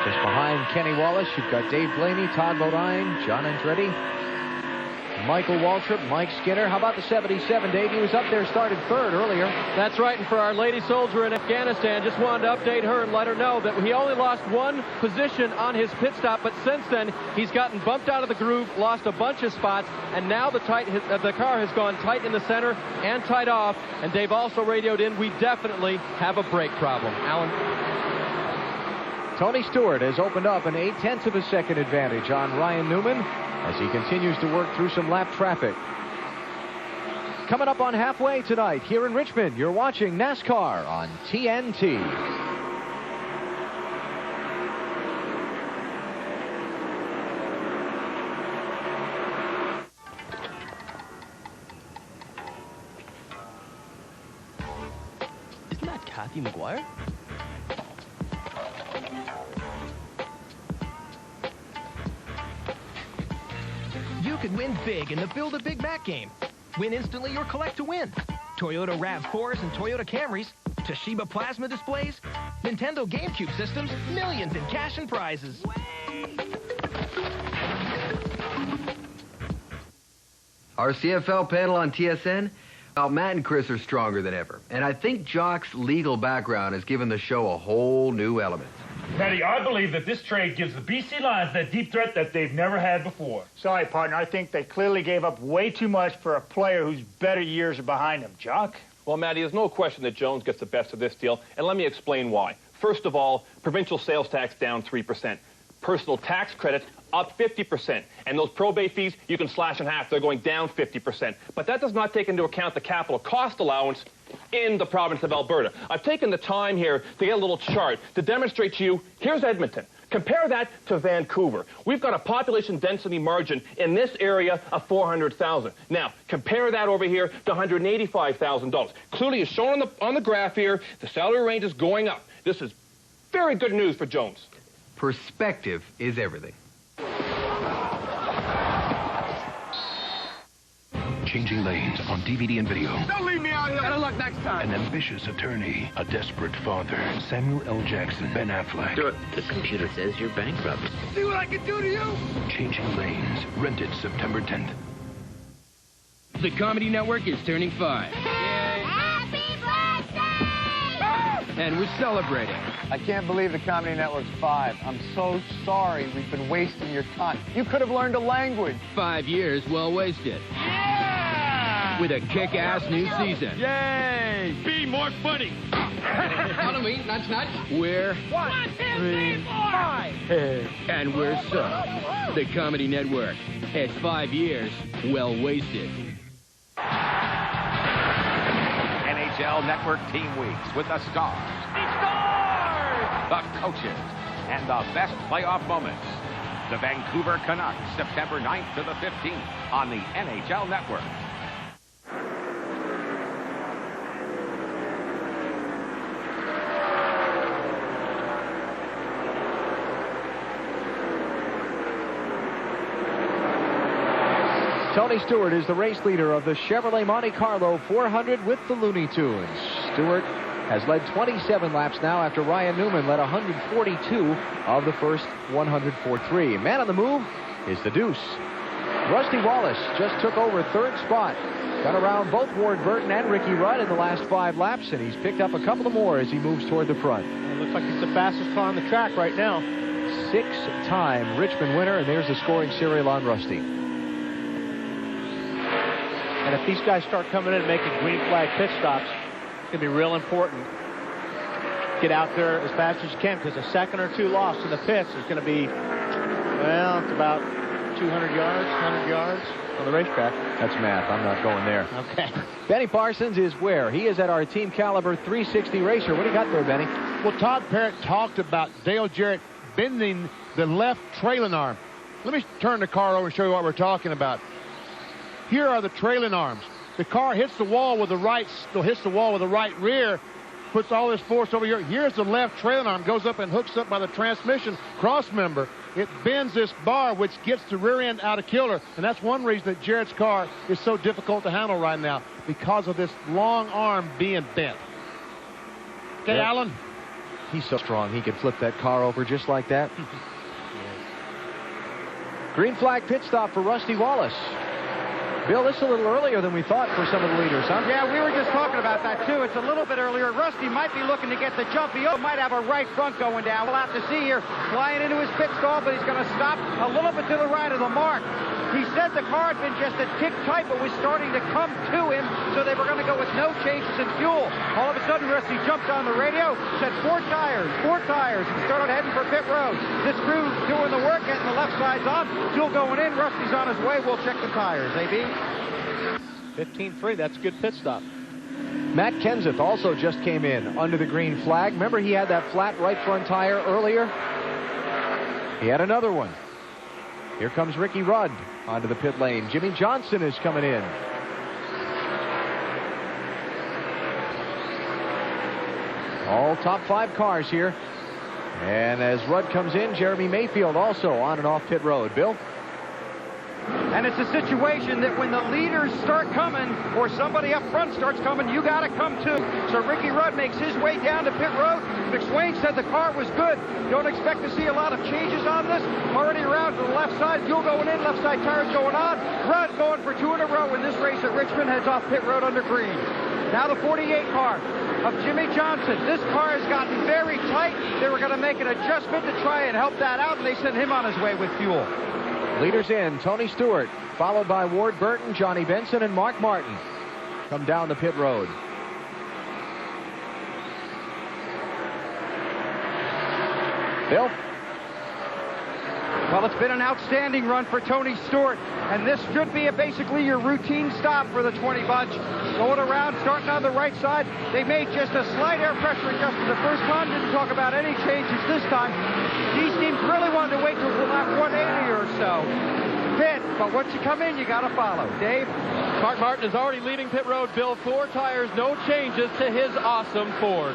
Just behind Kenny Wallace, you've got Dave Blaney, Todd Bodine, John Andretti, Michael Waltrip, Mike Skinner. How about the 77, Dave? He was up there, started 3rd earlier. That's right, and for our lady soldier in Afghanistan, just wanted to update her and let her know that he only lost 1 position on his pit stop, but since then, he's gotten bumped out of the groove, lost a bunch of spots, and now the car has gone tight in the center and tight off, and Dave also radioed in, we definitely have a brake problem. Alan? Tony Stewart has opened up an 0.8 of a second advantage on Ryan Newman as he continues to work through some lap traffic. Coming up on halfway tonight here in Richmond, you're watching NASCAR on TNT. Isn't that Kathy McGuire? You could win big in the Build a Big Mac game. Win instantly or collect to win. Toyota RAV4s and Toyota Camrys, Toshiba plasma displays, Nintendo GameCube systems, millions in cash and prizes. Our CFL panel on TSN, well, Matt and Chris are stronger than ever. And I think Jock's legal background has given the show a whole new element. Matty, I believe that this trade gives the BC Lions that deep threat that they've never had before. Sorry, partner. I think they clearly gave up way too much for a player whose better years are behind him. Jock? Well, Matty, there's no question that Jones gets the best of this deal, and let me explain why. First of all, provincial sales tax down 3%. Personal tax credits up 50%. And those probate fees, you can slash in half. They're going down 50%. But that does not take into account the capital cost allowance in the province of Alberta. I've taken the time here to get a little chart to demonstrate to you, here's Edmonton. Compare that to Vancouver. We've got a population density margin in this area of 400,000. Now, compare that over here to $185,000. Clearly, as shown on the graph here, the salary range is going up. This is very good news for Jones. Perspective is everything. Changing lanes on DVD and video. Don't leave me out here. Better luck next time. An ambitious attorney, a desperate father, Samuel L. Jackson, Ben Affleck. Do it. The computer says you're bankrupt. See what I can do to you? Changing Lanes. Rented September 10th. The Comedy Network is turning 5. Happy birthday! And we're celebrating. I can't believe the Comedy Network's 5. I'm so sorry we've been wasting your time. You could have learned a language. 5 years well wasted. With a kick-ass new season. Yay! Be more funny. Follow me, nuts, nuts. We're 1, 2, 3, 4. 5. And we're so. The Comedy Network. It's 5 years well wasted. NHL Network Team Weeks with the stars, the coaches, and the best playoff moments. The Vancouver Canucks, September 9th to the 15th on the NHL Network. Tony Stewart is the race leader of the Chevrolet Monte Carlo 400 with the Looney Tunes. Stewart has led 27 laps now after Ryan Newman led 142 of the first 143. Man on the move is the Deuce. Rusty Wallace just took over third spot. Got around both Ward Burton and Ricky Rudd in the last 5 laps, and he's picked up a couple of more as he moves toward the front. It looks like he's the fastest car on the track right now. 6-time Richmond winner, and there's the scoring serial on Rusty. And if these guys start coming in and making green flag pit stops, it's going to be real important. Get out there as fast as you can, because a second or two lost in the pits is going to be, well, it's about 200 yards, 100 yards on the racetrack. That's math. I'm not going there. Okay. Benny Parsons is where? He is at our Team Caliber 360 racer. What do you got there, Benny? Well, Todd Parrott talked about Dale Jarrett bending the left trailing arm. Let me turn the car over and show you what we're talking about. Here are the trailing arms. The car hits the wall with the right rear, puts all this force over here. Here's the left trailing arm, goes up and hooks up by the transmission cross member. It bends this bar, which gets the rear end out of kilter, and that's one reason that Jarrett's car is so difficult to handle right now, because of this long arm being bent. Okay, Yep. Alan? He's so strong, he could flip that car over just like that. Green flag pit stop for Rusty Wallace. Bill, this is a little earlier than we thought for some of the leaders, huh? Yeah, we were just talking about that, too. It's a little bit earlier. Rusty might be looking to get the jump. He might have a right front going down. We'll have to see here. Flying into his pit stall, but he's going to stop a little bit to the right of the mark. He said the car had been just a tick tight, but was starting to come to him, so they were going to go with no changes in fuel. All of a sudden, Rusty jumped on the radio, said 4 tires, and started heading for pit road. This crew doing the work, getting the left sides on, fuel going in. Rusty's on his way. We'll check the tires. AB? 15.3, that's a good pit stop. Matt Kenseth also just came in under the green flag. Remember, he had that flat right front tire earlier? He had another one. Here comes Ricky Rudd onto the pit lane. Jimmy Johnson is coming in. All top 5 cars here. And as Rudd comes in, Jeremy Mayfield also on and off pit road. Bill? And it's a situation that when the leaders start coming, or somebody up front starts coming, you got to come too. So Ricky Rudd makes his way down to pit road. McSwain said the car was good. Don't expect to see a lot of changes on this. Already around to the left side, fuel going in, left side tires going on. Rudd going for 2 in a row in this race at Richmond, heads off pit road under green. Now the 48 car of Jimmy Johnson. This car has gotten very tight. They were going to make an adjustment to try and help that out, and they sent him on his way with fuel. Leaders in, Tony Stewart, followed by Ward Burton, Johnny Benson, and Mark Martin. Come down the pit road. Bill? Well, it's been an outstanding run for Tony Stewart, and this should be basically your routine stop for the 20 bunch. Going around, starting on the right side. They made just a slight air pressure adjustment the first time. Didn't talk about any changes this time. These teams really wanted to wait till lap 180 or so. Pit, but once you come in, you got to follow. Dave? Mark Martin is already leaving pit road. Bill, 4 tires, no changes to his awesome Ford.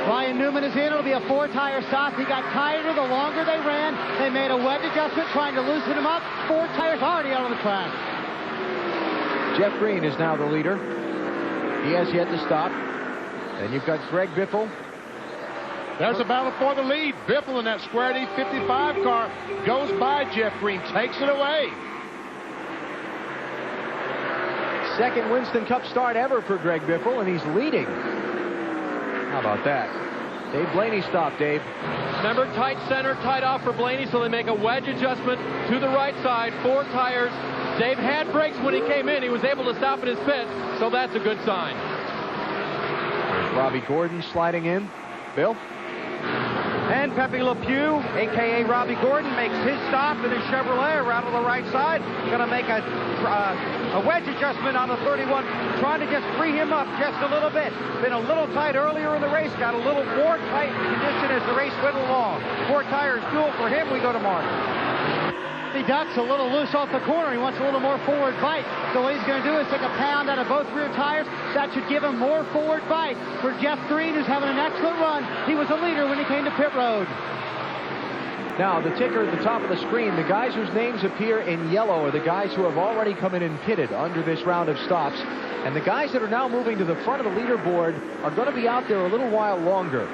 Ryan Newman is in. It'll be a 4-tire stop. He got tighter the longer they ran. They made a wedge adjustment trying to loosen him up. 4 tires already out on the track. Jeff Green is now the leader. He has yet to stop. Then you've got Greg Biffle. There's a battle for the lead. Biffle in that Square D 55 car goes by Jeff Green, takes it away. Second Winston Cup start ever for Greg Biffle, and he's leading. How about that? Dave Blaney stopped, Dave. Remember, tight center, tight off for Blaney, so they make a wedge adjustment to the right side, 4 tires. Dave had brakes when he came in. He was able to stop in his pit, so that's a good sign. There's Robbie Gordon sliding in. Bill? And Pepe Le Pew, a.k.a. Robbie Gordon, makes his stop in his Chevrolet around to the right side. Going to make a wedge adjustment on the 31, trying to just free him up just a little bit. Been a little tight earlier in the race, got a little more tight condition as the race went along. 4 tires fuel for him. We go to Mark. He ducks a little loose off the corner. He wants a little more forward bite. So what he's going to do is take a pound out of both rear tires. That should give him more forward bite. For Jeff Green, who's having an excellent run. He was a leader when he came to pit road. Now, the ticker at the top of the screen, the guys whose names appear in yellow are the guys who have already come in and pitted under this round of stops. And the guys that are now moving to the front of the leaderboard are going to be out there a little while longer.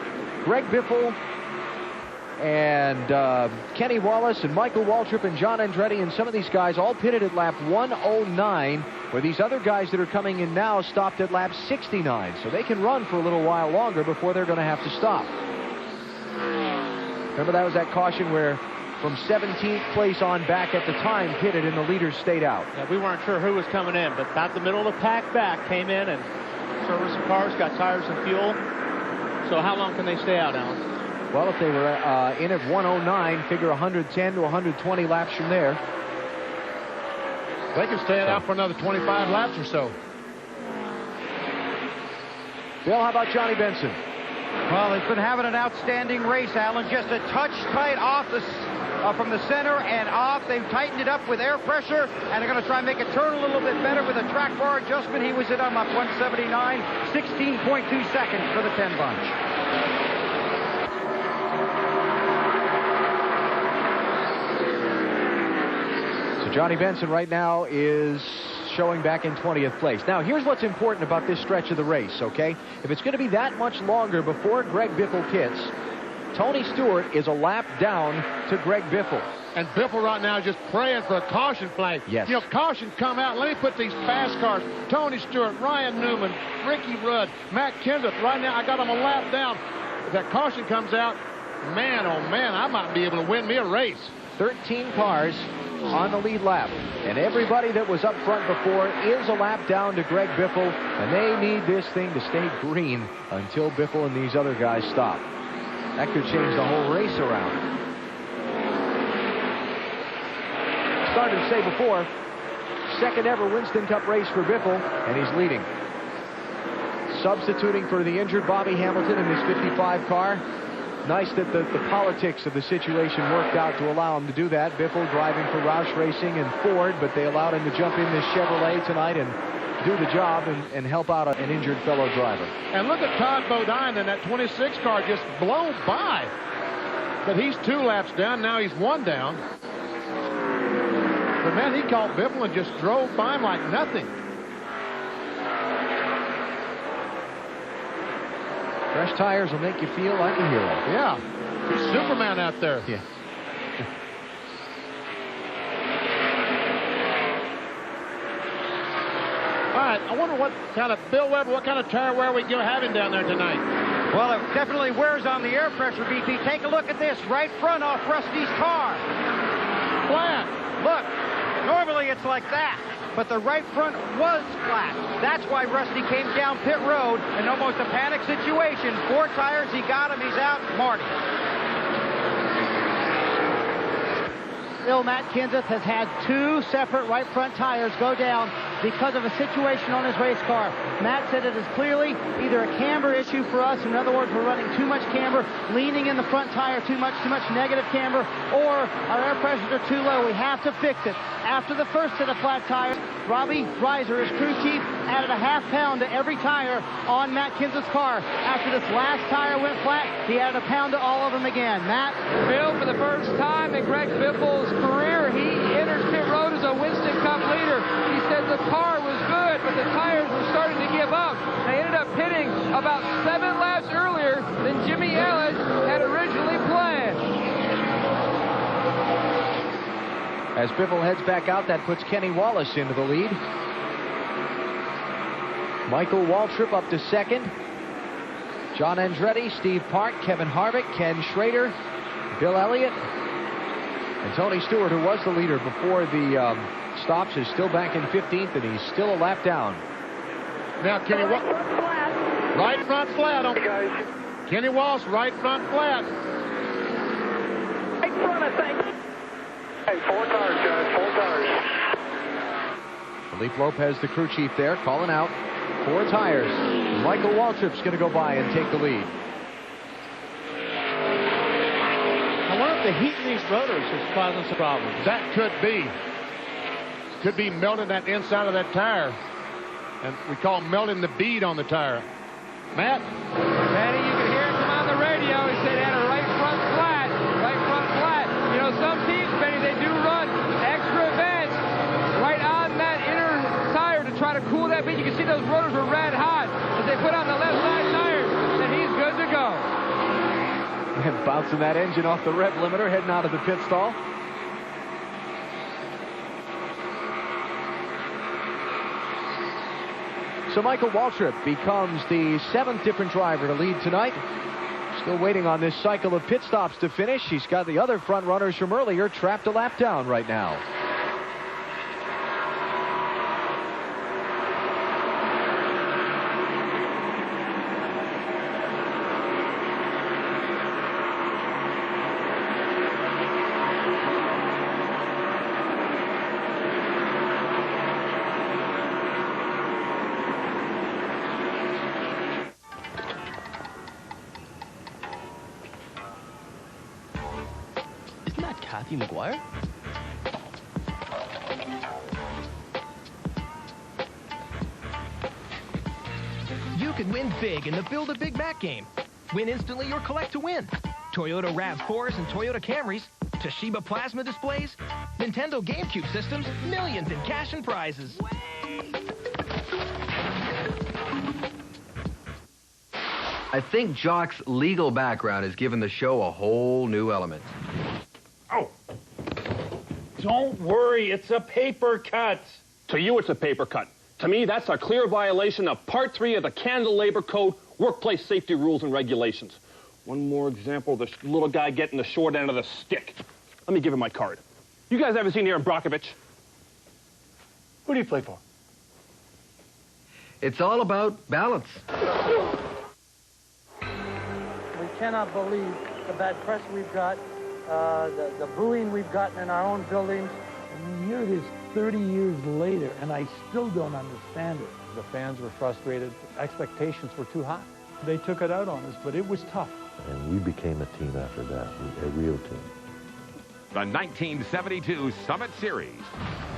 Greg Biffle and Kenny Wallace and Michael Waltrip and John Andretti and some of these guys all pitted at lap 109, where these other guys that are coming in now stopped at lap 69. So they can run for a little while longer before they're going to have to stop. Remember, that was that caution where from 17th place on back at the time pitted and the leaders stayed out. Yeah, we weren't sure who was coming in, but about the middle of the pack back came in and serviced the cars, got tires and fuel. So how long can they stay out, Alan? Well, if they were in at 109, figure 110 to 120 laps from there. They can stay out for another 25 laps or so. Bill, how about Johnny Benson? Well, he's been having an outstanding race, Alan. Just a touch tight off from the center and off. They've tightened it up with air pressure, and they're going to try and make it turn a little bit better with a track bar adjustment. He was at on lap 179, 16.2 seconds for the 10 bunch. So Johnny Benson right now is showing back in 20th place. Now, here's what's important about this stretch of the race, okay? If it's going to be that much longer before Greg Biffle pits, Tony Stewart is a lap down to Greg Biffle. And Biffle right now is just praying for a caution flag. Yes. You know, caution come out. Let me put these fast cars. Tony Stewart, Ryan Newman, Ricky Rudd, Matt Kenseth. Right now, I got them a lap down. If that caution comes out, man, oh man, I might be able to win me a race. 13 cars on the lead lap, and everybody that was up front before is a lap down to Greg Biffle, and they need this thing to stay green until Biffle and these other guys stop. That could change the whole race around. Started to say before, second ever Winston Cup race for Biffle, and he's leading. Substituting for the injured Bobby Hamilton in this 55 car. Nice that the politics of the situation worked out to allow him to do that. Biffle driving for Roush Racing and Ford, but they allowed him to jump in this Chevrolet tonight and do the job and help out an injured fellow driver. And look at Todd Bodine in that 26 car just blown by. But he's 2 laps down. Now he's 1 down. But man, he caught Biffle and just drove by him like nothing. Fresh tires will make you feel like a hero. Yeah. He's Superman out there. Yeah. All right, I wonder what kind of, Bill Weber, what kind of tire wear we having down there tonight? Well, it definitely wears on the air pressure, BP. Take a look at this right front off Rusty's car. Flat. Look, normally it's like that, but the right front was flat. That's why Rusty came down pit road in almost a panic situation. 4 tires, he got him, he's out. Marty. Bill, Matt Kenseth has had 2 separate right front tires go down because of a situation on his race car. Matt said it is clearly either a camber issue for us. In other words, we're running too much camber, leaning in the front tire too much negative camber, or our air pressures are too low. We have to fix it. After the first set of flat tires, Robbie Reiser, his crew chief, added a ½ pound to every tire on Matt Kenseth's car. After this last tire went flat, he added a pound to all of them again. Matt? Bill, for the first time in Greg Biffle's career, he enters pit road as a Winston Cup leader. He said the car was good, but the tires were starting to give up. They ended up pitting about 7 laps earlier than Jimmy Ellis had originally planned. As Biffle heads back out, that puts Kenny Wallace into the lead. Michael Waltrip up to second. John Andretti, Steve Park, Kevin Harvick, Ken Schrader, Bill Elliott, and Tony Stewart, who was the leader before the stops, is still back in 15th, and he's still a lap down. Now, Kenny Wallace, right front flat. Kenny Wallace, right front flat. Right front, I think. Hey, 4 tires, guys, 4 tires. Felipe Lopez, the crew chief there, calling out 4 tires. Michael Waltrip's going to go by and take the lead. I wonder if the heat in these rotors is causing some problems. That could be. Could be melting that inside of that tire. And we call melting the bead on the tire. Matt? Matty, you can hear him on the radio. He said he had a right front flat. those rotors were red hot. As they put on the left side tires, and he's good to go. And bouncing that engine off the rev limiter, heading out of the pit stall. So Michael Waltrip becomes the 7th different driver to lead tonight. Still waiting on this cycle of pit stops to finish. He's got the other front runners from earlier trapped a lap down right now. McGuire? You can win big in the Build a Big Mac game. Win instantly or collect to win. Toyota RAV4s and Toyota Camrys, Toshiba plasma displays, Nintendo GameCube systems, millions in cash and prizes. I think Jock's legal background has given the show a whole new element. Oh. Don't worry, it's a paper cut. To you, it's a paper cut. To me, that's a clear violation of Part 3 of the Canada Labor Code, Workplace Safety Rules and Regulations. One more example, this little guy getting the short end of the stick. Let me give him my card. You guys ever seen Aaron Brockovich? Who do you play for? It's all about balance. We cannot believe the bad press we've got, the booing we've gotten in our own buildings. And here it is 30 years later, and I still don't understand it. The fans were frustrated. Expectations were too high. They took it out on us, but it was tough. And we became a team after that, a real team. The 1972 Summit Series.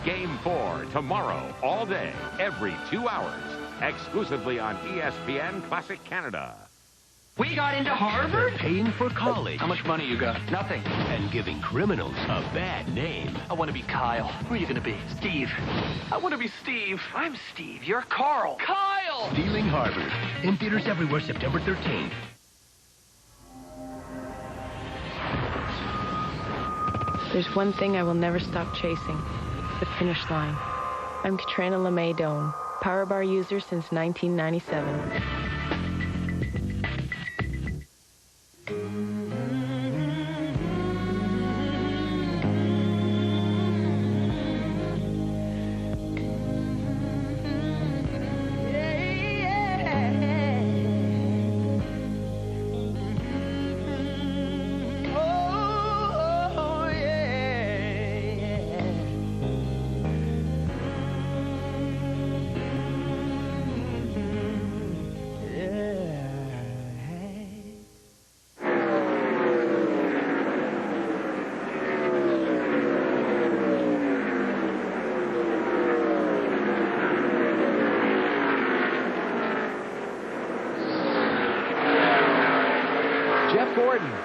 Game 4 tomorrow, all day, every 2 hours, exclusively on ESPN Classic Canada. We got into Harvard? They're paying for college. How much money you got? Nothing. And giving criminals a bad name. I want to be Kyle. Who are you going to be? Steve. I want to be Steve. I'm Steve. You're Carl. Kyle! Stealing Harvard. In theaters everywhere September 13th. There's one thing I will never stop chasing. The finish line. I'm Katrina LeMay Doan, Power Bar user since 1997.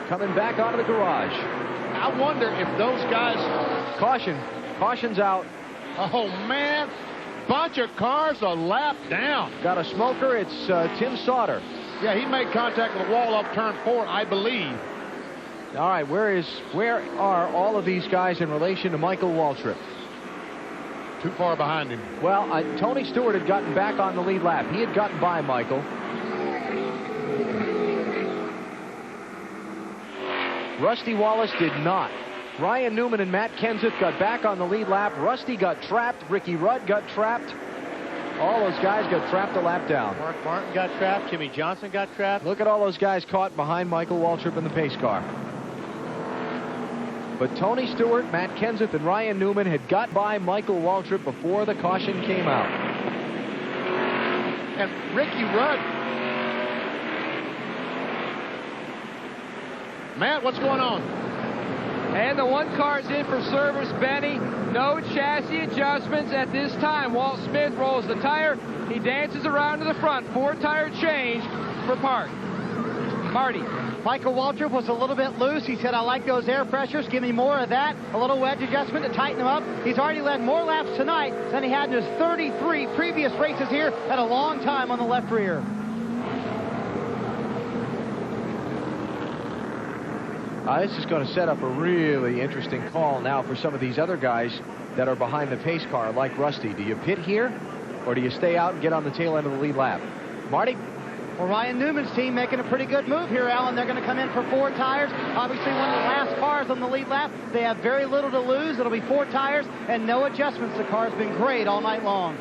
Coming back out of the garage. I wonder if those guys... Caution's out. Oh, man. Bunch of cars a lap down. Got a smoker. It's Tim Sauter. Yeah, he made contact with the wall up turn 4, I believe. All right, where are all of these guys in relation to Michael Waltrip? Too far behind him. Well, Tony Stewart had gotten back on the lead lap. He had gotten by Michael. Rusty Wallace did not. Ryan Newman and Matt Kenseth got back on the lead lap. Rusty got trapped. Ricky Rudd got trapped. All those guys got trapped a lap down. Mark Martin got trapped. Jimmy Johnson got trapped. Look at all those guys caught behind Michael Waltrip in the pace car. But Tony Stewart, Matt Kenseth, and Ryan Newman had got by Michael Waltrip before the caution came out. And Ricky Rudd. Matt, what's going on? And the one car's in for service, Benny. No chassis adjustments at this time. Walt Smith rolls the tire. He dances around to the front. 4-tire change for Park. Marty. Michael Waltrip was a little bit loose. He said, I like those air pressures. Give me more of that. A little wedge adjustment to tighten him up. He's already led more laps tonight than he had in his 33 previous races here at a long time on the left rear. This is going to set up a really interesting call now for some of these other guys that are behind the pace car, like Rusty. Do you pit here, or do you stay out and get on the tail end of the lead lap? Marty? Well, Ryan Newman's team making a pretty good move here, Alan. They're going to come in for 4 tires. Obviously, one of the last cars on the lead lap. They have very little to lose. It'll be 4 tires and no adjustments. The car's been great all night long.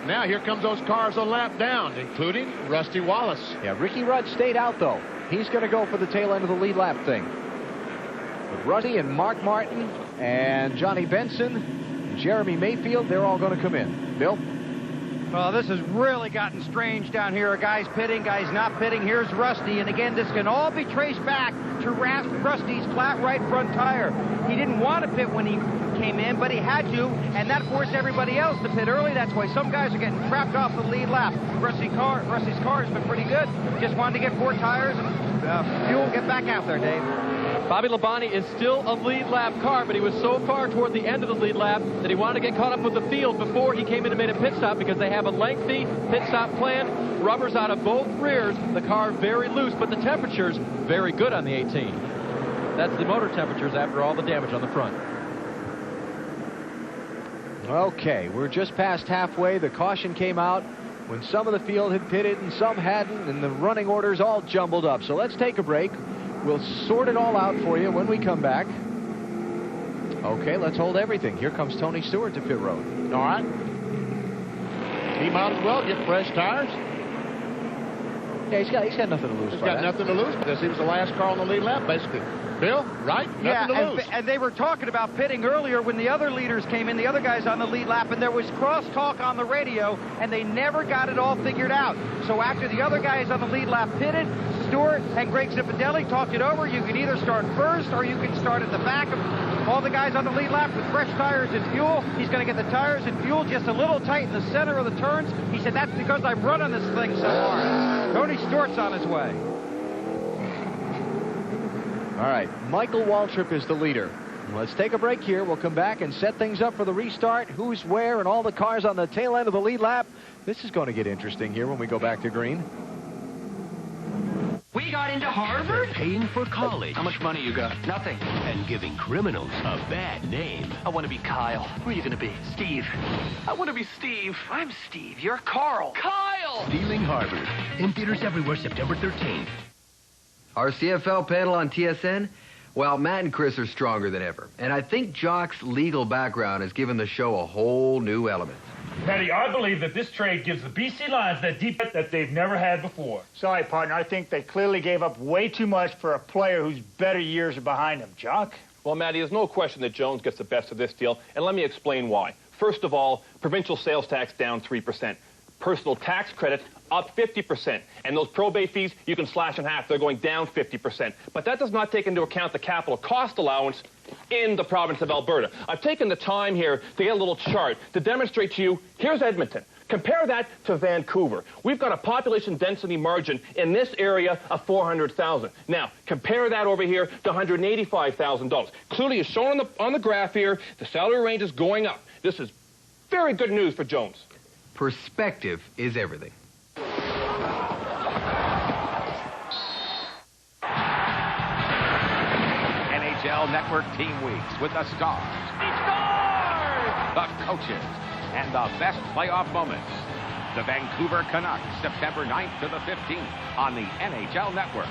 Now here comes those cars a lap down, including Rusty Wallace. Yeah, Ricky Rudd stayed out, though. He's going to go for the tail end of the lead lap thing. But Rusty and Mark Martin and Johnny Benson and Jeremy Mayfield, they're all going to come in. Bill? Well, this has really gotten strange down here. Guys pitting, guys not pitting. Here's Rusty, and again, this can all be traced back to Rusty's flat right front tire. He didn't want to pit when he came in, but he had to, and that forced everybody else to pit early. That's why some guys are getting trapped off the lead lap. Rusty's car has been pretty good. Just wanted to get 4 tires and fuel, get back out there, Dave. Bobby Labonte is still a lead lap car, but he was so far toward the end of the lead lap that he wanted to get caught up with the field before he came in and made a pit stop, because they have a lengthy pit stop plan. Rubbers out of both rears. The car very loose, but the temperatures very good on the 18. That's the motor temperatures after all the damage on the front. Okay, we're just past halfway. The caution came out when some of the field had pitted and some hadn't, and the running orders all jumbled up. So let's take a break. We'll sort it all out for you when we come back. Okay, let's hold everything. Here comes Tony Stewart to pit road. All right. He might as well get fresh tires. Yeah, he's got nothing to lose. He's got nothing to lose because he was the last car on the lead lap, basically. Bill, right? Nothing to lose. And they were talking about pitting earlier when the other leaders came in, the other guys on the lead lap, and there was crosstalk on the radio, and they never got it all figured out. So after the other guys on the lead lap pitted, Stewart and Greg Zipadelli talked it over. You can either start first or you can start at the back of all the guys on the lead lap with fresh tires and fuel. He's going to get the tires and fuel just a little tight in the center of the turns. He said, that's because I'm running this thing so hard. Tony Stewart's on his way. All right, Michael Waltrip is the leader. Let's take a break here. We'll come back and set things up for the restart, who's where, and all the cars on the tail end of the lead lap. This is going to get interesting here when we go back to green. We got into Harvard? They're paying for college. How much money you got? Nothing. And giving criminals a bad name. I want to be Kyle. Who are you going to be? Steve. I want to be Steve. I'm Steve. You're Carl. Kyle! Stealing Harvard. In theaters everywhere September 13th. Our CFL panel on TSN? Well, Matt and Chris are stronger than ever. And I think Jock's legal background has given the show a whole new element. Teddy, I believe that this trade gives the BC Lions that deep that they've never had before. Sorry, partner. I think they clearly gave up way too much for a player whose better years are behind him. Jock? Well, Matty, there's no question that Jones gets the best of this deal, and let me explain why. First of all, provincial sales tax down 3%. Personal tax credit up 50%. And those probate fees, you can slash in half. They're going down 50%. But that does not take into account the capital cost allowance in the province of Alberta. I've taken the time here to get a little chart to demonstrate to you, here's Edmonton. Compare that to Vancouver. We've got a population density margin in this area of 400,000. Now, compare that over here to $185,000. Clearly, as shown on the graph here, the salary range is going up. This is very good news for Jones. Perspective is everything. NHL Network Team Weeks with the stars. He scores! The coaches and the best playoff moments. The Vancouver Canucks, September 9th to the 15th on the NHL Network.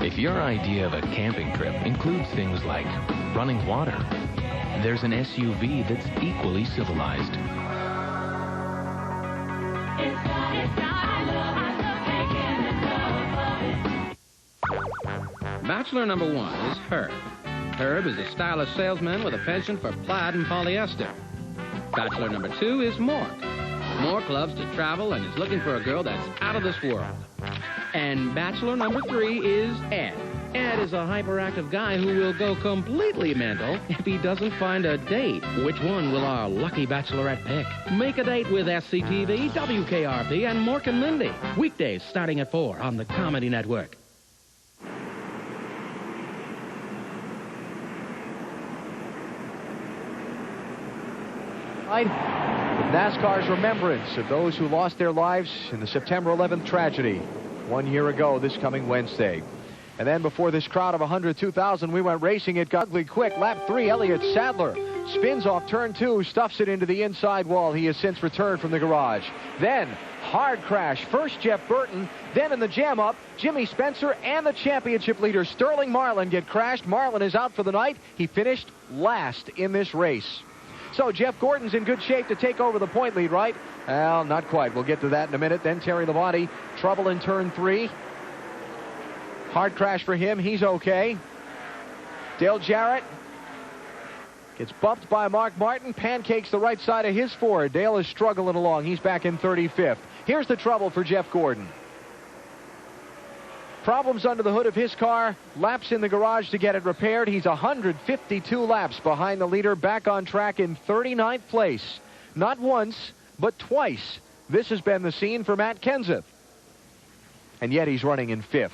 If your idea of a camping trip includes things like running water, there's an SUV that's equally civilized. Bachelor number 1 is Herb. Herb is a stylish salesman with a penchant for plaid and polyester. Bachelor number 2 is Mork. Mork loves to travel and is looking for a girl that's out of this world. And bachelor number 3 is Ed. Ed is a hyperactive guy who will go completely mental if he doesn't find a date. Which one will our lucky bachelorette pick? Make a date with SCTV, WKRP, and Mork and Mindy. Weekdays starting at 4 on the Comedy Network. With NASCAR's remembrance of those who lost their lives in the September 11th tragedy 1 year ago this coming Wednesday. And then before this crowd of 102,000, we went racing. It got ugly quick. Lap 3, Elliott Sadler spins off turn 2, stuffs it into the inside wall. He has since returned from the garage. Then, hard crash. First Jeff Burton, then in the jam up, Jimmy Spencer and the championship leader Sterling Marlin get crashed. Marlin is out for the night. He finished last in this race. So Jeff Gordon's in good shape to take over the point lead, right? Well, not quite. We'll get to that in a minute. Then Terry Labonte, trouble in turn 3. Hard crash for him. He's okay. Dale Jarrett gets bumped by Mark Martin. Pancakes the right side of his Ford. Dale is struggling along. He's back in 35th. Here's the trouble for Jeff Gordon. Problems under the hood of his car. Laps in the garage to get it repaired. He's 152 laps behind the leader, back on track in 39th place. Not once, but twice. This has been the scene for Matt Kenseth. And yet he's running in 5th.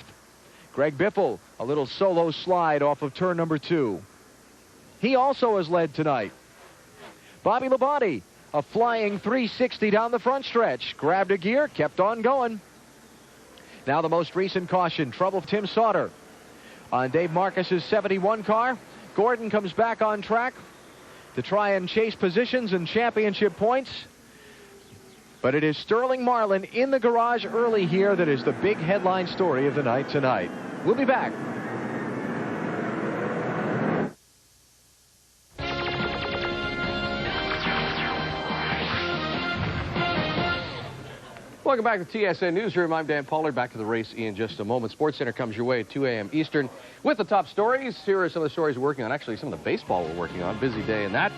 Greg Biffle, a little solo slide off of turn number 2. He also has led tonight. Bobby Labonte, a flying 360 down the front stretch. Grabbed a gear, kept on going. Now the most recent caution, trouble for Tim Sauter. On Dave Marcus's 71 car, Gordon comes back on track to try and chase positions and championship points. But it is Sterling Marlin in the garage early here that is the big headline story of the night tonight. We'll be back. Welcome back to TSN Newsroom. I'm Dan Pollard. Back to the race in just a moment. SportsCenter comes your way at 2 a.m. Eastern with the top stories. Here are some of the stories we're working on. Actually, some of the baseball we're working on. Busy day in that.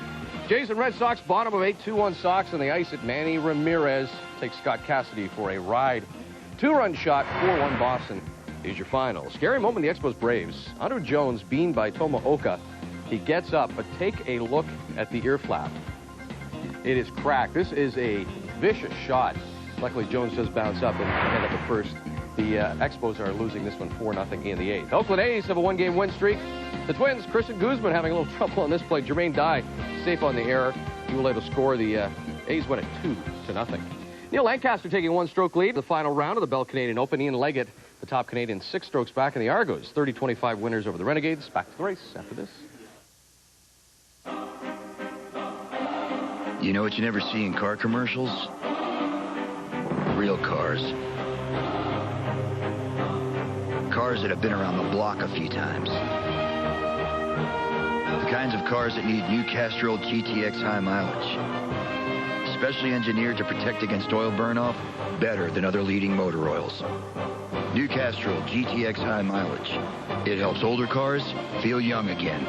Jays and Red Sox, bottom of 8, 2-1 Sox on the ice at Manny Ramirez. Takes Scott Cassidy for a ride. 2-run shot, 4-1 Boston is your final. Scary moment in the Expos Braves. Andrew Jones beamed by Tomaoka. He gets up, but take a look at the ear flap. It is cracked. This is a vicious shot. Luckily, Jones does bounce up and end up at first. The Expos are losing this one 4-0 in the 8th. Oakland A's have a one-game win streak. The Twins, Christian Guzman having a little trouble on this play. Jermaine Dye safe on the error. He will able to score. The A's win at 2-0. Neil Lancaster taking one-stroke lead in the final round of the Bell Canadian Open. Ian Leggett, the top Canadian, 6 strokes back in the Argos. 30-25 winners over the Renegades. Back to the race after this. You know what you never see in car commercials? Real cars. Cars that have been around the block a few times. The kinds of cars that need new Castrol GTX high mileage. Specially engineered to protect against oil burnoff better than other leading motor oils. New Castrol GTX high mileage. It helps older cars feel young again.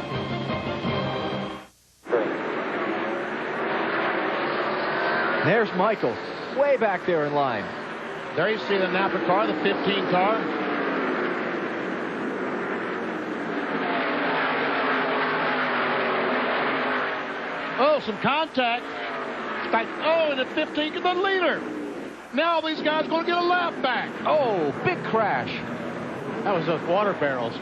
There's Michael, way back there in line. There you see the Napa car, the 15 car. Oh, some contact. Oh, and the 15 to the leader. Now these guys going to get a lap back. Oh, big crash. That was those water barrels.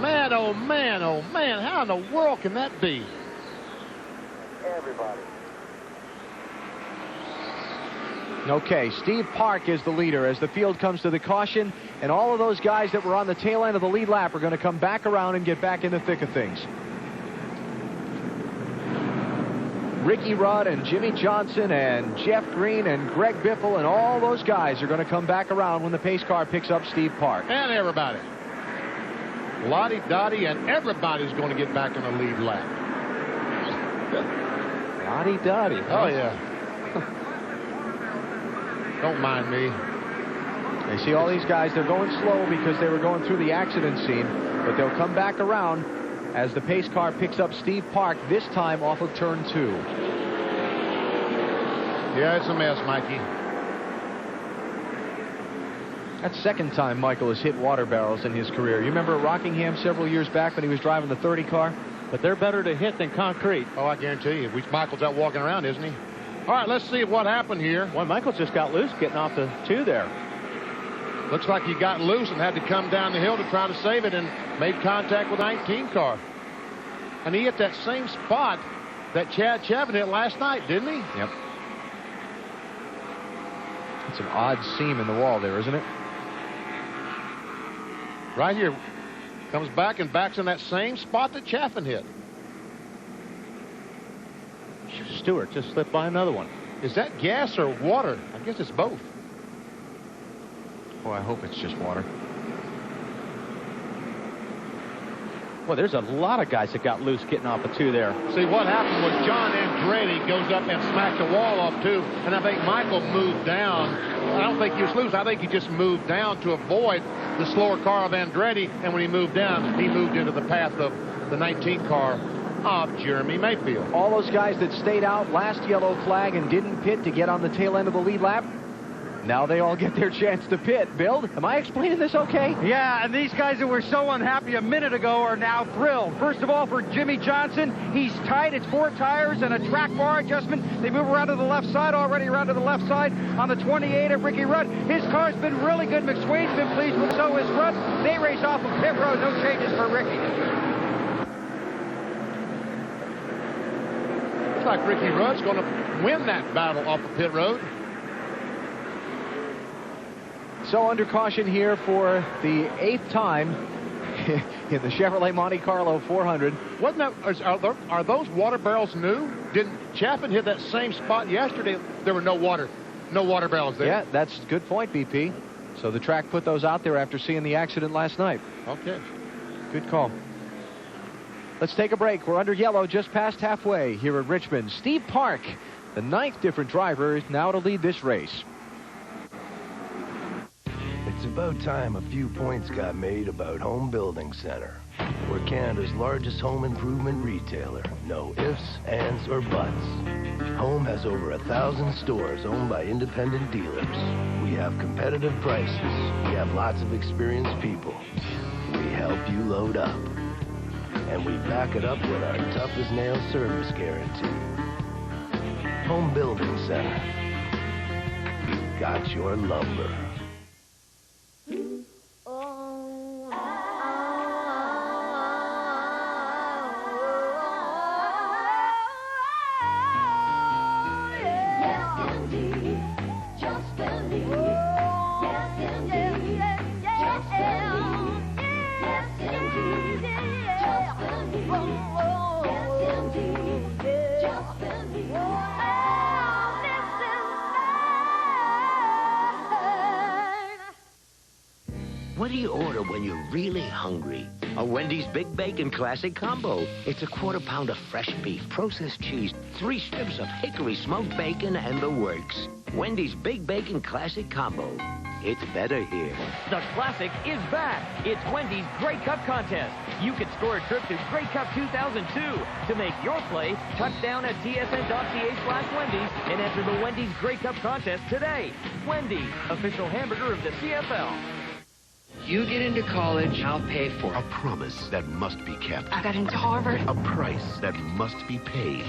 Man, oh man, oh man. How in the world can that be? Everybody. Okay, Steve Park is the leader as the field comes to the caution, and all of those guys that were on the tail end of the lead lap are going to come back around and get back in the thick of things. Ricky Rudd and Jimmy Johnson and Jeff Green and Greg Biffle and all those guys are going to come back around when the pace car picks up Steve Park. And everybody. Lottie Dottie and everybody's going to get back in the lead lap. Lottie Dottie. Oh, yeah. Don't mind me. They see all these guys, they're going slow because they were going through the accident scene, but they'll come back around as the pace car picks up Steve Park, this time off of turn 2. Yeah, it's a mess, Mikey. That's the second time Michael has hit water barrels in his career. You remember at Rockingham several years back when he was driving the 30 car? But they're better to hit than concrete. Oh, I guarantee you. Michael's out walking around, isn't he? All right, let's see what happened here. Well, Michael just got loose getting off the 2 there. Looks like he got loose and had to come down the hill to try to save it and made contact with the 19 car. And he hit that same spot that Chad Chevin hit last night, didn't he? Yep. It's an odd seam in the wall there, isn't it? Right here. Comes back and backs in that same spot that Chaffin hit. Stewart just slipped by another one. Is that gas or water? I guess it's both. Oh, I hope it's just water. Well, there's a lot of guys that got loose getting off the 2 there. See, what happened was John Andretti goes up and smacked the wall off, too. And I think Michael moved down. I don't think he was loose. I think he just moved down to avoid the slower car of Andretti. And when he moved down, he moved into the path of the 19 car of Jeremy Mayfield. All those guys that stayed out last yellow flag and didn't pit to get on the tail end of the lead lap, now they all get their chance to pit. Bill, am I explaining this okay? Yeah, and these guys that were so unhappy a minute ago are now thrilled. First of all, for Jimmy Johnson, he's tight. It's 4 tires and a track bar adjustment. They move around to the left side, already around to the left side on the 28 of Ricky Rudd. His car's been really good. McSwain's been pleased with so is Rudd. They race off of pit road. No changes for Ricky. Looks like Ricky Rudd's going to win that battle off of pit road. So under caution here for the 8th time in the Chevrolet Monte Carlo 400. Wasn't that, are those water barrels new? Didn't Chaffin hit that same spot yesterday? There were no water barrels there. Yeah, that's a good point, BP. So the track put those out there after seeing the accident last night. Okay. Good call. Let's take a break. We're under yellow just past halfway here at Richmond. Steve Park, the 9th different driver, is now to lead this race. It's about time a few points got made about Home Building Center. We're Canada's largest home improvement retailer. No ifs, ands, or buts. Home has over 1,000 stores owned by independent dealers. We have competitive prices. We have lots of experienced people. We help you load up. And we back it up with our tough-as-nails service guarantee. Home Building Center. We've got your lumber. What do you order when you're really hungry? A Wendy's Big Bacon Classic Combo. It's a quarter-pound of fresh beef, processed cheese, 3 strips of hickory smoked bacon, and the works. Wendy's Big Bacon Classic Combo. It's better here. The Classic is back. It's Wendy's Grey Cup contest. You can score a trip to Grey Cup 2002. To make your play, touchdown at tsn.ca/Wendy's and enter the Wendy's Grey Cup contest today. Wendy's, official hamburger of the CFL. You get into college, I'll pay for it. A promise that must be kept. I got into Harvard. A price that must be paid.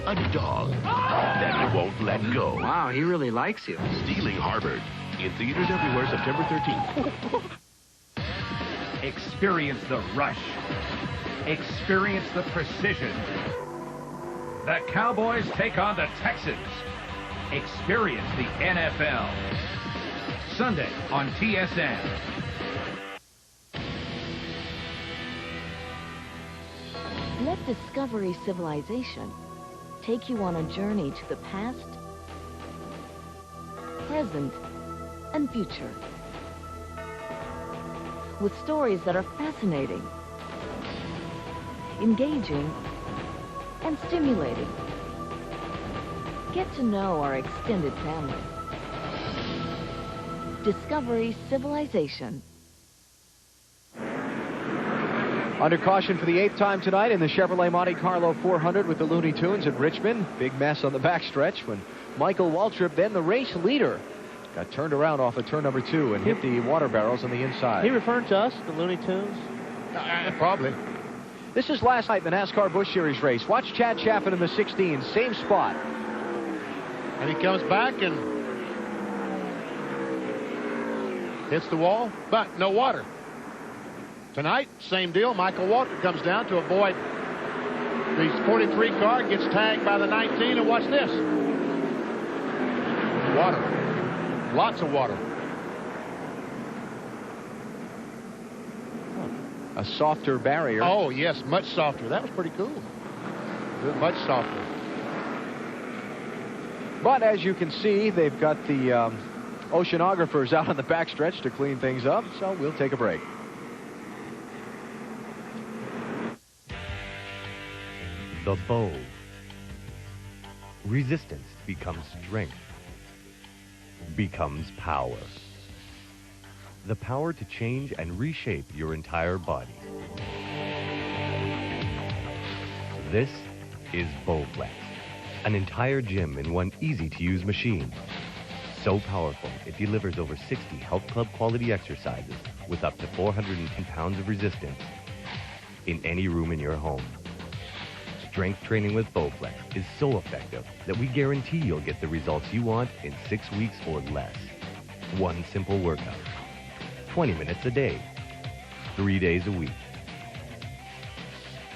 A dog that won't let go. Wow, he really likes you. Stealing Harvard. In theaters everywhere September 13th. Experience the rush. Experience the precision. The Cowboys take on the Texans. Experience the NFL. Sunday on TSN. Let Discovery Civilization take you on a journey to the past, present, and future. With stories that are fascinating, engaging, and stimulating. Get to know our extended family. Discovery Civilization. Under caution for the 8th time tonight in the Chevrolet Monte Carlo 400 with the Looney Tunes at Richmond. Big mess on the backstretch when Michael Waltrip, then the race leader, Got turned around off of turn number 2 and hit the water barrels on the inside. He referring to us, the Looney Tunes? Probably. This is last night in the NASCAR Busch Series race. Watch Chad Chaffin in the 16, same spot. And he comes back and hits the wall, but no water. Tonight, same deal. Michael Walker comes down to avoid the 43 car, gets tagged by the 19, and watch this. Water. Lots of water. A softer barrier. Oh, yes, much softer. That was pretty cool. Much softer. But as you can see, they've got the oceanographers out on the backstretch to clean things up, so we'll take a break. The bow. Resistance becomes strength. Becomes power. The power to change and reshape your entire body. This is Bowflex, an entire gym in one easy-to-use machine. So powerful, it delivers over 60 health club quality exercises with up to 410 pounds of resistance in any room in your home. Strength training with Bowflex is so effective that we guarantee you'll get the results you want in 6 weeks or less. One simple workout. 20 minutes a day. 3 days a week.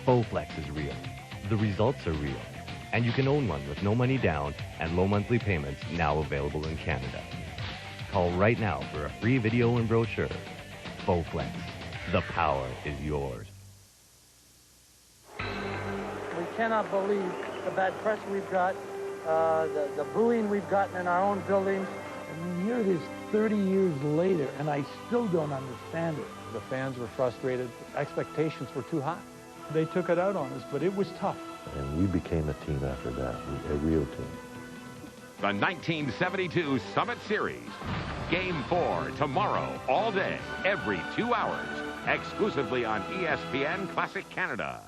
Bowflex is real. The results are real. And you can own one with no money down and low monthly payments now available in Canada. Call right now for a free video and brochure. Bowflex. The power is yours. We cannot believe the bad press we've got, the booing we've gotten in our own buildings. And here it is 30 years later, and I still don't understand it. The fans were frustrated. Expectations were too high. They took it out on us, but it was tough. And we became a team after that, a real team. The 1972 Summit Series. Game 4 tomorrow, all day, every 2 hours, exclusively on ESPN Classic Canada.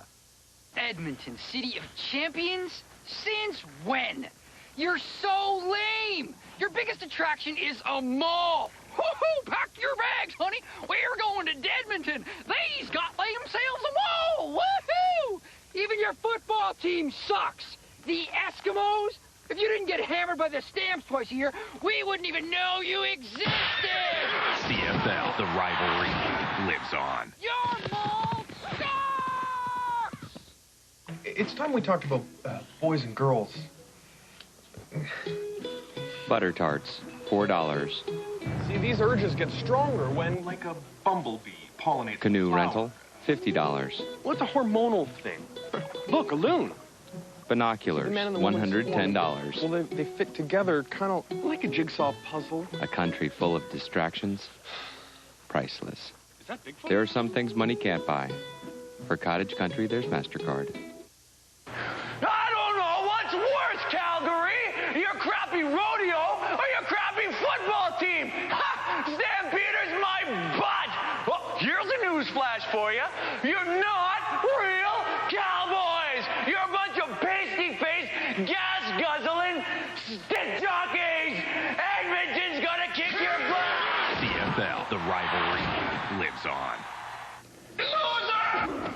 Edmonton, City of Champions? Since when? You're so lame! Your biggest attraction is a mall! Woohoo! Pack your bags, honey! We're going to Edmonton! They's got themselves a mall! Woohoo! Even your football team sucks! The Eskimos? If you didn't get hammered by the Stamps twice a year, we wouldn't even know you existed! CFL, the rivalry lives on. Your mall sucks! It's time we talked about boys and girls. Butter tarts, $4. See, these urges get stronger when, like a bumblebee, pollinates Canoe the flower. rental, $50. Well, it's a hormonal thing. Look, a loon. Binoculars, The man and the woman $110. Well, they fit together kind of like a jigsaw puzzle. A country full of distractions, priceless. Is that Bigfoot? There are some things money can't buy. For cottage country, there's MasterCard. I don't know what's worse, Calgary! Your crappy rodeo or your crappy football team! Ha! Stampeder's my butt! Well, here's a news flash for you. You're not real Cowboys! You're a bunch of pasty-faced, gas-guzzling stick jockeys! Edmonton's gonna kick your butt! CFL, the rivalry lives on. Loser!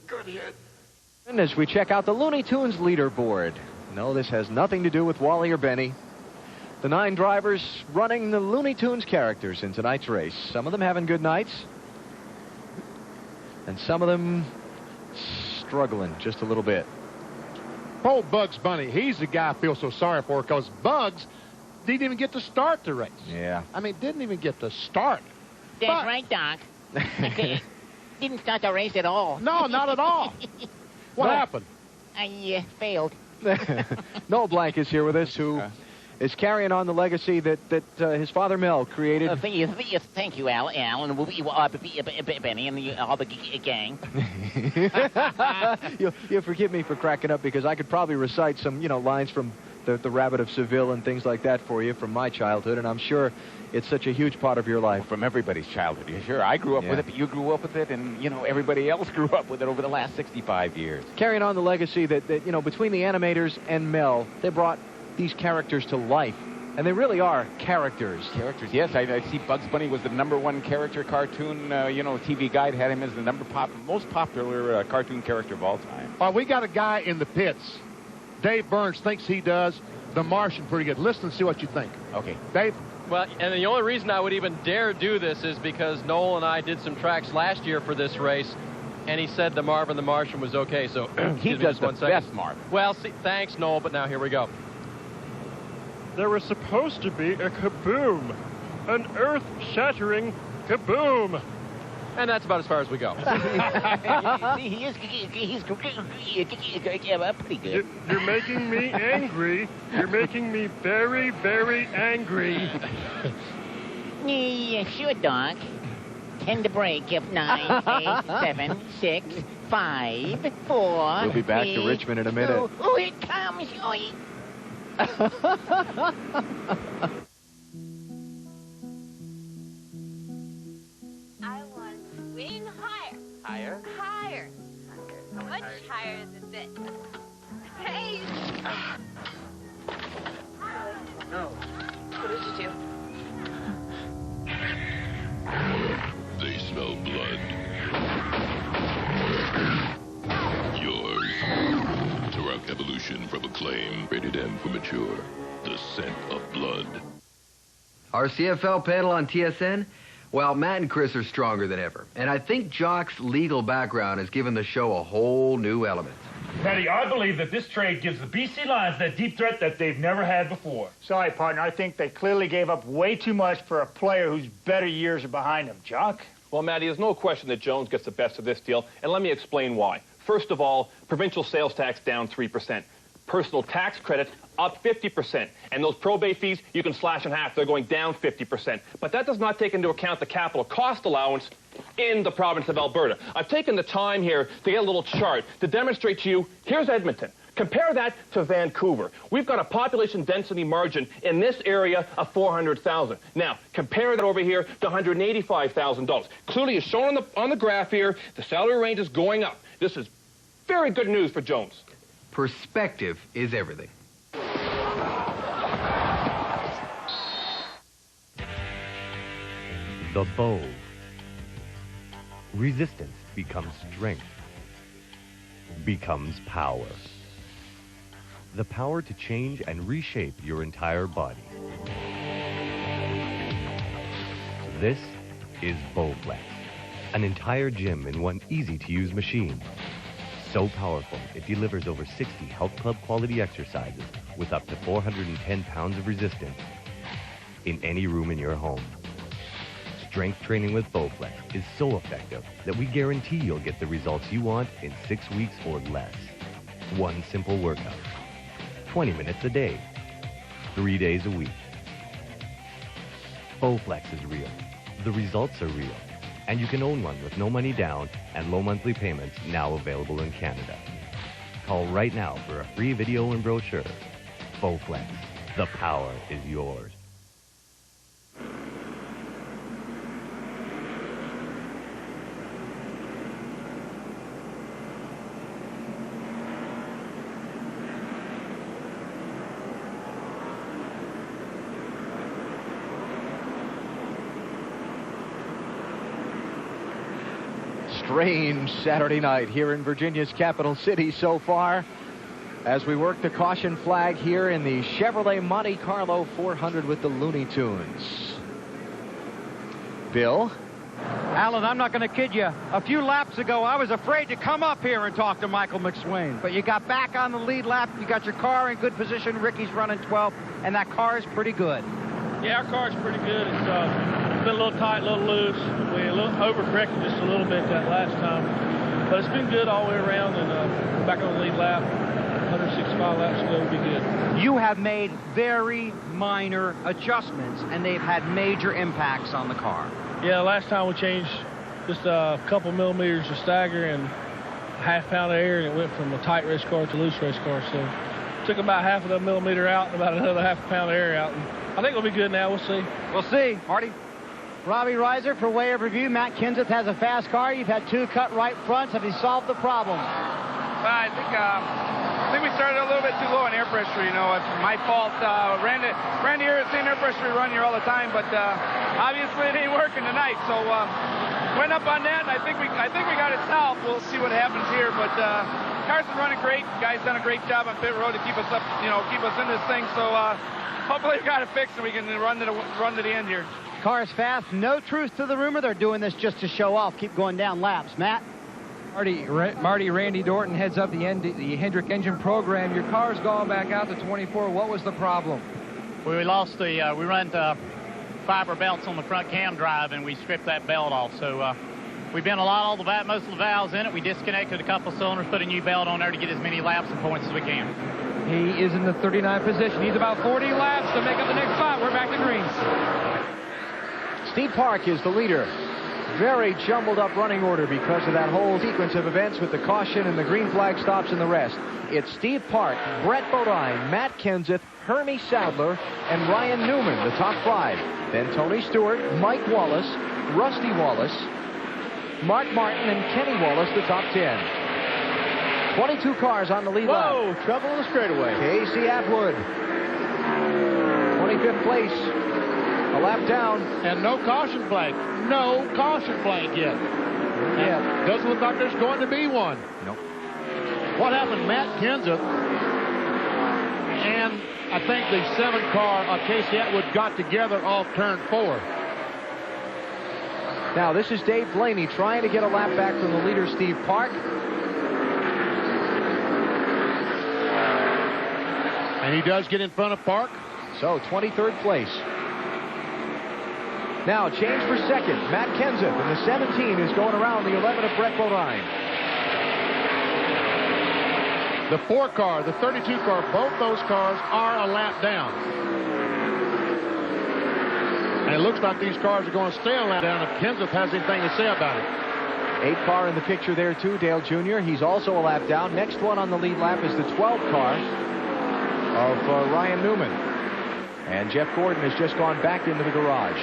Good hit. And as we check out the Looney Tunes leaderboard. No, this has nothing to do with Wally or Benny. The 9 drivers running the Looney Tunes characters in tonight's race. Some of them having good nights. And some of them struggling just a little bit. Oh, Bugs Bunny. He's the guy I feel so sorry for because Bugs didn't even get to start the race. Yeah. I mean, didn't even get to start. That's right, Doc. Didn't start the race at all. No, not at all. What happened? I failed. Noel Blank is here with us, who is carrying on the legacy that his father Mel created. Thank you, Alan, Benny, and all the gang. You'll forgive me for cracking up because I could probably recite some, lines from the Rabbit of Seville and things like that for you from my childhood, and I'm sure it's such a huge part of your life. From everybody's childhood. Sure, I grew up with it, but you grew up with it, and, everybody else grew up with it over the last 65 years. Carrying on the legacy that between the animators and Mel, they brought these characters to life And they really are characters. Characters, yes. I see Bugs Bunny was the #1 character cartoon. TV Guide had him as the most popular cartoon character of all time. We got a guy in the pits. Dave Burns thinks he does The Martian pretty good. Listen and see what you think. Okay. Dave? Well, and the only reason I would even dare do this is because Noel and I did some tracks last year for this race, and he said the Marvin the Martian was okay, so he does the best Marvin. Well, see, thanks, Noel, but now here we go. There was supposed to be a kaboom, an earth-shattering kaboom. And that's about as far as we go. He's pretty good. You're making me angry. You're making me very, very angry. Yeah, sure, Doc. 10 to break if 9, 8, 7, 6, 5, 4. We'll be back to Richmond in a minute. Oh, it comes. Oh, I want to swing higher. Higher? Higher. How much higher than this? Hey! No. What did you do? They smell blood. Yours. Turok Evolution from Acclaim. Rated M for mature. The scent of blood. Our CFL panel on TSN? Well, Matt and Chris are stronger than ever. And I think Jock's legal background has given the show a whole new element. Patty, I believe that this trade gives the BC Lions that deep threat that they've never had before. Sorry, partner. I think they clearly gave up way too much for a player whose better years are behind him. Jock? Well, Matty, there's no question that Jones gets the best of this deal, and let me explain why. First of all, provincial sales tax down 3%. Personal tax credit up 50%. And those probate fees, you can slash in half. They're going down 50%. But that does not take into account the capital cost allowance in the province of Alberta. I've taken the time here to get a little chart to demonstrate to you, here's Edmonton. Compare that to Vancouver. We've got a population density margin in this area of 400,000. Now, compare that over here to $185,000. Clearly, as shown on the graph here, the salary range is going up. This is very good news for Jones. Perspective is everything. The bow. Resistance becomes strength. Becomes power. The power to change and reshape your entire body. This is Bowflex, an entire gym in one easy-to-use machine. So powerful, it delivers over 60 health club quality exercises with up to 410 pounds of resistance in any room in your home. Strength training with Bowflex is so effective that we guarantee you'll get the results you want in 6 weeks or less. One simple workout. 20 minutes a day. 3 days a week. Bowflex is real. The results are real. And you can own one with no money down and low monthly payments, now available in Canada. Call right now for a free video and brochure. Bowflex. The power is yours. Strange Saturday night here in Virginia's capital city so far as we work the caution flag here in the Chevrolet Monte Carlo 400 with the Looney Tunes. Bill? Alan, I'm not going to kid you. A few laps ago, I was afraid to come up here and talk to Michael McSwain. But you got back on the lead lap. You got your car in good position. Ricky's running 12th, and that car is pretty good. Yeah, our car's pretty good. It's been a little tight, a little loose. We overcorrected just a little bit that last time. But it's been good all the way around, and back on the lead lap. 165 laps ago would be good. You have made very minor adjustments, and they've had major impacts on the car. Yeah, last time we changed just a couple millimeters of stagger and a half pound of air, and it went from a tight race car to a loose race car. So took about half of that millimeter out and about another half a pound of air out. And I think we'll be good now. We'll see. We'll see. Marty? Robbie Reiser for Way of Review. Matt Kenseth has a fast car. You've had two cut right fronts. Have you solved the problem? I think we started a little bit too low on air pressure, you know. It's my fault. Randy here is saying air pressure we run here all the time, but obviously it ain't working tonight. So went up on that, and I think we got it solved. We'll see what happens here, but car's been running great. Guys done a great job on pit road to keep us up, you know, keep us in this thing. So hopefully we got it fixed and we can run to the end here. Car's fast. No truth to the rumor. They're doing this just to show off. Keep going down laps. Matt? Marty, Randy Dorton heads up the Hendrick engine program. Your car's gone back out to 24. What was the problem? We lost we run fiber belts on the front cam drive, and we stripped that belt off. So we've been most of the valves in it. We disconnected a couple cylinders, put a new belt on there to get as many laps and points as we can. He is in the 39th position. He's about 40 laps to make up the next spot. We're back to greens. Steve Park is the leader. Very jumbled up running order because of that whole sequence of events with the caution and the green flag stops and the rest. It's Steve Park, Brett Bodine, Matt Kenseth, Hermie Sadler, and Ryan Newman, the top 5. Then Tony Stewart, Mike Wallace, Rusty Wallace, Mark Martin, and Kenny Wallace, the top 10. 22 cars on the lead lap. Whoa, trouble in the straightaway. Casey Atwood, 25th place. A lap down. And no caution flag. No caution flag yet. Yeah. Doesn't look like there's going to be one. Nope. What happened? Matt Kenseth and I think the 7 car Casey Atwood got together off turn 4. Now this is Dave Blaney trying to get a lap back from the leader, Steve Park. And he does get in front of Park. So 23rd place. Now, change for second. Matt Kenseth in the 17 is going around the 11 of Brett Bodine. The 4 car, the 32 car, both those cars are a lap down. And it looks like these cars are going to stay a lap down if Kenseth has anything to say about it. 8 car in the picture there, too, Dale Jr. He's also a lap down. Next one on the lead lap is the 12 car of Ryan Newman. And Jeff Gordon has just gone back into the garage.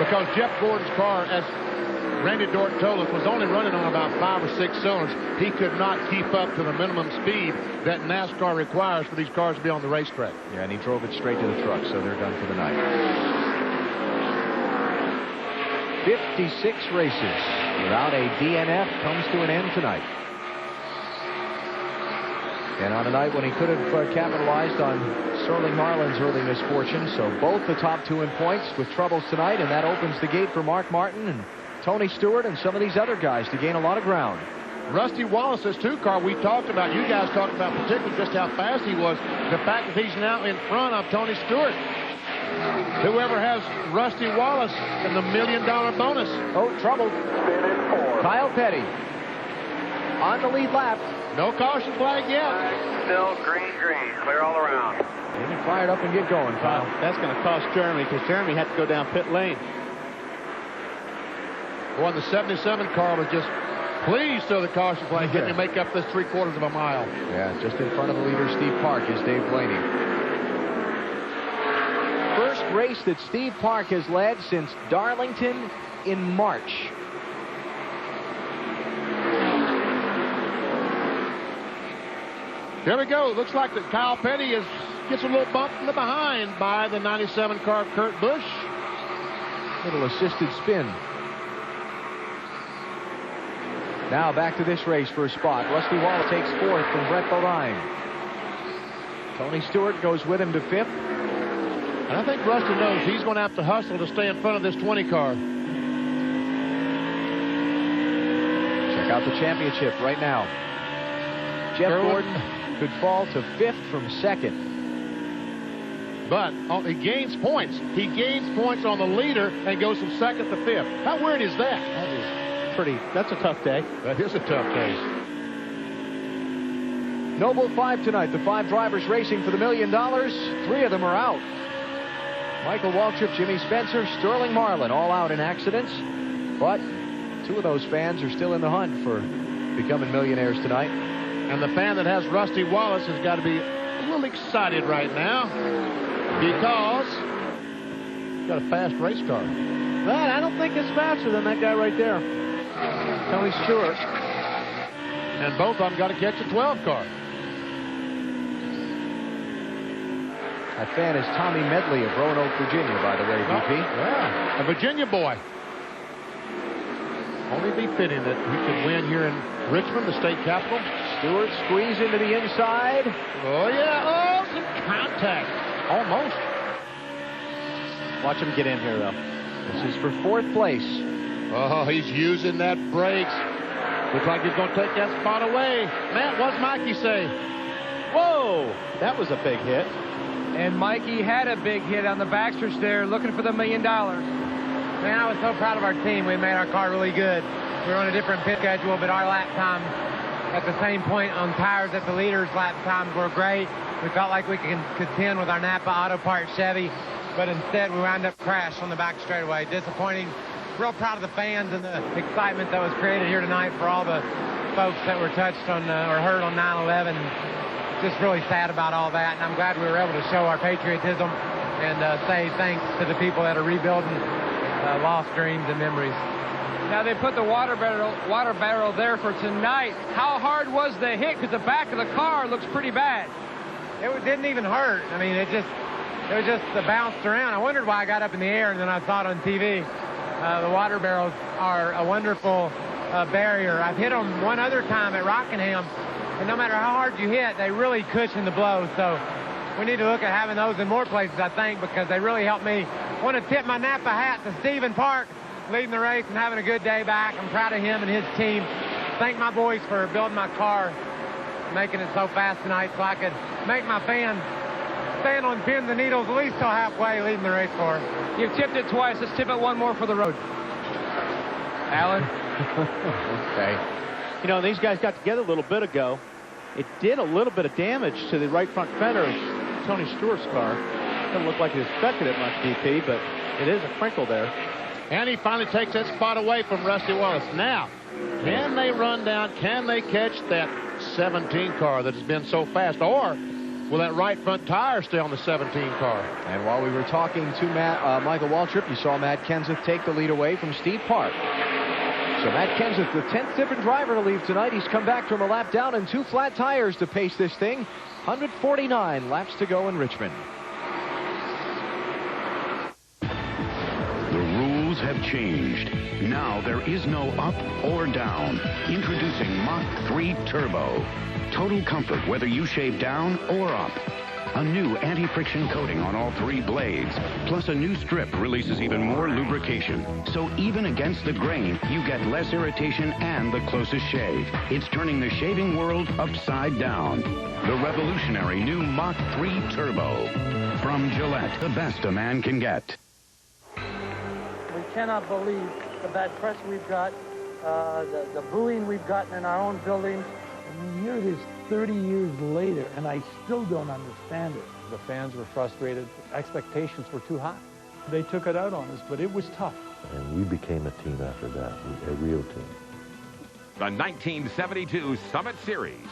Because Jeff Gordon's car, as Randy Dorton told us, was only running on about 5 or 6 cylinders. He could not keep up to the minimum speed that NASCAR requires for these cars to be on the racetrack. Yeah, and he drove it straight to the truck, so they're done for the night. 56 races without a DNF comes to an end tonight. And on a night when he could have capitalized on Sterling Marlin's early misfortune. So both the top 2 in points with troubles tonight, and that opens the gate for Mark Martin and Tony Stewart and some of these other guys to gain a lot of ground. Rusty Wallace's 2 car we talked about. You guys talked about particularly just how fast he was. The fact that he's now in front of Tony Stewart. Whoever has Rusty Wallace in the $1 million bonus. Oh, trouble. Kyle Petty on the lead lap. No caution flag yet. Still green, clear all around. Get fired up and get going, Kyle. That's going to cost Jeremy because Jeremy had to go down pit lane. Well, the 77 car was just pleased to the caution flag, getting to make up this 3/4 of a mile. Yeah, just in front of the leader, Steve Park, is Dave Blaney. First race that Steve Park has led since Darlington in March. There we go. It looks like that Kyle Petty gets a little bump from the behind by the 97 car of Kurt Busch. Little assisted spin. Now back to this race for a spot. Rusty Wallace takes 4th from Brett Bodine. Tony Stewart goes with him to 5th. And I think Rusty knows he's going to have to hustle to stay in front of this 20 car. Check out the championship right now. Jeff Gordon could fall to 5th from 2nd. But he gains points. He gains points on the leader and goes from 2nd to 5th. How weird is that? That's a tough day. That is a tough day. Noble 5 tonight. The 5 drivers racing for the $1 million. 3 of them are out. Michael Waltrip, Jimmy Spencer, Sterling Marlin, all out in accidents. But 2 of those fans are still in the hunt for becoming millionaires tonight. And the fan that has Rusty Wallace has got to be a little excited right now because he's got a fast race car. But I don't think it's faster than that guy right there. Tony Stewart And both of them got to catch a 12 car. That fan is Tommy Medley of Roanoke, Virginia, by the way, VP. Yeah, a Virginia boy. Only be fitting that he could win here in Richmond, the state capital. Stewart squeeze into the inside. Oh, yeah. Oh, some contact. Almost. Watch him get in here, though. This is for 4th place. Oh, he's using that brakes. Looks like he's going to take that spot away. Matt, what's Mikey say? Whoa! That was a big hit. And Mikey had a big hit on the Baxters there, looking for the $1 million. Man, I was so proud of our team. We made our car really good. We were on a different pit schedule, but our lap time at the same point on tires that the leaders' lap times were great. We felt like we could contend with our Napa Auto Parts Chevy, but instead we wound up crashed on the back straightaway. Disappointing. Real proud of the fans and the excitement that was created here tonight for all the folks that were touched on or hurt on 9/11. Just really sad about all that, and I'm glad we were able to show our patriotism and say thanks to the people that are rebuilding lost dreams and memories. Now they put the water barrel there for tonight. How hard was the hit? Because the back of the car looks pretty bad. It didn't even hurt. I mean, it was just bounced around. I wondered why I got up in the air, and then I saw it on TV. The water barrels are a wonderful barrier. I've hit them one other time at Rockingham, and no matter how hard you hit, they really cushion the blow. So we need to look at having those in more places, I think, because they really helped me. I want to tip my Napa hat to Stephen Park, leading the race and having a good day back. I'm proud of him and his team. Thank my boys for building my car, making it so fast tonight so I could make my fans stand on pins and needles at least till halfway, leading the race for us. You've tipped it twice. Let's tip it one more for the road. Alan? Okay. You know, these guys got together a little bit ago. It did a little bit of damage to the right front fender of Tony Stewart's car. Doesn't look like he expected it much, DP, but it is a crinkle there. And he finally takes that spot away from Rusty Wallace. Now, can they run down? Can they catch that 17 car that has been so fast? Or will that right front tire stay on the 17 car? And while we were talking to Michael Waltrip, you saw Matt Kenseth take the lead away from Steve Park. So Matt Kenseth, the 10th different driver to leave tonight. He's come back from a lap down and 2 flat tires to pace this thing. 149 laps to go in Richmond. The rules have changed. Now there is no up or down. Introducing Mach 3 Turbo. Total comfort whether you shave down or up. A new anti-friction coating on all 3 blades, plus a new strip releases even more lubrication. So even against the grain, you get less irritation and the closest shave. It's turning the shaving world upside down. The revolutionary new Mach 3 Turbo. From Gillette, the best a man can get. We cannot believe the bad press we've got, the booing we've gotten in our own buildings. And you hear this 30 years later, and I still don't understand it. The fans were frustrated. Expectations were too high. They took it out on us, but it was tough. And we became a team after that, a real team. The 1972 Summit Series.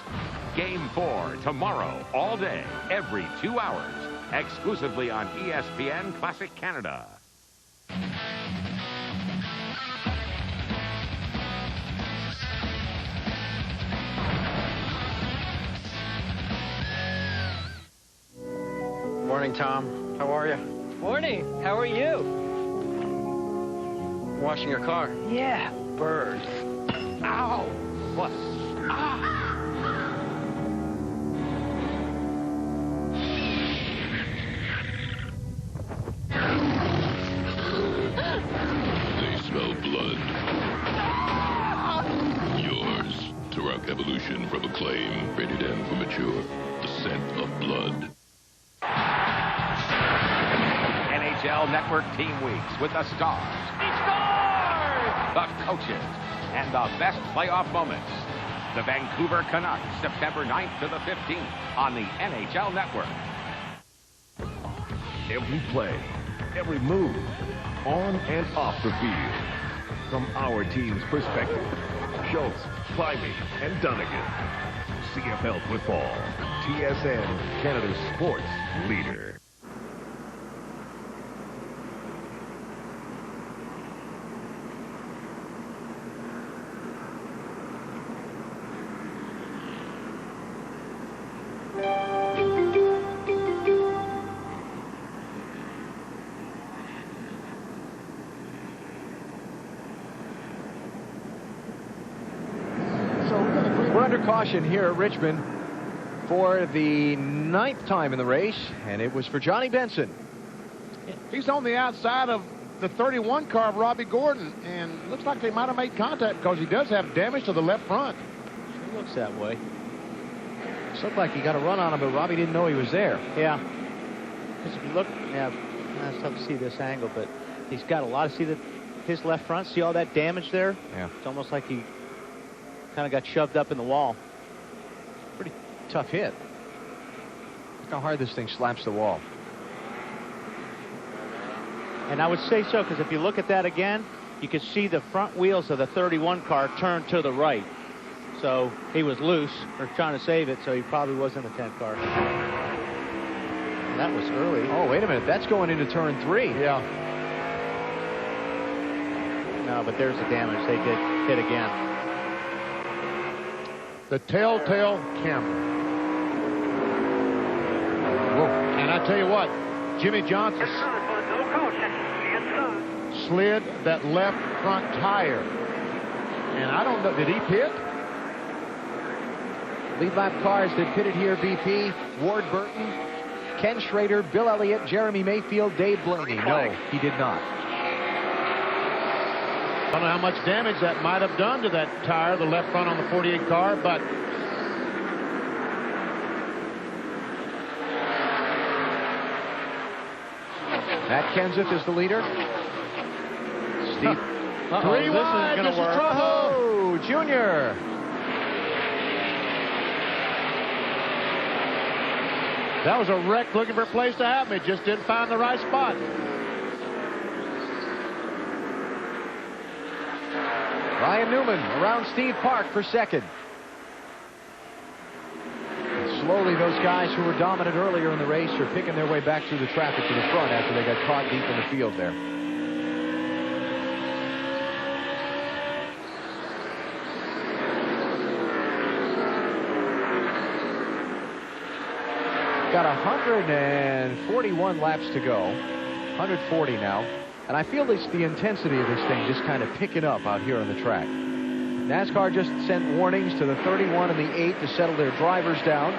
Game 4 tomorrow, all day, every 2 hours, exclusively on ESPN Classic Canada. Morning, Tom. How are you? Morning. How are you? Washing your car. Yeah, birds. Ow! What? Ah! They smell blood. Yours. Turok Evolution from Acclaim. Rated M for mature. The scent of blood. NHL Network Team Weeks with the stars. He scores! The coaches. And the best playoff moments. The Vancouver Canucks, September 9th to the 15th on the NHL Network. Every play, every move, on and off the field. From our team's perspective, Schultz, Climbing, and Dunnigan. CFL football, TSN, Canada's sports leader. caution here at Richmond for the 9th time in the race, and it was for Johnny Benson. He's on the outside of the 31 car of Robbie Gordon, and looks like they might have made contact because he does have damage to the left front. It looks that way. It looked like he got a run on him, but Robbie didn't know he was there. Yeah. Because if you look, yeah, it's tough to see this angle, but he's got a lot of, see his left front, see all that damage there? Yeah. It's almost like he kind of got shoved up in the wall. Pretty tough hit. Look how hard this thing slaps the wall. And I would say so, because if you look at that again, you can see the front wheels of the 31 car turn to the right. So he was loose or trying to save it, so he probably was in the 10 car. And that was early. Oh, wait a minute. That's going into turn 3. Yeah. No, but there's the damage. They did hit again. The telltale camera. Whoa. And I tell you what, Jimmy Johnson slid that left front tire. And I don't know, did he pit? Lead lap cars that pitted here, BP, Ward Burton, Ken Schrader, Bill Elliott, Jeremy Mayfield, Dave Blaney. No, he did not. I don't know how much damage that might have done to that tire, the left front on the 48 car, but Matt Kenseth is the leader. Steve. 3 wide, this is trouble. Oh, Junior. That was a wreck looking for a place to happen. It just didn't find the right spot. Ryan Newman around Steve Park for second. Slowly, those guys who were dominant earlier in the race are picking their way back through the traffic to the front after they got caught deep in the field there. Got 141 laps to go. 140 now. And I feel the intensity of this thing just kind of picking up out here on the track. NASCAR just sent warnings to the 31 and the 8 to settle their drivers down.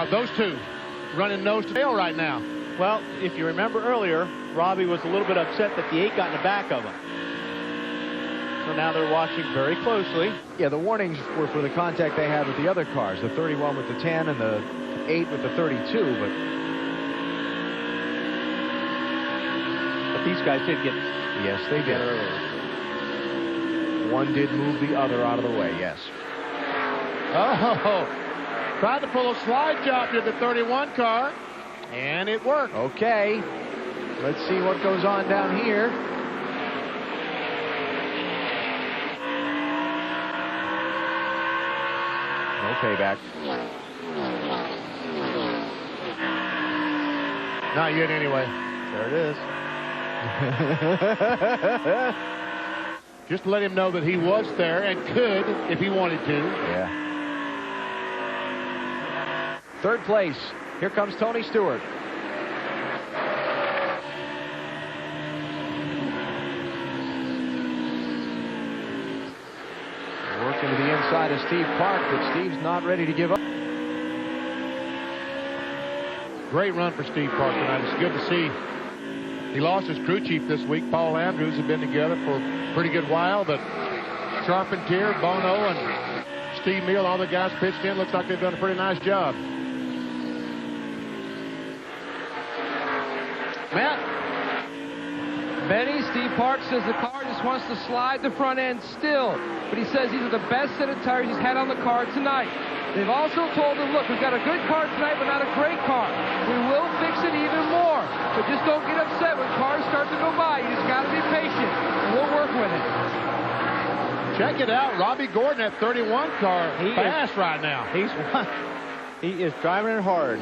Those two running nose to tail right now. Well, if you remember earlier, Robbie was a little bit upset that the 8 got in the back of him. So now they're watching very closely. Yeah, the warnings were for the contact they had with the other cars, the 31 with the 10 and the 8 with the 32, but these guys did get... Yes, they did. One did move the other out of the way, yes. Oh, tried to pull a slide job to the 31 car, and it worked. Okay, let's see what goes on down here. No payback. Not yet anyway. There it is. Just let him know that he was there and could if he wanted to. Yeah. Third place. Here comes Tony Stewart. Working to the inside of Steve Park, but Steve's not ready to give up. Great run for Steve Park tonight. It's good to see. He lost his crew chief this week. Paul Andrews have been together for a pretty good while, but Charpentier, Bono, and Steve Neal, all the guys pitched in. Looks like they've done a pretty nice job. Matt? Benny, Steve Park says the car just wants to slide the front end still, but he says these are the best set of tires he's had on the car tonight. They've also told him, look, we've got a good car tonight, but not a great car. We will fix it even more, but just don't get upset when cars start to go by. You just got to be patient, and we'll work with it. Check it out. Robbie Gordon at 31 car. He's fast right now. He is driving it hard.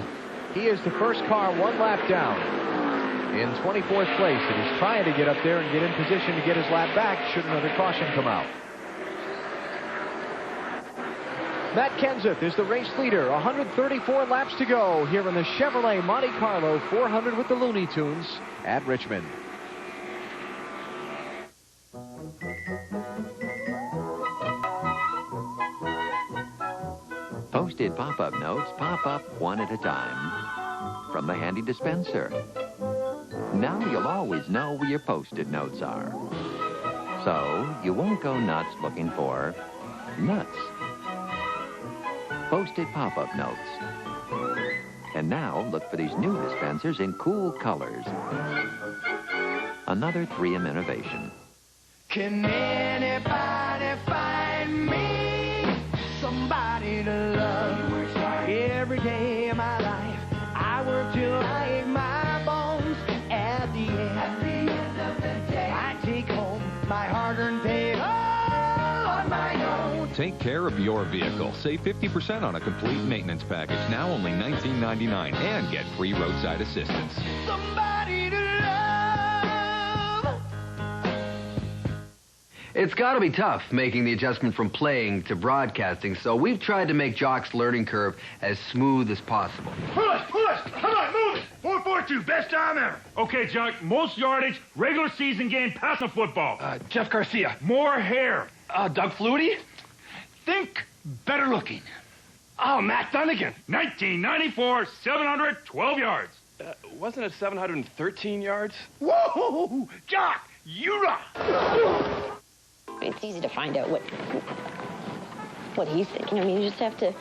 He is the first car one lap down in 24th place. And he's trying to get up there and get in position to get his lap back should another caution come out. Matt Kenseth is the race leader. 134 laps to go here in the Chevrolet Monte Carlo 400 with the Looney Tunes at Richmond. Posted pop-up notes pop up one at a time from the handy dispenser. Now you'll always know where your Post-it notes are. So you won't go nuts looking for nuts. Posted pop-up notes. And now look for these new dispensers in cool colors. Another 3M innovation. Can anybody find me somebody to love? Every day of my life, I work till I ache my bones. At the end of the day, I take home my hard-earned pay all on my own. Take care of your vehicle. Save 50% on a complete maintenance package. Now only $19.99 and get free roadside assistance. Somebody to love. It's got to be tough making the adjustment from playing to broadcasting, so we've tried to make Jock's learning curve as smooth as possible. Push! Come on, move it! 4.42, best time ever. Okay, Jock, most yardage, regular season game, passing football. Jeff Garcia. More hair. Doug Flutie. Think better looking. Oh, Matt Dunnigan. 1994, 712 yards. Wasn't it 713 yards? Whoa! Jock, you rock! It's easy to find out what he's thinking. I mean, you just have to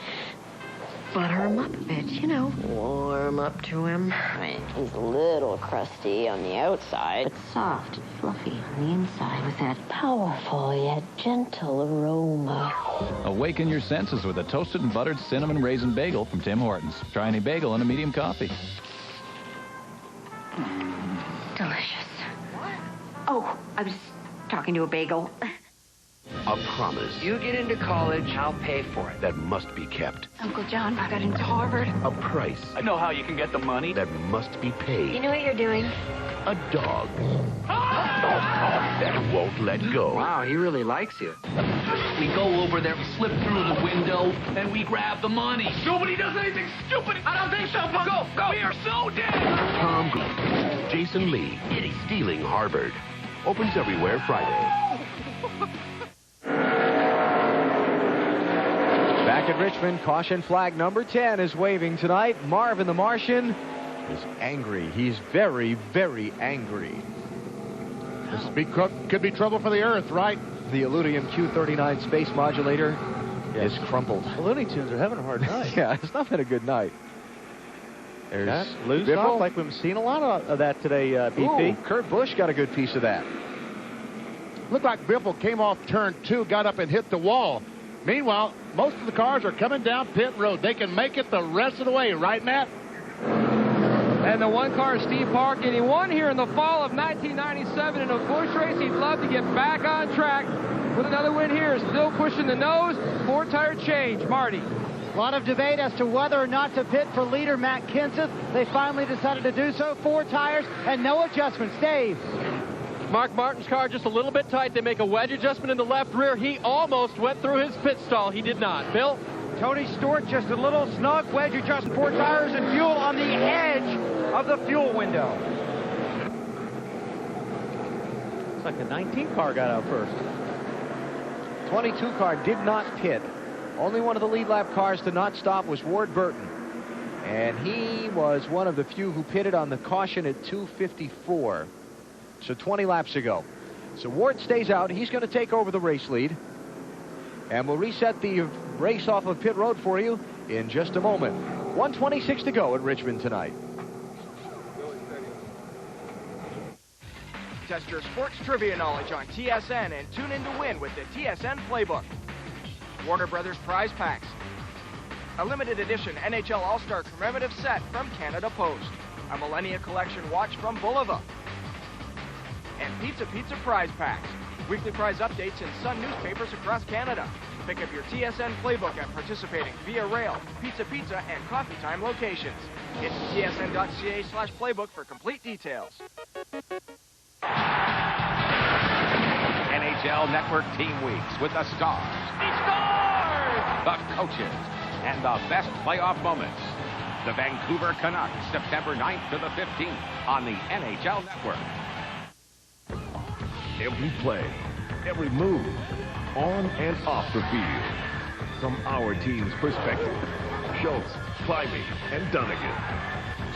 butter him up a bit, you know. Warm up to him. I mean, he's a little crusty on the outside, but soft and fluffy on the inside with that powerful yet gentle aroma. Awaken your senses with a toasted and buttered cinnamon raisin bagel from Tim Hortons. Try any bagel and a medium coffee. Delicious. Oh, I was talking to a bagel. A promise. You get into college, I'll pay for it. That must be kept. Uncle John, I got into Harvard. A price. I know how you can get the money. That must be paid. You know what you're doing? A dog. That won't let go. Wow, he really likes you. We go over there, slip through the window, and we grab the money. Nobody does anything stupid. I don't think so, Punk. Go. We are so dead. Tom Green, Jason Lee, Stealing Harvard. Opens everywhere Friday. Back at Richmond, caution flag number 10 is waving tonight. Marvin the Martian is angry. He's very, very angry. This could be trouble for the Earth, right? The Illudium Q39 space modulator is crumpled. The Looney Tunes are having a hard night. Yeah, it's not been a good night. There's loose off like we've seen a lot of that today, BP. Ooh, Kurt Busch got a good piece of that. Looked like Biffle came off turn 2, got up and hit the wall. Meanwhile, most of the cars are coming down pit road. They can make it the rest of the way, right, Matt? And the one car is Steve Park, and he won here in the fall of 1997 in a Busch race. He'd love to get back on track with another win here. Still pushing the nose. 4-tire change. Marty. A lot of debate as to whether or not to pit for leader Matt Kenseth. They finally decided to do so. 4 tires and no adjustments. Dave. Mark Martin's car just a little bit tight. They make a wedge adjustment in the left rear. He almost went through his pit stall. He did not. Bill? Tony Stewart, just a little snug wedge adjustment. 4 tires and fuel on the edge of the fuel window. Looks like the 19 car got out first. 22 car did not pit. Only one of the lead lap cars to not stop was Ward Burton. And he was one of the few who pitted on the caution at 2:54. So 20 laps ago. So Ward stays out. He's going to take over the race lead. And we'll reset the race off of pit road for you in just a moment. 1:26 to go at Richmond tonight. Test your sports trivia knowledge on TSN and tune in to win with the TSN Playbook. Warner Brothers prize packs. A limited edition NHL All-Star commemorative set from Canada Post. A Millennia Collection watch from Bulova. And Pizza prize packs. Weekly prize updates in Sun newspapers across Canada. Pick up your TSN Playbook at participating Via Rail, Pizza, and Coffee Time locations. Get to tsn.ca/playbook for complete details. NHL Network Team Weeks with the stars, the coaches, and the best playoff moments. The Vancouver Canucks, September 9th to the 15th on the NHL Network. Every play, every move, on and off the field. From our team's perspective, Schultz, Climbing, and Dunnigan.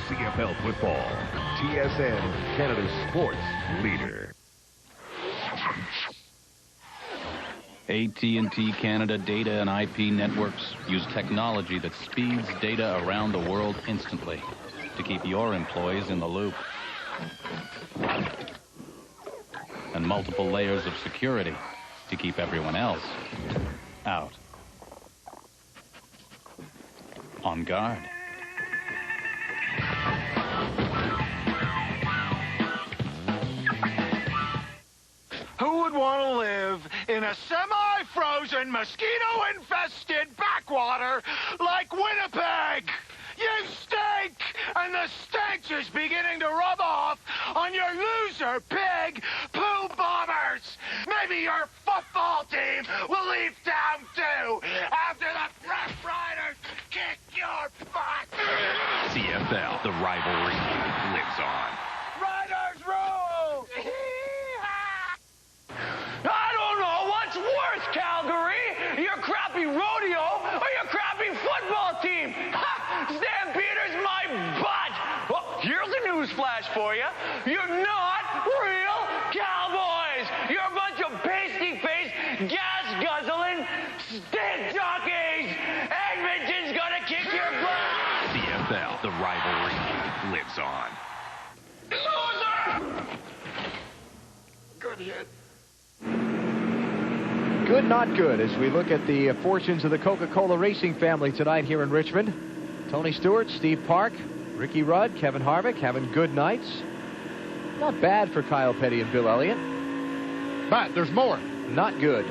CFL Football. TSN, Canada's sports leader. AT&T Canada data and IP networks use technology that speeds data around the world instantly to keep your employees in the loop. And multiple layers of security to keep everyone else out. On guard. Who would want to live in a semi-frozen, mosquito-infested backwater like Winnipeg? You stink! And the stench is beginning to rub off on your loser pig poo bombers! Maybe your football team will leave town too after the Rough Riders kick your butt! CFL, the rivalry lives on. Riders rule! I don't know what's worse, Calgary! Your crappy rodeo or your crappy football team! Ha! Stampeder's my butt! Well, here's a news flash for you. You're not real Cowboys! You're a bunch of pasty-faced, gas-guzzling stink jockeys! Edmonton's gonna kick your butt! CFL, the rivalry lives on. Loser! Good hit. Good, not good, as we look at the fortunes of the Coca-Cola racing family tonight here in Richmond. Tony Stewart, Steve Park, Ricky Rudd, Kevin Harvick having good nights. Not bad for Kyle Petty and Bill Elliott. But there's more. Not good.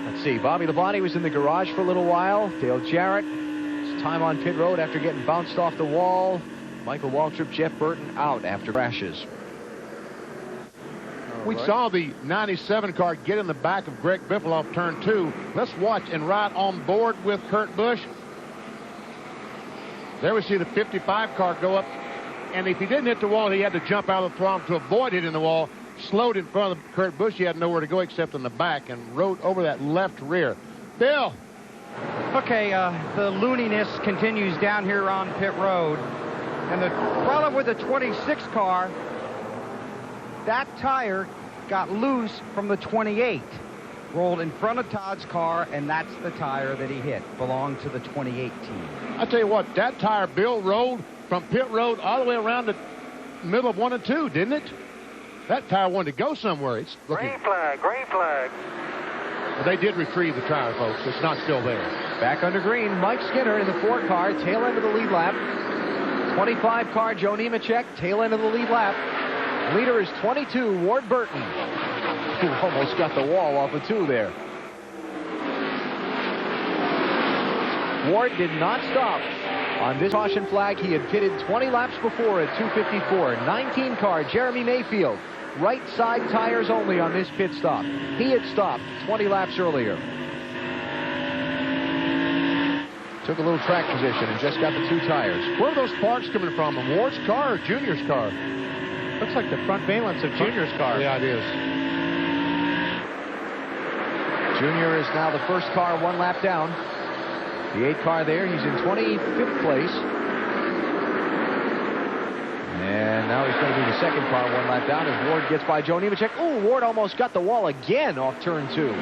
Let's see. Bobby Labonte was in the garage for a little while. Dale Jarrett, his time on pit road after getting bounced off the wall. Michael Waltrip, Jeff Burton out after crashes. We saw the 97 car get in the back of Greg Biffle off turn 2. Let's watch and ride on board with Kurt Busch. There we see the 55 car go up. And if he didn't hit the wall, he had to jump out of the throttle to avoid hitting the wall. Slowed in front of Kurt Busch. He had nowhere to go except in the back and rode over that left rear. Bill. Okay, the looniness continues down here on pit road. And the problem with the 26 car, that tire got loose from the 28. Rolled in front of Todd's car, and that's the tire that he hit. Belonged to the 28 team. I tell you what, that tire, Bill, rolled from pit road all the way around the middle of 1 and 2, didn't it? That tire wanted to go somewhere. It's looking... Green flag, green flag. Well, they did retrieve the tire, folks. It's not still there. Back under green, Mike Skinner in the 4 car, tail end of the lead lap. 25 car, Joe Nemechek, tail end of the lead lap. Leader is 22, Ward Burton, who almost got the wall off of 2 there. Ward did not stop on this caution flag. He had pitted 20 laps before at 2:54. 19 car, Jeremy Mayfield, right side tires only on this pit stop. He had stopped 20 laps earlier. Took a little track position and just got the 2 tires. Where are those sparks coming from? Ward's car or Junior's car? Looks like the front valence of Junior's car. Yeah, it is. Junior is now the first car 1 lap down. The 8 car there, he's in 25th place. And now he's going to be the second car 1 lap down as Ward gets by Joe Nemechek. Ooh, Ward almost got the wall again off turn 2.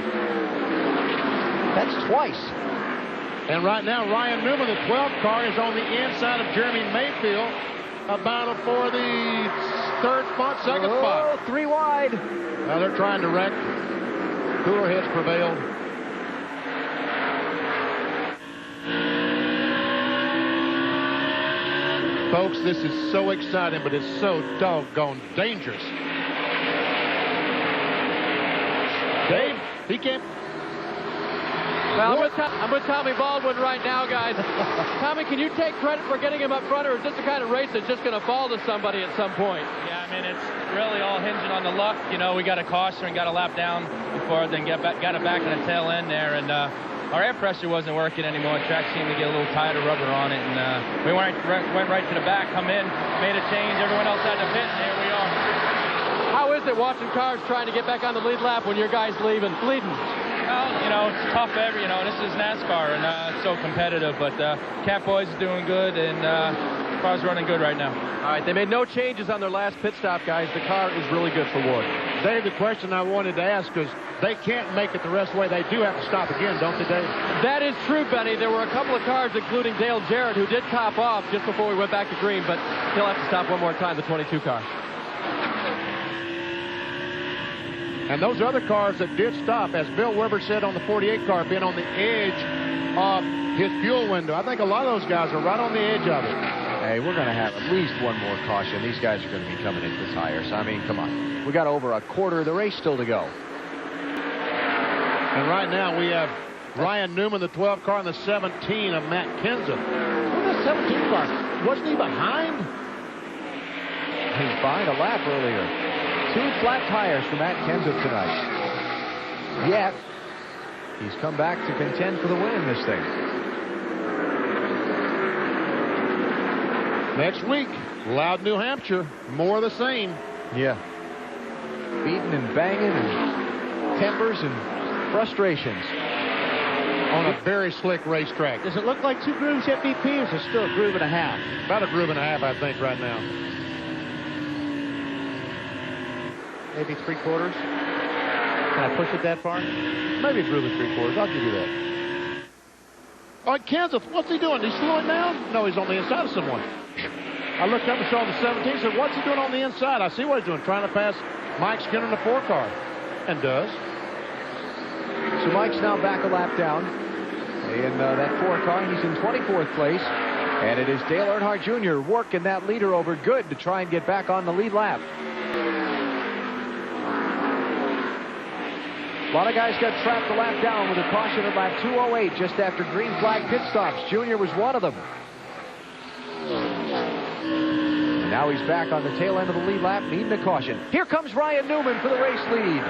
That's twice. And right now, Ryan Newman, the 12th car, is on the inside of Jeremy Mayfield. A battle for the second spot. 3 wide. Now they're trying to wreck. Cooler heads prevailed. Folks, this is so exciting, but it's so doggone dangerous. Dave, he can't... Well, I'm with Tommy Baldwin right now, guys. Tommy, can you take credit for getting him up front, or is this the kind of race that's just going to fall to somebody at some point? Yeah, I mean, it's really all hinging on the luck. You know, we got a caution and got a lap down before, then got it back in the tail end there, and our air pressure wasn't working anymore. The track seemed to get a little tighter rubber on it, and we went right to the back, come in, made a change. Everyone else had to pit, and here we are. How is it watching cars trying to get back on the lead lap when your guy's leading? Well, you know, it's tough you know, this is NASCAR, and it's so competitive, but Cat Boys is doing good, and car's running good right now. All right, they made no changes on their last pit stop, guys. The car is really good for Ward. Dave, the question I wanted to ask is, they can't make it the rest of the way. They do have to stop again, don't they, Dave? That is true, Benny. There were a couple of cars, including Dale Jarrett, who did top off just before we went back to green, but he'll have to stop one more time, the 22 car. And those other cars that did stop, as Bill Weber said on the 48 car, been on the edge of his fuel window. I think a lot of those guys are right on the edge of it. Hey, we're going to have at least one more caution. These guys are going to be coming into the tires. I mean, come on. We got over a quarter of the race still to go. And right now we have Ryan Newman, the 12 car, and the 17 of Matt Kenseth. Who's the 17 car? Wasn't he behind? He was behind a lap earlier. 2 flat tires for Matt Kenseth tonight. Yet, he's come back to contend for the win in this thing. Next week, Loud, New Hampshire, more of the same. Yeah. Beating and banging and tempers and frustrations. On a very slick racetrack. Does it look like 2 grooves at BP, or is it still a groove and a half? About a groove and a half, I think, right now. Maybe 3/4. Can I push it that far? Maybe a groove and 3/4. I'll give you that. Oh, Kenseth, what's he doing? He's slowing down? No, he's on the inside of someone. I looked up and saw the 17, said, what's he doing on the inside? I see what he's doing, trying to pass Mike Skinner in the 4 car. And does. So Mike's now back a lap down in that 4 car. He's in 24th place. And it is Dale Earnhardt Jr. working that leader over good to try and get back on the lead lap. A lot of guys got trapped a lap down with a caution at lap 208 just after green flag pit stops. Jr. was one of them. And now he's back on the tail end of the lead lap, needing a caution. Here comes Ryan Newman for the race lead.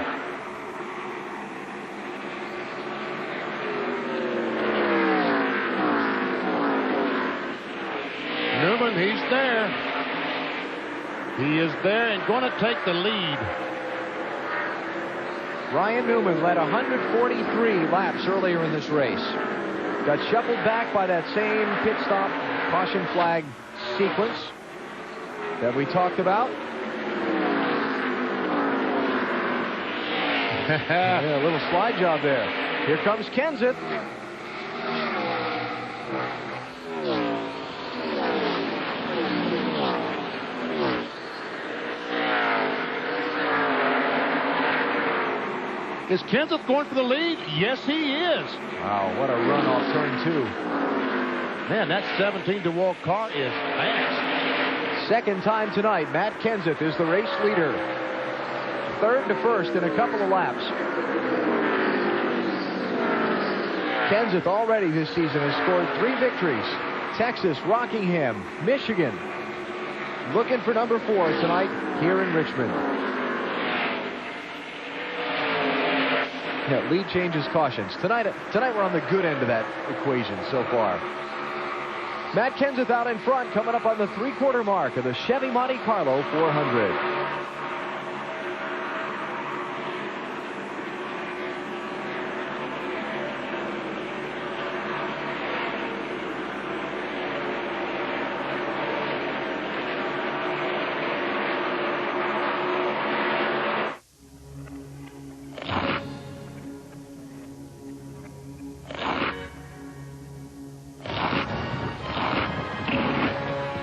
Newman, he's there. He is there and going to take the lead. Ryan Newman led 143 laps earlier in this race. Got shuffled back by that same pit stop caution flag sequence that we talked about. Yeah, a little slide job there. Here comes Kenseth. Is Kenseth going for the lead? Yes, he is. Wow, what a run off turn 2. Man, that 17 DeWalt car is fast. Second time tonight, Matt Kenseth is the race leader. 3rd to 1st in a couple of laps. Kenseth already this season has scored 3 victories. Texas, Rockingham, Michigan. Looking for number 4 tonight here in Richmond. Yeah, lead changes cautions. Tonight we're on the good end of that equation so far. Matt Kenseth out in front, coming up on the 3/4 mark of the Chevy Monte Carlo 400.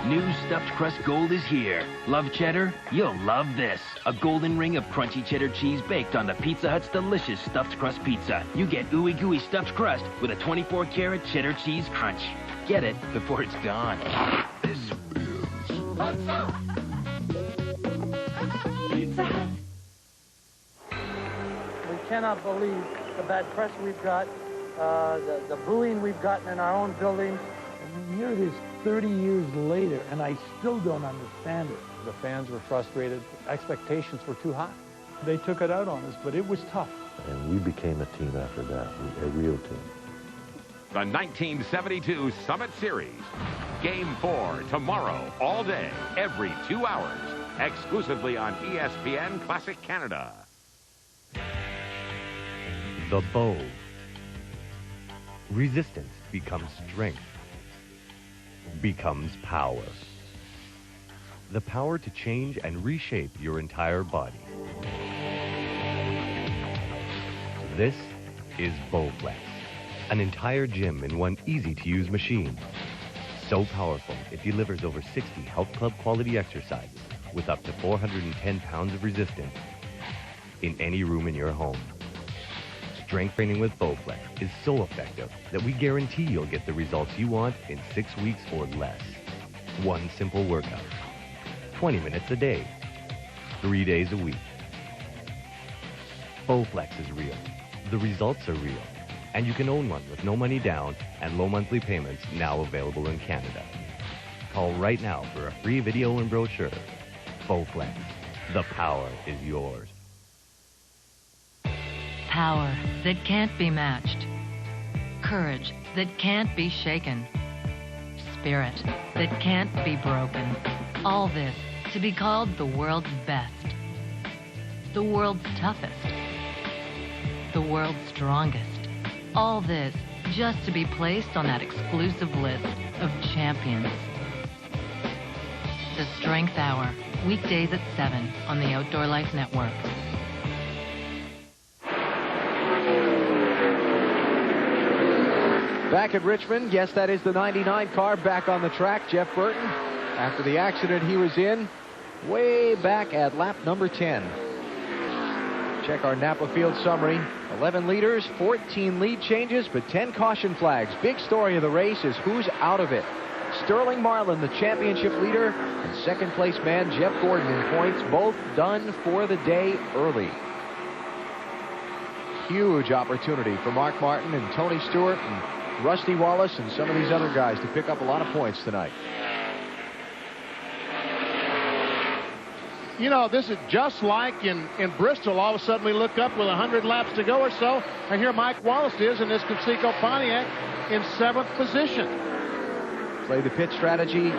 New Stuffed Crust Gold is here. Love cheddar? You'll love this. A golden ring of crunchy cheddar cheese baked on the Pizza Hut's delicious Stuffed Crust Pizza. You get ooey gooey stuffed crust with a 24-karat cheddar cheese crunch. Get it before it's gone. This is Pizza Hut. We cannot believe the bad press we've got, the booing we've gotten in our own buildings. And here it is 30 years later, and I still don't understand it. The fans were frustrated. Expectations were too high. They took it out on us, but it was tough. And we became a team after that, a real team. The 1972 Summit Series. Game 4 tomorrow, all day, every 2 hours. Exclusively on ESPN Classic Canada. the bow. Resistance becomes strength, becomes power. The power to change and reshape your entire body. This is Bowflex, an entire gym in one easy-to-use machine. So powerful, it delivers over 60 health club quality exercises with up to 410 pounds of resistance in any room in your home. Strength training with Bowflex is so effective that we guarantee you'll get the results you want in 6 weeks or less. One simple workout, 20 minutes a day, 3 days a week. Bowflex is real. The results are real. And you can own one with no money down and low monthly payments, now available in Canada. Call right now for a free video and brochure. Bowflex. The power is yours. Power that can't be matched. Courage that can't be shaken. Spirit that can't be broken. All this to be called the world's best. The world's toughest. The world's strongest. All this just to be placed on that exclusive list of champions. The Strength Hour, weekdays at 7 on the Outdoor Life Network. Back at Richmond, yes, that is the 99 car back on the track. Jeff Burton, after the accident he was in, way back at lap number 10. Check our Napa Field summary. 11 leaders, 14 lead changes, but 10 caution flags. Big story of the race is who's out of it. Sterling Marlin, the championship leader, and second place man Jeff Gordon in points, both done for the day early. Huge opportunity for Mark Martin and Tony Stewart and Rusty Wallace and some of these other guys to pick up a lot of points tonight. You know, this is just like in Bristol. All of a sudden we look up with 100 laps to go or so, and here Mike Wallace is in this Conseco Pontiac in 7th position. Play the pit strategy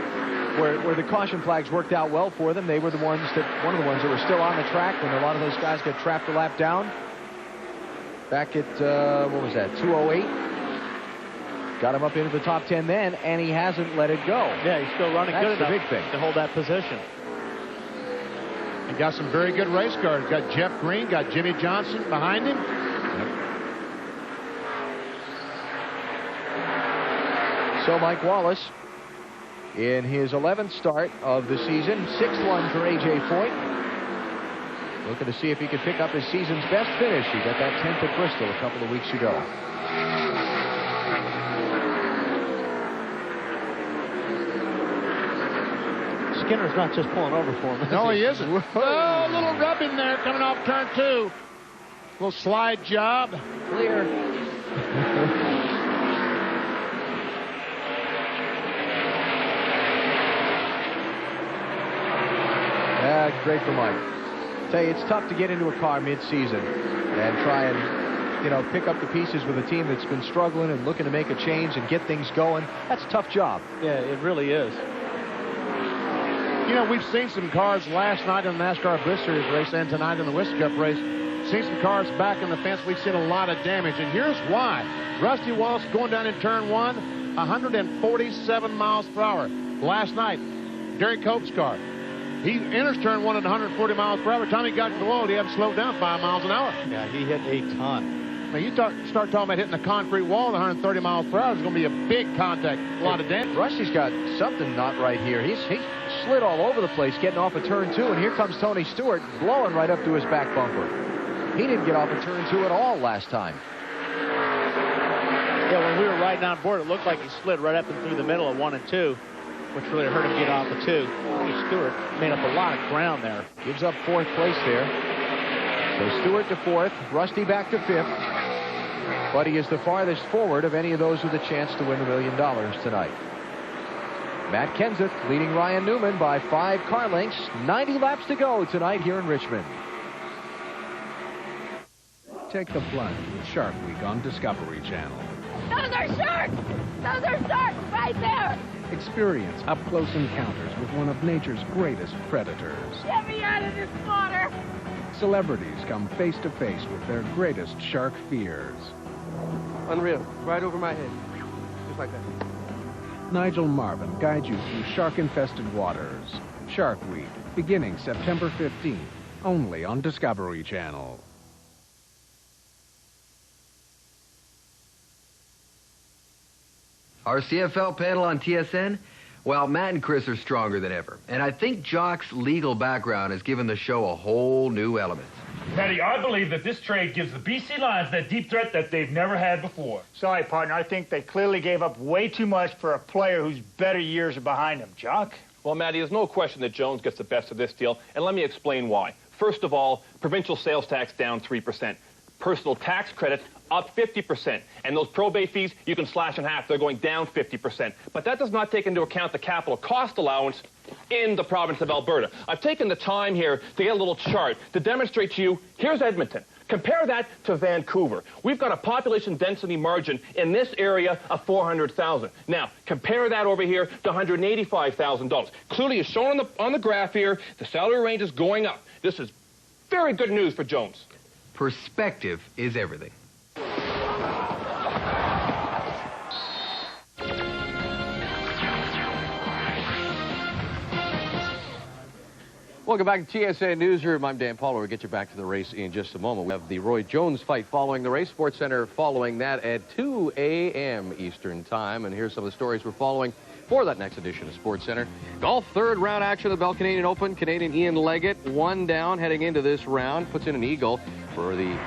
where the caution flags worked out well for them. They were one of the ones that were still on the track when a lot of those guys got trapped a lap down. Back at, what was that, 2:08? Got him up into the top 10 then, and he hasn't let it go. Yeah, he's still running good enough big thing to hold that position. And got some very good race cars. Got Jeff Green, got Jimmy Johnson behind him. So Mike Wallace, in his 11th start of the season, 6th one for A.J. Foyt. Looking to see if he could pick up his season's best finish. He got that 10th at Bristol a couple of weeks ago. Skinner's not just pulling over for him. No, he isn't. Oh, a little rubbing there coming off turn 2. Little slide job. Clear. Great for Mike. Tell you, it's tough to get into a car mid-season and try and, you know, pick up the pieces with a team that's been struggling and looking to make a change and get things going. That's a tough job. Yeah, it really is. You know, we've seen some cars last night in the NASCAR Bliss Series race and tonight in the Winston Cup race. Seen some cars back in the fence. We've seen a lot of damage, and here's why. Rusty Wallace going down in turn 1, 147 miles per hour. Last night, Derek Cope's car. He enters turn 1 at 140 miles per hour. By the time he got below it, he had to slow down 5 miles an hour. Yeah, he hit a ton. Now, you start talking about hitting a concrete wall at 130 miles per hour. It's going to be a big contact, a lot of damage. Rusty's got something not right here. He slid all over the place getting off of turn 2, and here comes Tony Stewart blowing right up to his back bumper. He didn't get off of turn 2 at all last time. Yeah, when we were riding on board, it looked like he slid right up and through the middle of 1 and 2, which really hurt him get off of 2. Tony Stewart made up a lot of ground there. Gives up 4th place there. So Stewart to 4th, Rusty back to 5th. But he is the farthest forward of any of those with a chance to win $1 million tonight. Matt Kenseth leading Ryan Newman by 5 car lengths. 90 laps to go tonight here in Richmond. Take the plunge with Shark Week on Discovery Channel. Those are sharks! Those are sharks right there! Experience up-close encounters with one of nature's greatest predators. Get me out of this water! Celebrities come face to face with their greatest shark fears. Unreal. Right over my head. Just like that. Nigel Marvin guides you through shark-infested waters. Shark Week, beginning September 15th, only on Discovery Channel. Our CFL panel on TSN? Well, Matt and Chris are stronger than ever. And I think Jock's legal background has given the show a whole new element. Teddy, I believe that this trade gives the BC Lions that deep threat that they've never had before. Sorry, partner. I think they clearly gave up way too much for a player whose better years are behind him. Jock? Well, Matty, there's no question that Jones gets the best of this deal, and let me explain why. First of all, provincial sales tax down 3%. Personal tax credit up 50%. And those probate fees, you can slash in half. They're going down 50%. But that does not take into account the capital cost allowance in the province of Alberta. I've taken the time here to get a little chart to demonstrate to you, here's Edmonton. Compare that to Vancouver. We've got a population density margin in this area of 400,000. Now, compare that over here to $185,000. Clearly, as shown on the graph here, the salary range is going up. This is very good news for Jones. Perspective is everything. Welcome back to TSN Newsroom. I'm Dan Paul. We'll get you back to the race in just a moment. We have the Roy Jones fight following the race. Sports Center following that at 2 a.m. Eastern Time. And here's some of the stories we're following for that next edition of Sports Center. Golf third round action of the Bell Canadian Open. Canadian Ian Leggett, one down heading into this round. Puts in an eagle for the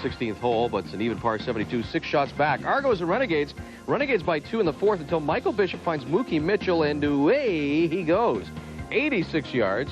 16th hole, but it's an even par 72, 6 shots back. Argos and Renegades. Renegades by 2 in the 4th until Michael Bishop finds Mookie Mitchell, and away he goes. 86 yards.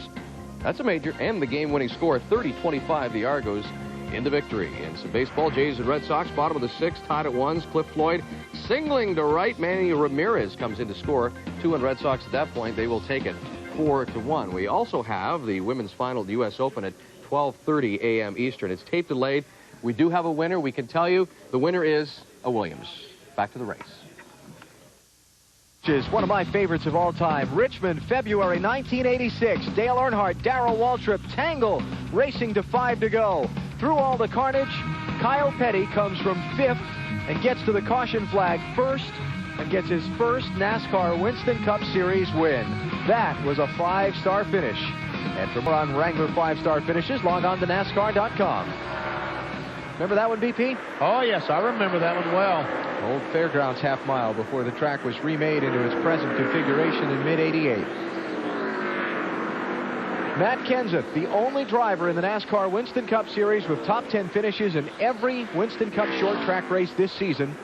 That's a major, and the game-winning score, 30-25, the Argos in the victory. And some baseball, Jays and Red Sox, bottom of the 6th, tied at 1s. Cliff Floyd singling to right. Manny Ramirez comes in to score. 2-1 Red Sox at that point. They will take it 4-1. We also have the women's final at the U.S. Open at 12:30 a.m. Eastern. It's tape delayed. We do have a winner. We can tell you the winner is a Williams. Back to the race. Is one of my favorites of all time. Richmond, February 1986. Dale Earnhardt, Darrell Waltrip, tangle, racing to 5 to go. Through all the carnage, Kyle Petty comes from 5th and gets to the caution flag first and gets his first NASCAR Winston Cup Series win. That was a 5-star finish. And for more on Wrangler 5-star finishes, log on to NASCAR.com. Remember that one, BP? Oh, yes, I remember that one well. Old Fairgrounds half mile before the track was remade into its present configuration in mid-88. Matt Kenseth, the only driver in the NASCAR Winston Cup Series with top 10 finishes in every Winston Cup short track race this season.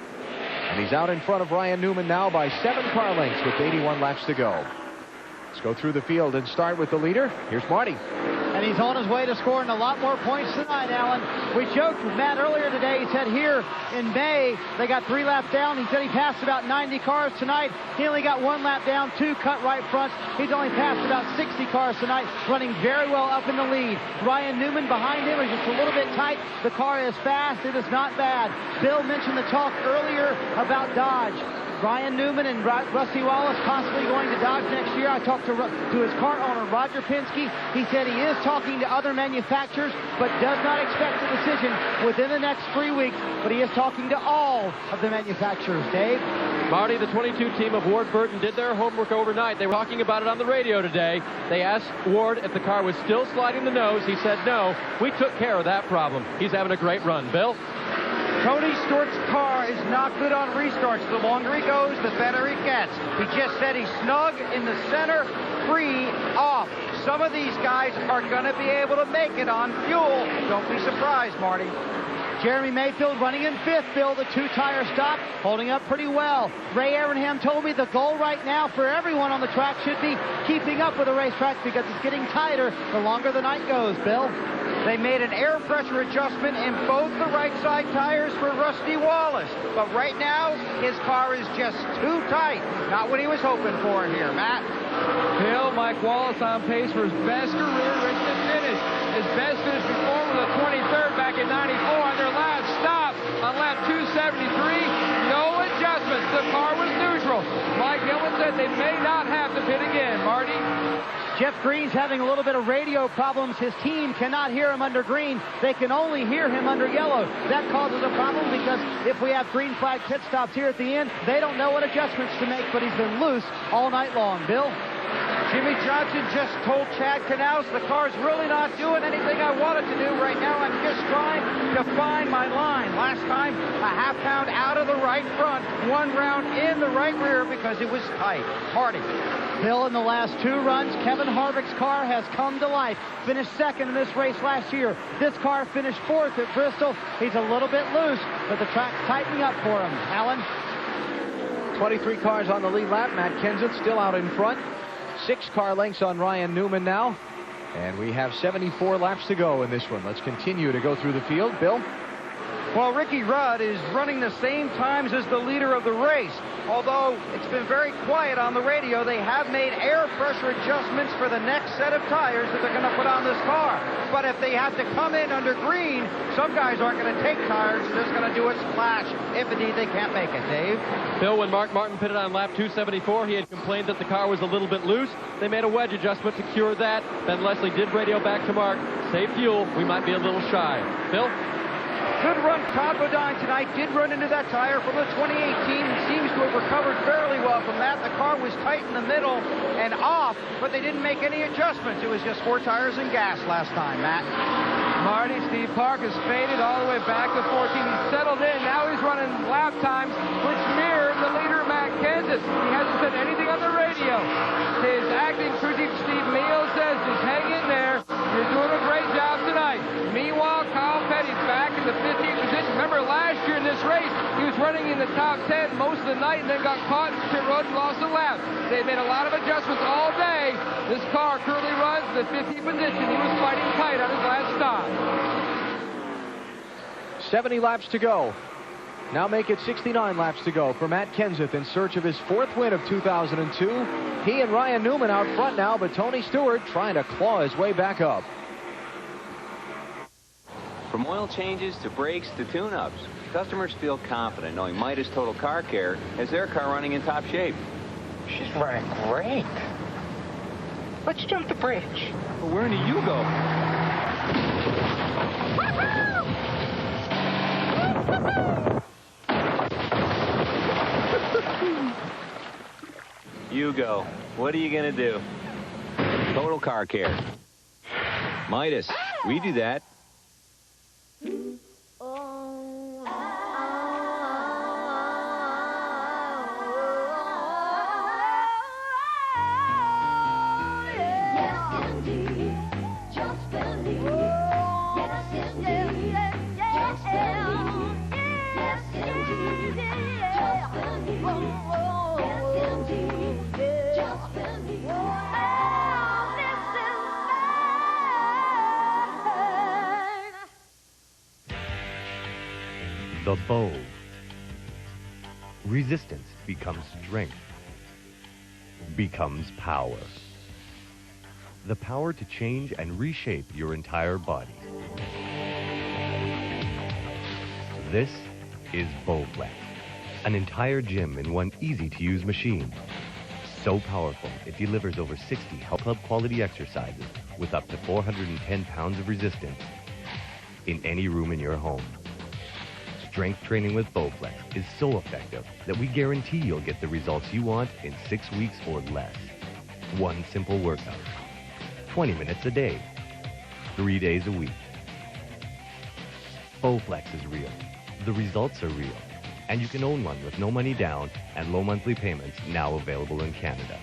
And he's out in front of Ryan Newman now by 7 car lengths with 81 laps to go. Let's go through the field and start with the leader. Here's Marty. And he's on his way to scoring a lot more points tonight, Alan. We joked with Matt earlier today. He said here in May, they got 3 laps down. He said he passed about 90 cars tonight. He only got 1 lap down, 2 cut right fronts. He's only passed about 60 cars tonight, running very well up in the lead. Ryan Newman behind him is just a little bit tight. The car is fast. It is not bad. Bill mentioned the talk earlier about Dodge. Ryan Newman and Rusty Wallace possibly going to Dodge next year. I talked to his car owner, Roger Penske. He said he is talking to other manufacturers, but does not expect a decision within the next 3 weeks. But he is talking to all of the manufacturers. Dave? Marty, the 22 team of Ward Burton did their homework overnight. They were talking about it on the radio today. They asked Ward if the car was still sliding the nose. He said no. We took care of that problem. He's having a great run. Bill? Tony Stewart's car is not good on restarts. The longer he goes, the better he gets. He just said he's snug in the center, free, off. Some of these guys are going to be able to make it on fuel. Don't be surprised, Marty. Jeremy Mayfield running in 5th, Bill, the 2-tire stop, holding up pretty well. Ray Aronham told me the goal right now for everyone on the track should be keeping up with the racetrack because it's getting tighter the longer the night goes, Bill. They made an air pressure adjustment in both the right side tires for Rusty Wallace. But right now, his car is just too tight. Not what he was hoping for here, Matt. Bill, Mike Wallace on pace for his best career Richmond finish. His best finish before was a 23rd back in 94 on their last stop on lap 273. No adjustments. The car was neutral. Mike Hillman said they may not have to pit again. Marty? Jeff Green's having a little bit of radio problems. His team cannot hear him under green. They can only hear him under yellow. That causes a problem because if we have green flag pit stops here at the end, they don't know what adjustments to make, but he's been loose all night long. Bill? Jimmy Johnson just told Chad Knaus, the car's really not doing anything I want it to do right now. I'm just trying to find my line. Last time, a half pound out of the right front, 1 round in the right rear because it was tight. Hardy. Bill, in the last 2 runs, Kevin Harvick's car has come to life. Finished second in this race last year. This car finished 4th at Bristol. He's a little bit loose, but the track's tightening up for him. Alan? 23 cars on the lead lap. Matt Kenseth still out in front. 6 car lengths on Ryan Newman now. And we have 74 laps to go in this one. Let's continue to go through the field. Bill? Well, Ricky Rudd is running the same times as the leader of the race. Although it's been very quiet on the radio, they have made air pressure adjustments for the next set of tires that they're going to put on this car. But if they have to come in under green, some guys aren't going to take tires. They're just going to do a splash if indeed they can't make it. Dave? Bill, when Mark Martin pitted on lap 274, he had complained that the car was a little bit loose. They made a wedge adjustment to cure that. Ben Leslie did radio back to Mark. Save fuel. We might be a little shy. Bill? Good run. Todd Bodine tonight did run into that tire from the 2018 and seems to have recovered fairly well from that. The car was tight in the middle and off, but they didn't make any adjustments. It was just 4 tires and gas last time, Matt. Marty, Steve Park has faded all the way back to 14. He's settled in. Now he's running lap times, which mirror the leader, Matt Kenseth. He hasn't said anything on the radio. His acting crew chief, Steve Meal, says, just hang in there. You're doing a great job tonight. Meanwhile, Kyle Petty's back in the 15th position. Remember, last year in this race, he was running in the top 10 most of the night and then got caught in pit road and lost a lap. They made a lot of adjustments all day. This car currently runs in the 15th position. He was fighting tight on his last stop. 70 laps to go. Now make it 69 laps to go for Matt Kenseth in search of his 4th win of 2002. He and Ryan Newman out front now, but Tony Stewart trying to claw his way back up. From oil changes to brakes to tune-ups, customers feel confident knowing Midas Total Car Care has their car running in top shape. She's running great. Let's jump the bridge. Well, where do you go? You go. What are you going to do? Total Car Care. Midas, we do that. The bow. Resistance becomes strength, becomes power. The power to change and reshape your entire body. This is Bowflex, an entire gym in one easy-to-use machine. So powerful, it delivers over 60 health club quality exercises with up to 410 pounds of resistance in any room in your home. Strength training with Bowflex is so effective that we guarantee you'll get the results you want in 6 weeks or less. One simple workout, 20 minutes a day, 3 days a week. Bowflex is real. The results are real. And you can own one with no money down and low monthly payments now available in Canada.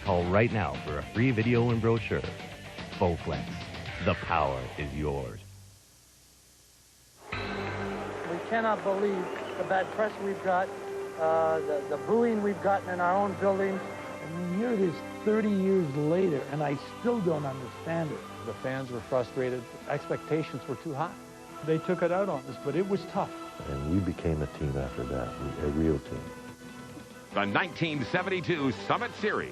Call right now for a free video and brochure. Bowflex. The power is yours. We cannot believe the bad press we've got, the booing we've gotten in our own building. And here it is 30 years later, and I still don't understand it. The fans were frustrated. Expectations were too high. They took it out on us, but it was tough. And we became a team after that, a real team. The 1972 Summit Series.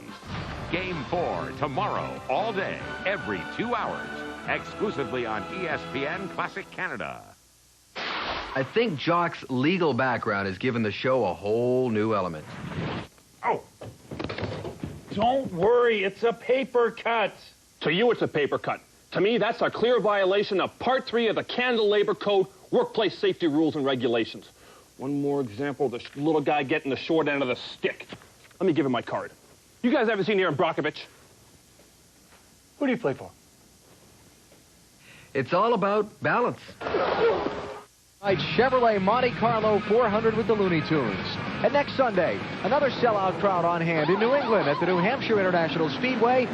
Game 4 tomorrow, all day, every 2 hours, exclusively on ESPN Classic Canada. I think Jock's legal background has given the show a whole new element. Oh! Don't worry, it's a paper cut. To you, it's a paper cut. To me, that's a clear violation of Part 3 of the Canada Labor Code, Workplace Safety Rules and Regulations. One more example of the little guy getting the short end of the stick. Let me give him my card. You guys ever seen Aaron Brockovich? Who do you play for? It's all about balance. Chevrolet Monte Carlo 400 with the Looney Tunes. And next Sunday, another sellout crowd on hand in New England at the New Hampshire International Speedway.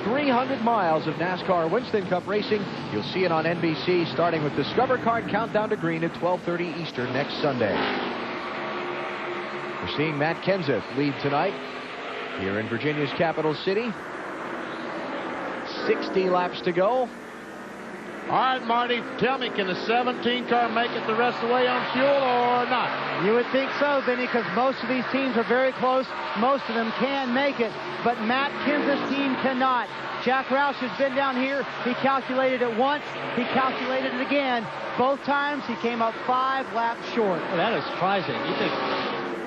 300 miles of NASCAR Winston Cup racing. You'll see it on NBC starting with Discover Card Countdown to Green at 12:30 Eastern next Sunday. We're seeing Matt Kenseth lead tonight here in Virginia's capital city. 60 laps to go. All right, Marty, tell me, can the 17 car make it the rest of the way on fuel or not? You would think so, Vinny, because most of these teams are very close. Most of them can make it, but Matt Kenseth's team cannot. Jack Roush has been down here. He calculated it once. He calculated it again. Both times he came up 5 laps short. Well, that is surprising. You think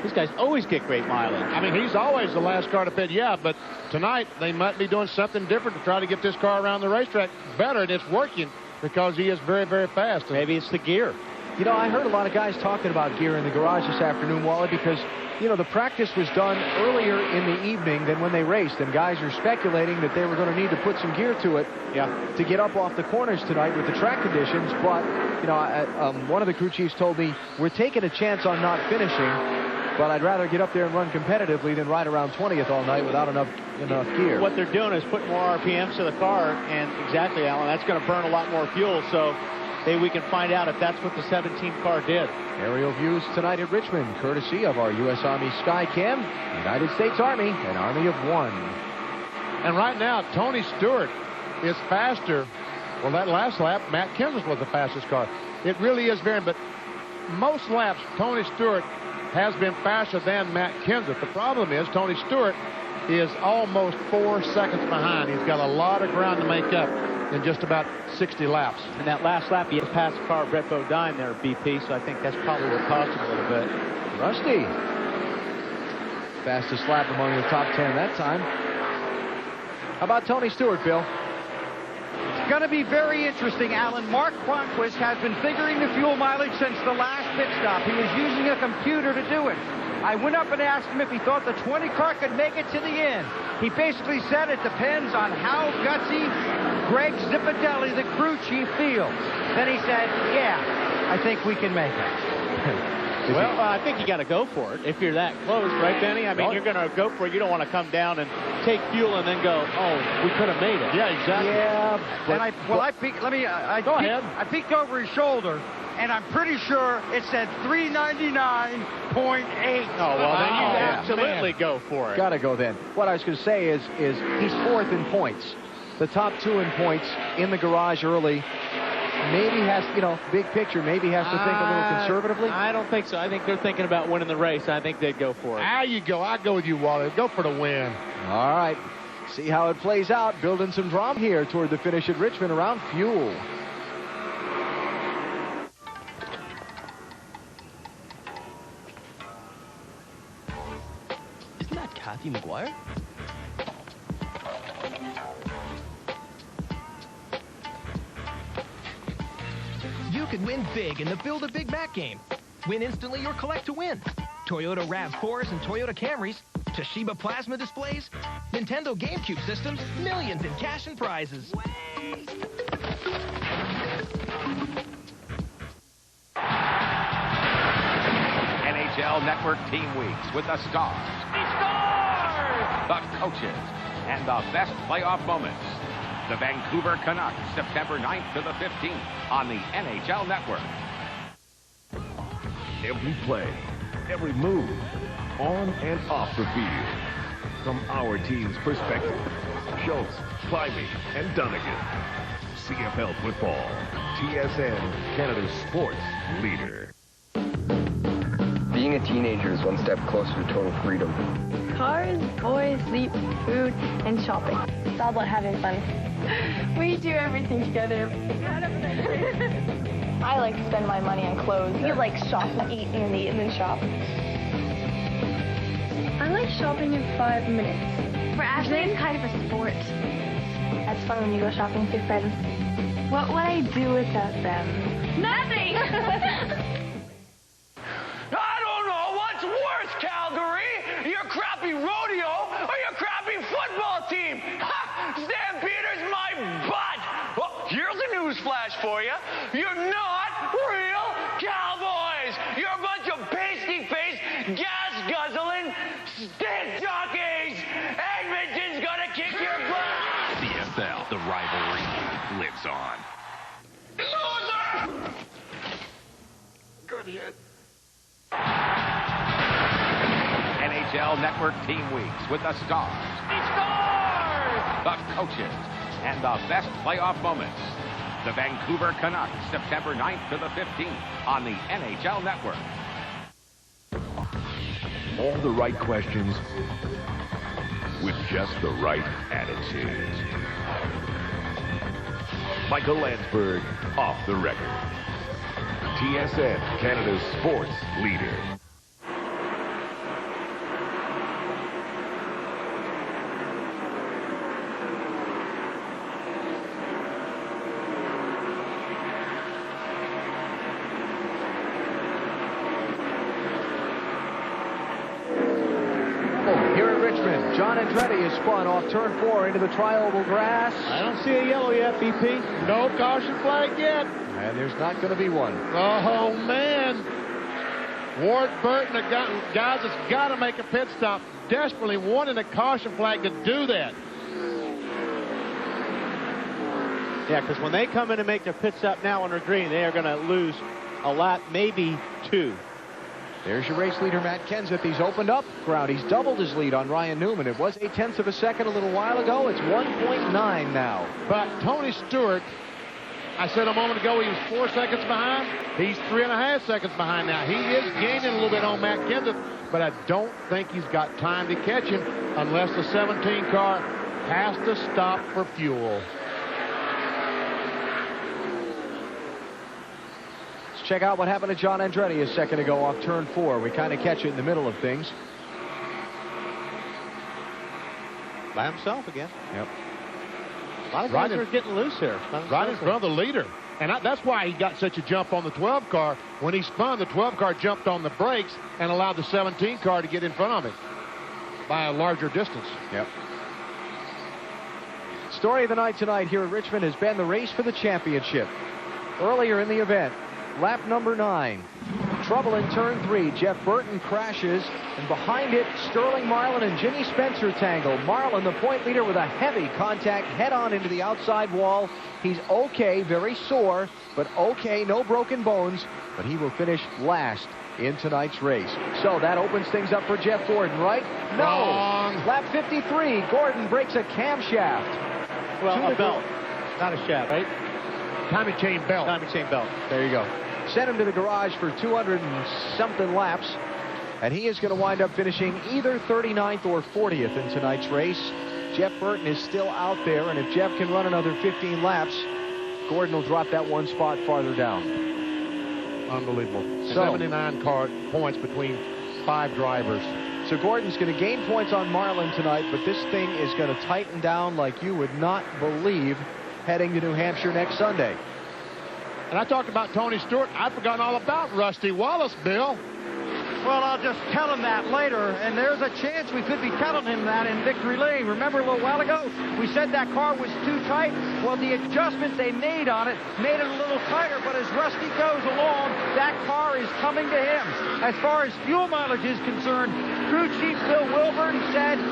these guys always get great mileage. I mean, he's always the last car to pit, yeah, but tonight they might be doing something different to try to get this car around the racetrack better, and it's working because he is very, very fast. Maybe it's the gear. You know, I heard a lot of guys talking about gear in the garage this afternoon, Wally, because, you know, the practice was done earlier in the evening than when they raced, and guys are speculating that they were going to need to put some gear to it to get up off the corners tonight with the track conditions. But, you know, one of the crew chiefs told me, we're taking a chance on not finishing, but I'd rather get up there and run competitively than ride around 20th all night without enough gear. What they're doing is putting more RPMs to the car, and exactly, Alan, that's going to burn a lot more fuel, so maybe we can find out if that's what the 17 car did. Aerial views tonight at Richmond, courtesy of our U.S. Army Skycam, United States Army, an Army of one. And right now, Tony Stewart is faster. Well, that last lap, Matt Kenseth was the fastest car. It really is very, but most laps, Tony Stewart has been faster than Matt Kenseth. The problem is Tony Stewart is almost 4 seconds behind. He's got a lot of ground to make up in just about 60 laps. And that last lap, he passed the car of Brett Bodine there at BP, so I think that's probably what cost him a little bit. Rusty. Fastest lap among the top 10 that time. How about Tony Stewart, Bill? It's going to be very interesting, Alan. Mark Cronquist has been figuring the fuel mileage since the last pit stop. He was using a computer to do it. I went up and asked him if he thought the 20 car could make it to the end. He basically said it depends on how gutsy Greg Zipadelli, the crew chief, feels. Then he said, yeah, I think we can make it. Well, I think you got to go for it if you're that close, right, Benny? I mean, you're going to go for it. You don't want to come down and take fuel and then go, oh, we could have made it. Yeah, exactly. Yeah, and I peeked, go ahead. I peeked over his shoulder, and I'm pretty sure it said 399.8. Oh, well, then you absolutely go for it. Got to go then. What I was going to say is he's 4th in points. The top 2 in points in the garage early. Maybe has, you know, big picture, maybe has to think a little conservatively. I don't think so. I think they're thinking about winning the race. I think they'd go for it. There you go. I go with you, Wally. Go for the win. All right. See how it plays out. Building some drama here toward the finish at Richmond around fuel. Isn't that Kathy McGuire? You could win big in the Build a Big Mac game. Win instantly or collect to win. Toyota RAV4s and Toyota Camrys, Toshiba plasma displays, Nintendo GameCube systems, millions in cash and prizes. NHL Network Team Weeks with the stars. He scores! The coaches and the best playoff moments. The Vancouver Canucks, September 9th to the 15th on the NHL Network. Every play, every move, on and off the field. From our team's perspective, Schultz, Climbing, and Dunnigan. CFL football, TSN, Canada's sports leader. Being a teenager is one step closer to total freedom. Cars, boys, sleep, food, and shopping. It's all about having fun. We do everything together. I like to spend my money on clothes. You like shop and eat and eat and then shop. I like shopping in 5 minutes. For Ashley, it's kind of a sport. That's fun when you go shopping with your friends. What would I do without them? Nothing! I don't know what's worse, Calgary, your crappy rodeo or your crappy football team. Ha! Stampeder's my butt. Well, here's a news flash for you. You're not real Cowboys. You're a bunch of pasty-faced, gas-guzzling stink jockeys. Edmonton's gonna kick your butt. CFL, the rivalry lives on. Loser! Good hit. NHL Network Team Weeks with the stars. He scores! The coaches and the best playoff moments. The Vancouver Canucks, September 9th to the 15th on the NHL Network. All the right questions with just the right attitude. Michael Landsberg, off the record. TSN, Canada's sports leader. Here at Richmond, John Andretti is spun off turn 4 into the tri-oval grass. I don't see a yellow yet, BP. No caution flag yet. And there's not going to be one. Oh, man. Ward Burton, a guys that's got to make a pit stop, desperately wanting a caution flag to do that. Yeah, because when they come in and make their pit stop now under green, they are going to lose a lap, maybe 2. There's your race leader, Matt Kenseth. He's opened up ground. He's doubled his lead on Ryan Newman. It was 0.8 of a second a little while ago. It's 1.9 now. But Tony Stewart, I said a moment ago he was 4 seconds behind. He's 3.5 seconds behind now. He is gaining a little bit on Matt Kenseth, but I don't think he's got time to catch him unless the 17 car has to stop for fuel. Check out what happened to John Andretti a second ago off turn 4. We kind of catch it in the middle of things. By himself again. Yep. A lot of guys are getting loose here. Right in front of the leader. And that's why he got such a jump on the 12 car. When he spun, the 12 car jumped on the brakes and allowed the 17 car to get in front of him by a larger distance. Yep. Story of the night tonight here at Richmond has been the race for the championship. Earlier in the event, lap number 9. Trouble in turn 3. Jeff Burton crashes, and behind it, Sterling Marlin and Jimmy Spencer tangle. Marlin, the point leader, with a heavy contact head-on into the outside wall. He's okay, very sore, but okay, no broken bones, but he will finish last in tonight's race. So that opens things up for Jeff Gordon, right? No! Wrong. Lap 53, Gordon breaks a camshaft. Well, a belt, not a shaft, right? Timing chain belt. Timing chain belt. There you go. Sent him to the garage for 200 and something laps, and he is going to wind up finishing either 39th or 40th in tonight's race. Jeff Burton is still out there, and if Jeff can run another 15 laps, Gordon will drop that one spot farther down. Unbelievable. So, 79 points between 5 drivers. So Gordon's going to gain points on Marlin tonight, but this thing is going to tighten down like you would not believe heading to New Hampshire next Sunday. And I talked about Tony Stewart. I've forgotten all about Rusty Wallace, Bill. Well, I'll just tell him that later, and there's a chance we could be telling him that in Victory Lane. Remember a little while ago, we said that car was too tight? Well, the adjustments they made on it made it a little tighter, but as Rusty goes along, that car is coming to him. As far as fuel mileage is concerned, crew chief Bill Wilburn said,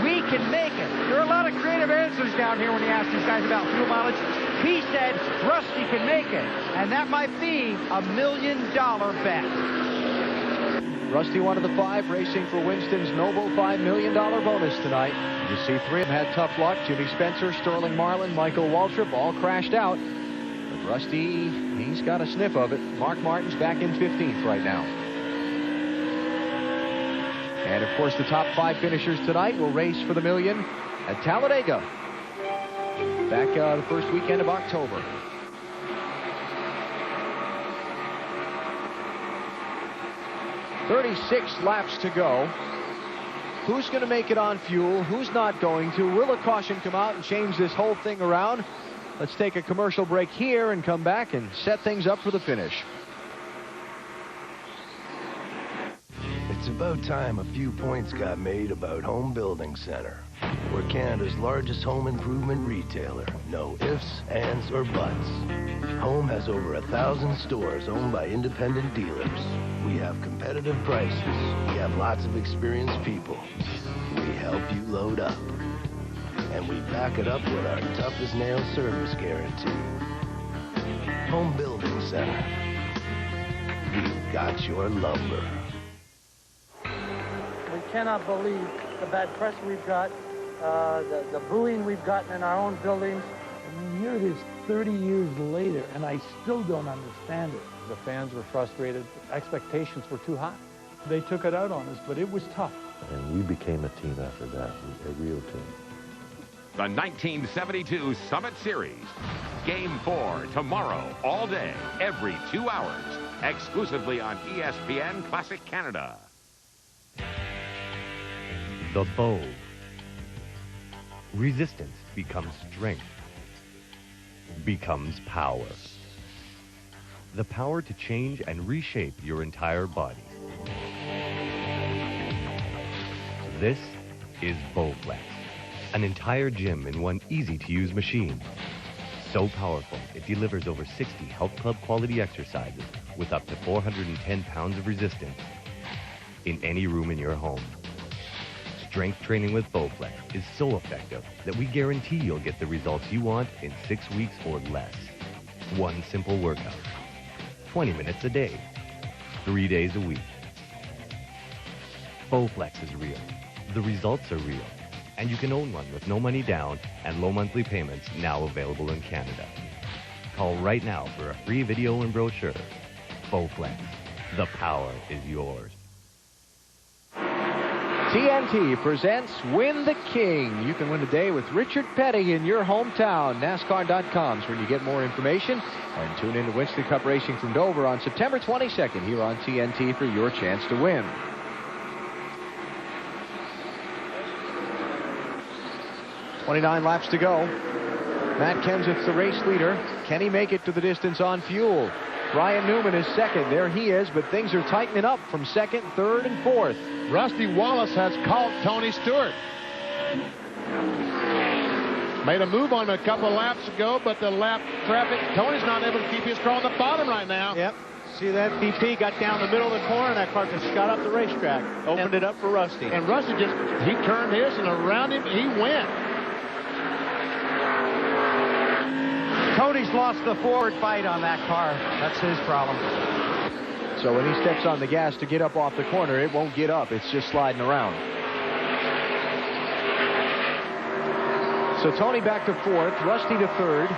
we can make it. There are a lot of creative answers down here when you ask these guys about fuel mileage. He said Rusty can make it, and that might be $1 million bet. Rusty, one of the 5, racing for Winston's noble $5 million bonus tonight. You see 3 of them had tough luck. Jimmy Spencer, Sterling Marlin, Michael Waltrip all crashed out. But Rusty, he's got a sniff of it. Mark Martin's back in 15th right now. And, of course, the top 5 finishers tonight will race for the $1 million at Talladega. Back the first weekend of October. .36 laps to go. Who's going to make it on fuel? Who's not going to? Will a caution come out and change this whole thing around? Let's take a commercial break here and come back and set things up for the finish. It's about time a few points got made about Home Building Center. We're Canada's largest home improvement retailer. No ifs, ands, or buts. Home has over 1,000 stores owned by independent dealers. We have competitive prices. We have lots of experienced people. We help you load up. And we back it up with our tough-as-nails service guarantee. Home Building Center. We've got your lumber. We cannot believe the bad press we've got, the booing we've gotten in our own buildings. And here it is 30 years later, and I still don't understand it. The fans were frustrated. Expectations were too high. They took it out on us, but it was tough. And we became a team after that, a real team. The 1972 Summit Series. Game 4 tomorrow, all day, every 2 hours, exclusively on ESPN Classic Canada. The bow. Resistance becomes strength. Becomes power. The power to change and reshape your entire body. This is Bowflex. An entire gym in one easy-to-use machine. So powerful, it delivers over 60 health club quality exercises with up to 410 pounds of resistance in any room in your home. Strength training with Bowflex is so effective that we guarantee you'll get the results you want in 6 weeks or less. One simple workout. 20 minutes a day. 3 days a week. Bowflex is real. The results are real. And you can own one with no money down and low monthly payments, now available in Canada. Call right now for a free video and brochure. Bowflex. The power is yours. TNT presents Win the King. You can win today with Richard Petty in your hometown. NASCAR.com is where you get more information. And tune in to Winston Cup Racing from Dover on September 22nd here on TNT for your chance to win. .29 laps to go. Matt Kenseth's the race leader. Can he make it to the distance on fuel? Ryan Newman is second. There he is, but things are tightening up from second, third, and fourth. Rusty Wallace has caught Tony Stewart. Made a move on him a couple of laps ago, but the lap traffic, Tony's not able to keep his car on the bottom right now. Yep. See that? BP got down the middle of the corner, and that car just shot up the racetrack. Opened it up for Rusty. And Rusty he turned his, and around him, he went. Cody's lost the forward fight on that car. That's his problem. So when he steps on the gas to get up off the corner, it won't get up. It's just sliding around. So Tony back to fourth, Rusty to third.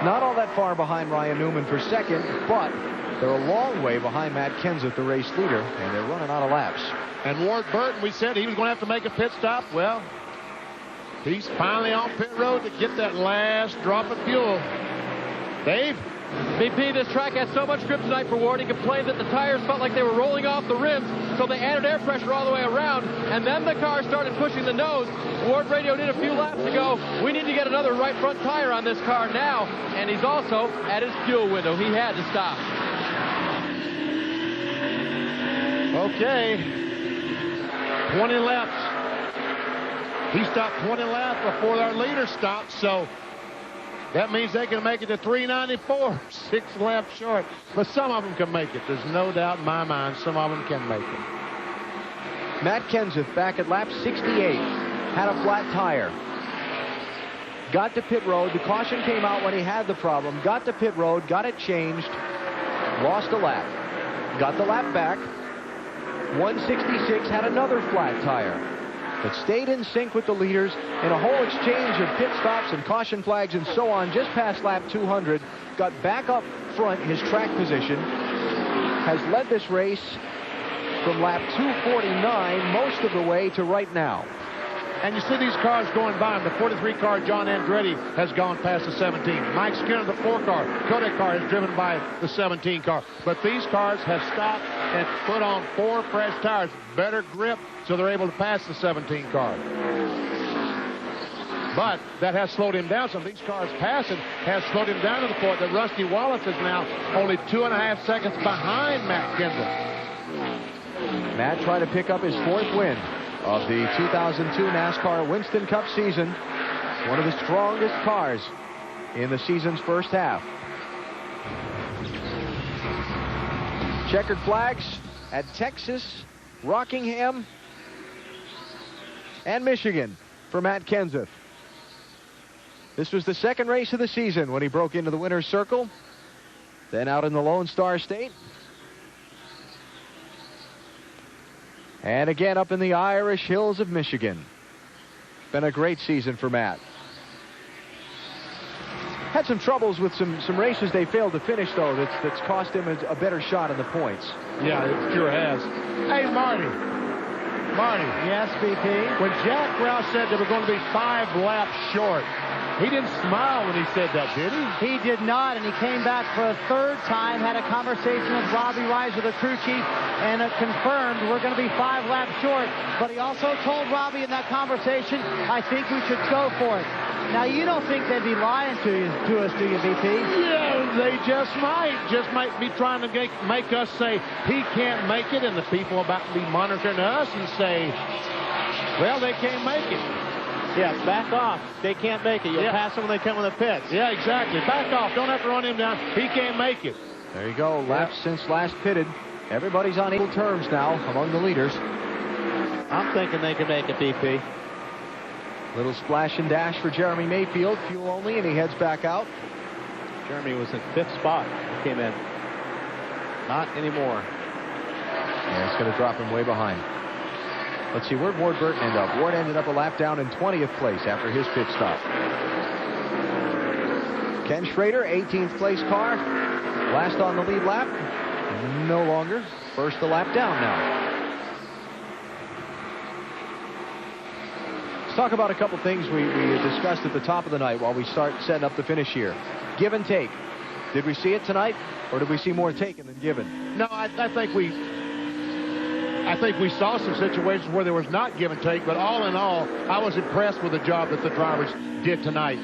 Not all that far behind Ryan Newman for second, but they're a long way behind Matt Kenseth, the race leader, and they're running out of laps. And Ward Burton, we said he was going to have to make a pit stop. Well, he's finally on pit road to get that last drop of fuel. Dave? BP, this track has so much grip tonight for Ward. He complained that the tires felt like they were rolling off the rims, so they added air pressure all the way around, and then the car started pushing the nose. Ward radioed in a few laps ago, we need to get another right front tire on this car now, and he's also at his fuel window. He had to stop. Okay. 20 laps. He stopped 20 laps before our leader stopped, so that means they can make it to 394, 6 laps short. But some of them can make it. There's no doubt in my mind some of them can make it. Matt Kenseth back at lap 68. Had a flat tire. Got to pit road. The caution came out when he had the problem. Got to pit road. Got it changed. Lost a lap. Got the lap back. 166. Had another flat tire. But stayed in sync with the leaders in a whole exchange of pit stops and caution flags and so on just past lap 200. Got back up front, his track position. Has led this race from lap 249 most of the way to right now. And you see these cars going by him. The 43 car, John Andretti, has gone past the 17. Mike Skinner, the 4 car. Kodak car is driven by the 17 car. But these cars have stopped and put on 4 fresh tires. Better grip, so they're able to pass the 17 car. But that has slowed him down. Some of these cars passing has slowed him down to the point that Rusty Wallace is now only 2.5 seconds behind Matt Kenseth. Matt trying to pick up his 4th win of the 2002 NASCAR Winston Cup season. One of the strongest cars in the season's first half. Checkered flags at Texas, Rockingham, and Michigan for Matt Kenseth. This was the 2nd race of the season when he broke into the winner's circle. Then out in the Lone Star State. And again up in the Irish hills of Michigan. Been a great season for Matt. Had some troubles with some races they failed to finish, though, that's cost him a better shot in the points. Yeah, it sure has. Hey, Marty. Yes, BP? When Jack Roush said they were going to be 5 laps short, he didn't smile when he said that, did he? He did not, and he came back for a 3rd time, had a conversation with Robbie Reiser, the crew chief, and it confirmed we're going to be 5 laps short. But he also told Robbie in that conversation, I think we should go for it. Now, you don't think they'd be lying to us, do you, BP? Yeah, they just might be trying to make us say he can't make it, and the people about to be monitoring us and say, well, they can't make it. Yeah, back off. They can't make it. You'll pass them when they come in the pits. Yeah, exactly. Back off. Don't have to run him down. He can't make it. There you go. Laps since last pitted. Everybody's on equal terms now among the leaders. I'm thinking they can make it, BP. Little splash and dash for Jeremy Mayfield. Fuel only, and he heads back out. Jeremy was in 5th spot. He came in. Not anymore. Yeah, it's going to drop him way behind. Let's see, where'd Ward Burton end up? Ward ended up a lap down in 20th place after his pit stop. Ken Schrader, 18th place car. Last on the lead lap. No longer. First a lap down now. Let's talk about a couple things we discussed at the top of the night while we start setting up the finish here. Give and take. Did we see it tonight, or did we see more taken than given? No, I think we saw some situations where there was not give and take, but all in all, I was impressed with the job that the drivers did tonight.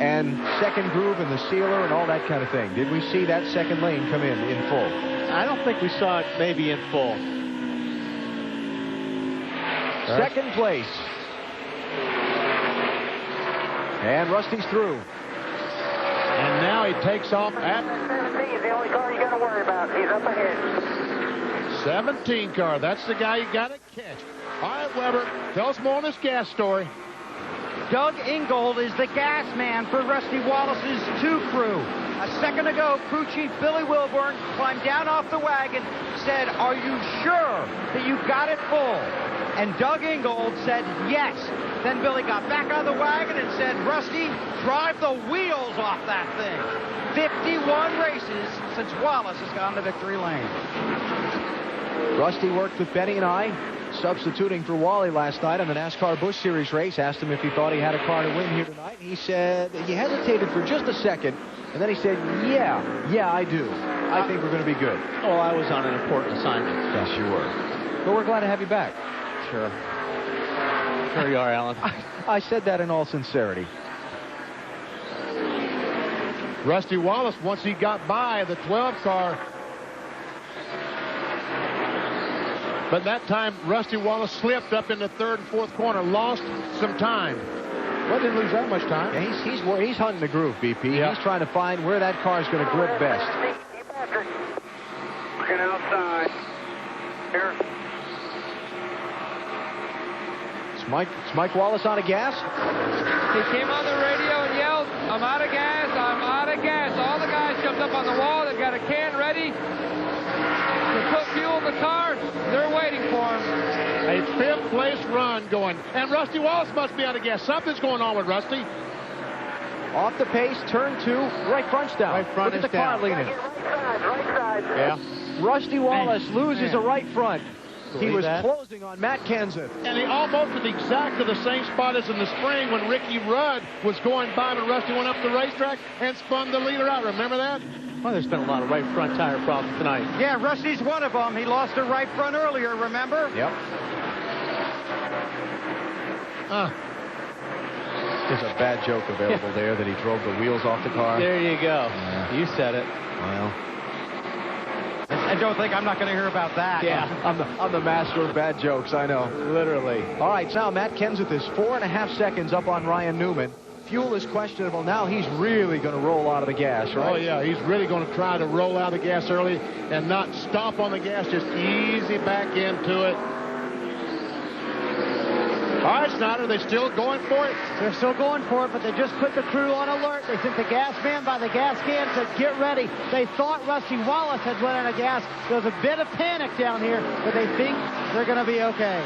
And second groove and the sealer and all that kind of thing. Did we see that second lane come in full? I don't think we saw it maybe in full. Second place. And Rusty's through. And now he takes off at 17 is the only car you got to worry about. He's up ahead. 17 car. That's the guy you got to catch. All right, Weber, tell us more on this gas story. Doug Ingold is the gas man for Rusty Wallace's 2 crew. A second ago, crew chief Billy Wilburn climbed down off the wagon, said, "Are you sure that you got it full?" And Doug Ingold said, "Yes." Then Billy got back on the wagon and said, "Rusty, drive the wheels off that thing." 51 races since Wallace has gone to victory lane. Rusty worked with Benny and I, substituting for Wally last night on the NASCAR Busch Series race. Asked him if he thought he had a car to win here tonight. He said he hesitated for just a second, and then he said, yeah, I do. I think we're going to be good. Oh, I was on an important assignment. Yes, you were. But we're glad to have you back. Sure. Sure you are, Alan. I said that in all sincerity. Rusty Wallace, once he got by the 12 car, but that time Rusty Wallace slipped up in the 3rd and 4th corner, lost some time. Well, didn't lose that much time. Yeah, he's hunting the groove, BP. Yeah. He's trying to find where that car is going to grip best. Looking outside. Here. Is Mike Wallace out of gas? He came on the radio and yelled, "I'm out of gas, I'm out of gas." All the guys jumped up on the wall. They've got a can ready to put fuel in the car. They're waiting for him. A 5th place run going. And Rusty Wallace must be out of gas. Something's going on with Rusty. Off the pace, turn 2, right front's down. Right front. Look at the car leaning. Right side. Yeah. Rusty Wallace loses a right front. He was that? closing on Matt Kenseth. And he almost at exactly the same spot as in the spring when Ricky Rudd was going by when Rusty went up the racetrack and spun the leader out. Remember that? Well, there's been a lot of right front tire problems tonight. Yeah, Rusty's one of them. He lost a right front earlier, remember? Yep. There's a bad joke available there that he drove the wheels off the car. There you go. Yeah. You said it. Well, I don't think I'm not going to hear about that. yeah, I'm the master of bad jokes, I know. Literally. All right, so now Matt Kenseth is 4.5 seconds up on Ryan Newman. Fuel is questionable. Now he's really going to roll out of the gas, right? Oh, yeah, he's really going to try to roll out of the gas early and not stomp on the gas, just easy back into it. All right, Snyder, they're still going for it? They're still going for it, but they just put the crew on alert. They sent the gas man by the gas can to get ready. They thought Rusty Wallace had run out of gas. There was a bit of panic down here, but they think they're going to be okay.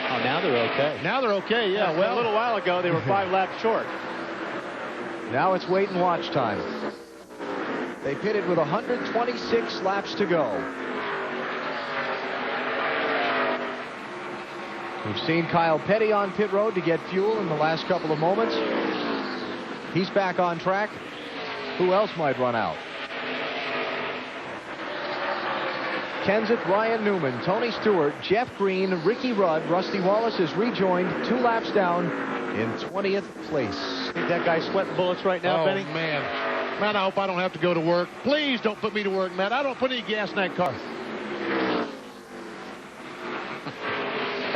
Oh, now they're okay. Now they're okay, yeah. Well, a little while ago, they were 5 laps short. Now it's wait and watch time. They pitted with 126 laps to go. We've seen Kyle Petty on pit road to get fuel in the last couple of moments. He's back on track. Who else might run out? Kenseth, Ryan Newman, Tony Stewart, Jeff Green, Ricky Rudd, Rusty Wallace is rejoined 2 laps down in 20th place. Think that guy's sweating bullets right now, Benny? Man. Man, I hope I don't have to go to work. Please don't put me to work, Matt. I don't put any gas in that car.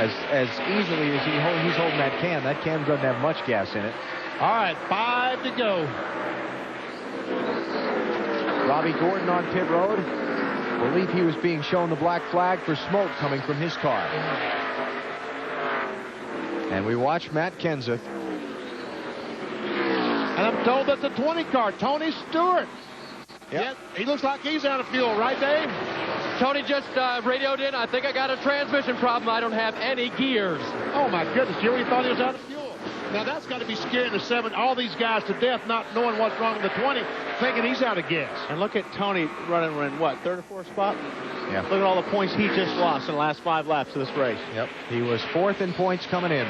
As easily as he's holding that can doesn't have much gas in it. All right, 5 to go. Robbie Gordon on pit road. Believe he was being shown the black flag for smoke coming from his car. And we watch Matt Kenseth. And I'm told that's a 20 car, Tony Stewart. Yep. He looks like he's out of fuel, right, Dave? Tony just radioed in. I think I got a transmission problem. I don't have any gears. Oh, my goodness. You really thought he was out of fuel. Now, that's got to be scaring all these guys to death, not knowing what's wrong with the 20, thinking he's out of gas. And look at Tony running in, what, 3rd or 4th spot? Yeah. Look at all the points he just lost in the last 5 laps of this race. Yep. He was 4th in points coming in.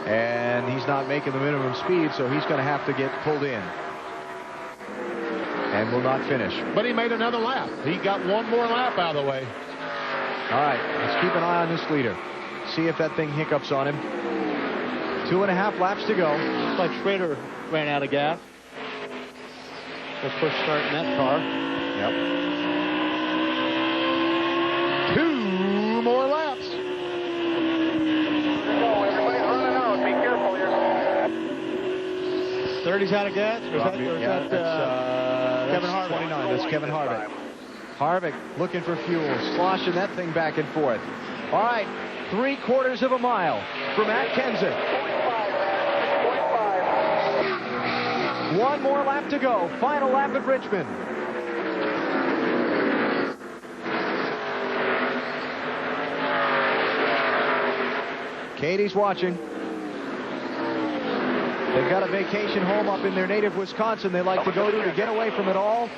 And he's not making the minimum speed, so he's going to have to get pulled in. And will not finish. But he made another lap. He got one more lap out of the way. All right, let's keep an eye on this leader. See if that thing hiccups on him. 2.5 laps to go. Looks like Schrader ran out of gas. The first start in that car. Yep. 2 more laps. Oh, everybody's running out. Be careful here. 30's out of gas? Kevin Harvick. 29. That's Kevin Harvick. Harvick looking for fuel, sloshing that thing back and forth. All right, 3/4 of a mile for Matt Kenseth. 0.5. 1 more lap to go. Final lap at Richmond. Katie's watching. They've got a vacation home up in their native Wisconsin they like to go to get away from it all.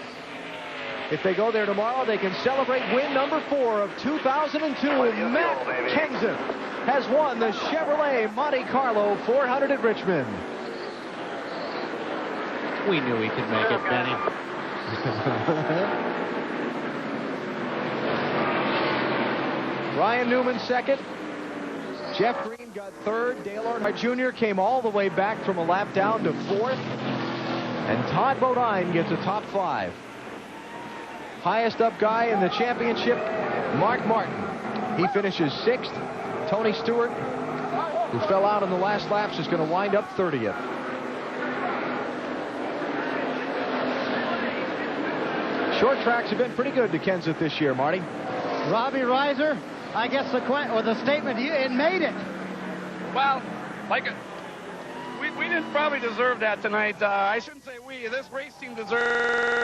If they go there tomorrow, they can celebrate win number 4 of 2002. Matt Kenseth has won the Chevrolet Monte Carlo 400 at Richmond. We knew he could make it, Benny. Ryan Newman 2nd. Jeff Green got 3rd. Dale Earnhardt Jr. came all the way back from a lap down to 4th. And Todd Bodine gets a top 5. Highest up guy in the championship, Mark Martin. He finishes 6th. Tony Stewart, who fell out in the last laps, is going to wind up 30th. Short tracks have been pretty good to Kenseth this year, Marty. Robbie Reiser, I guess the statement, it made it. Well, we didn't probably deserve that tonight. I shouldn't say we. This race team deserved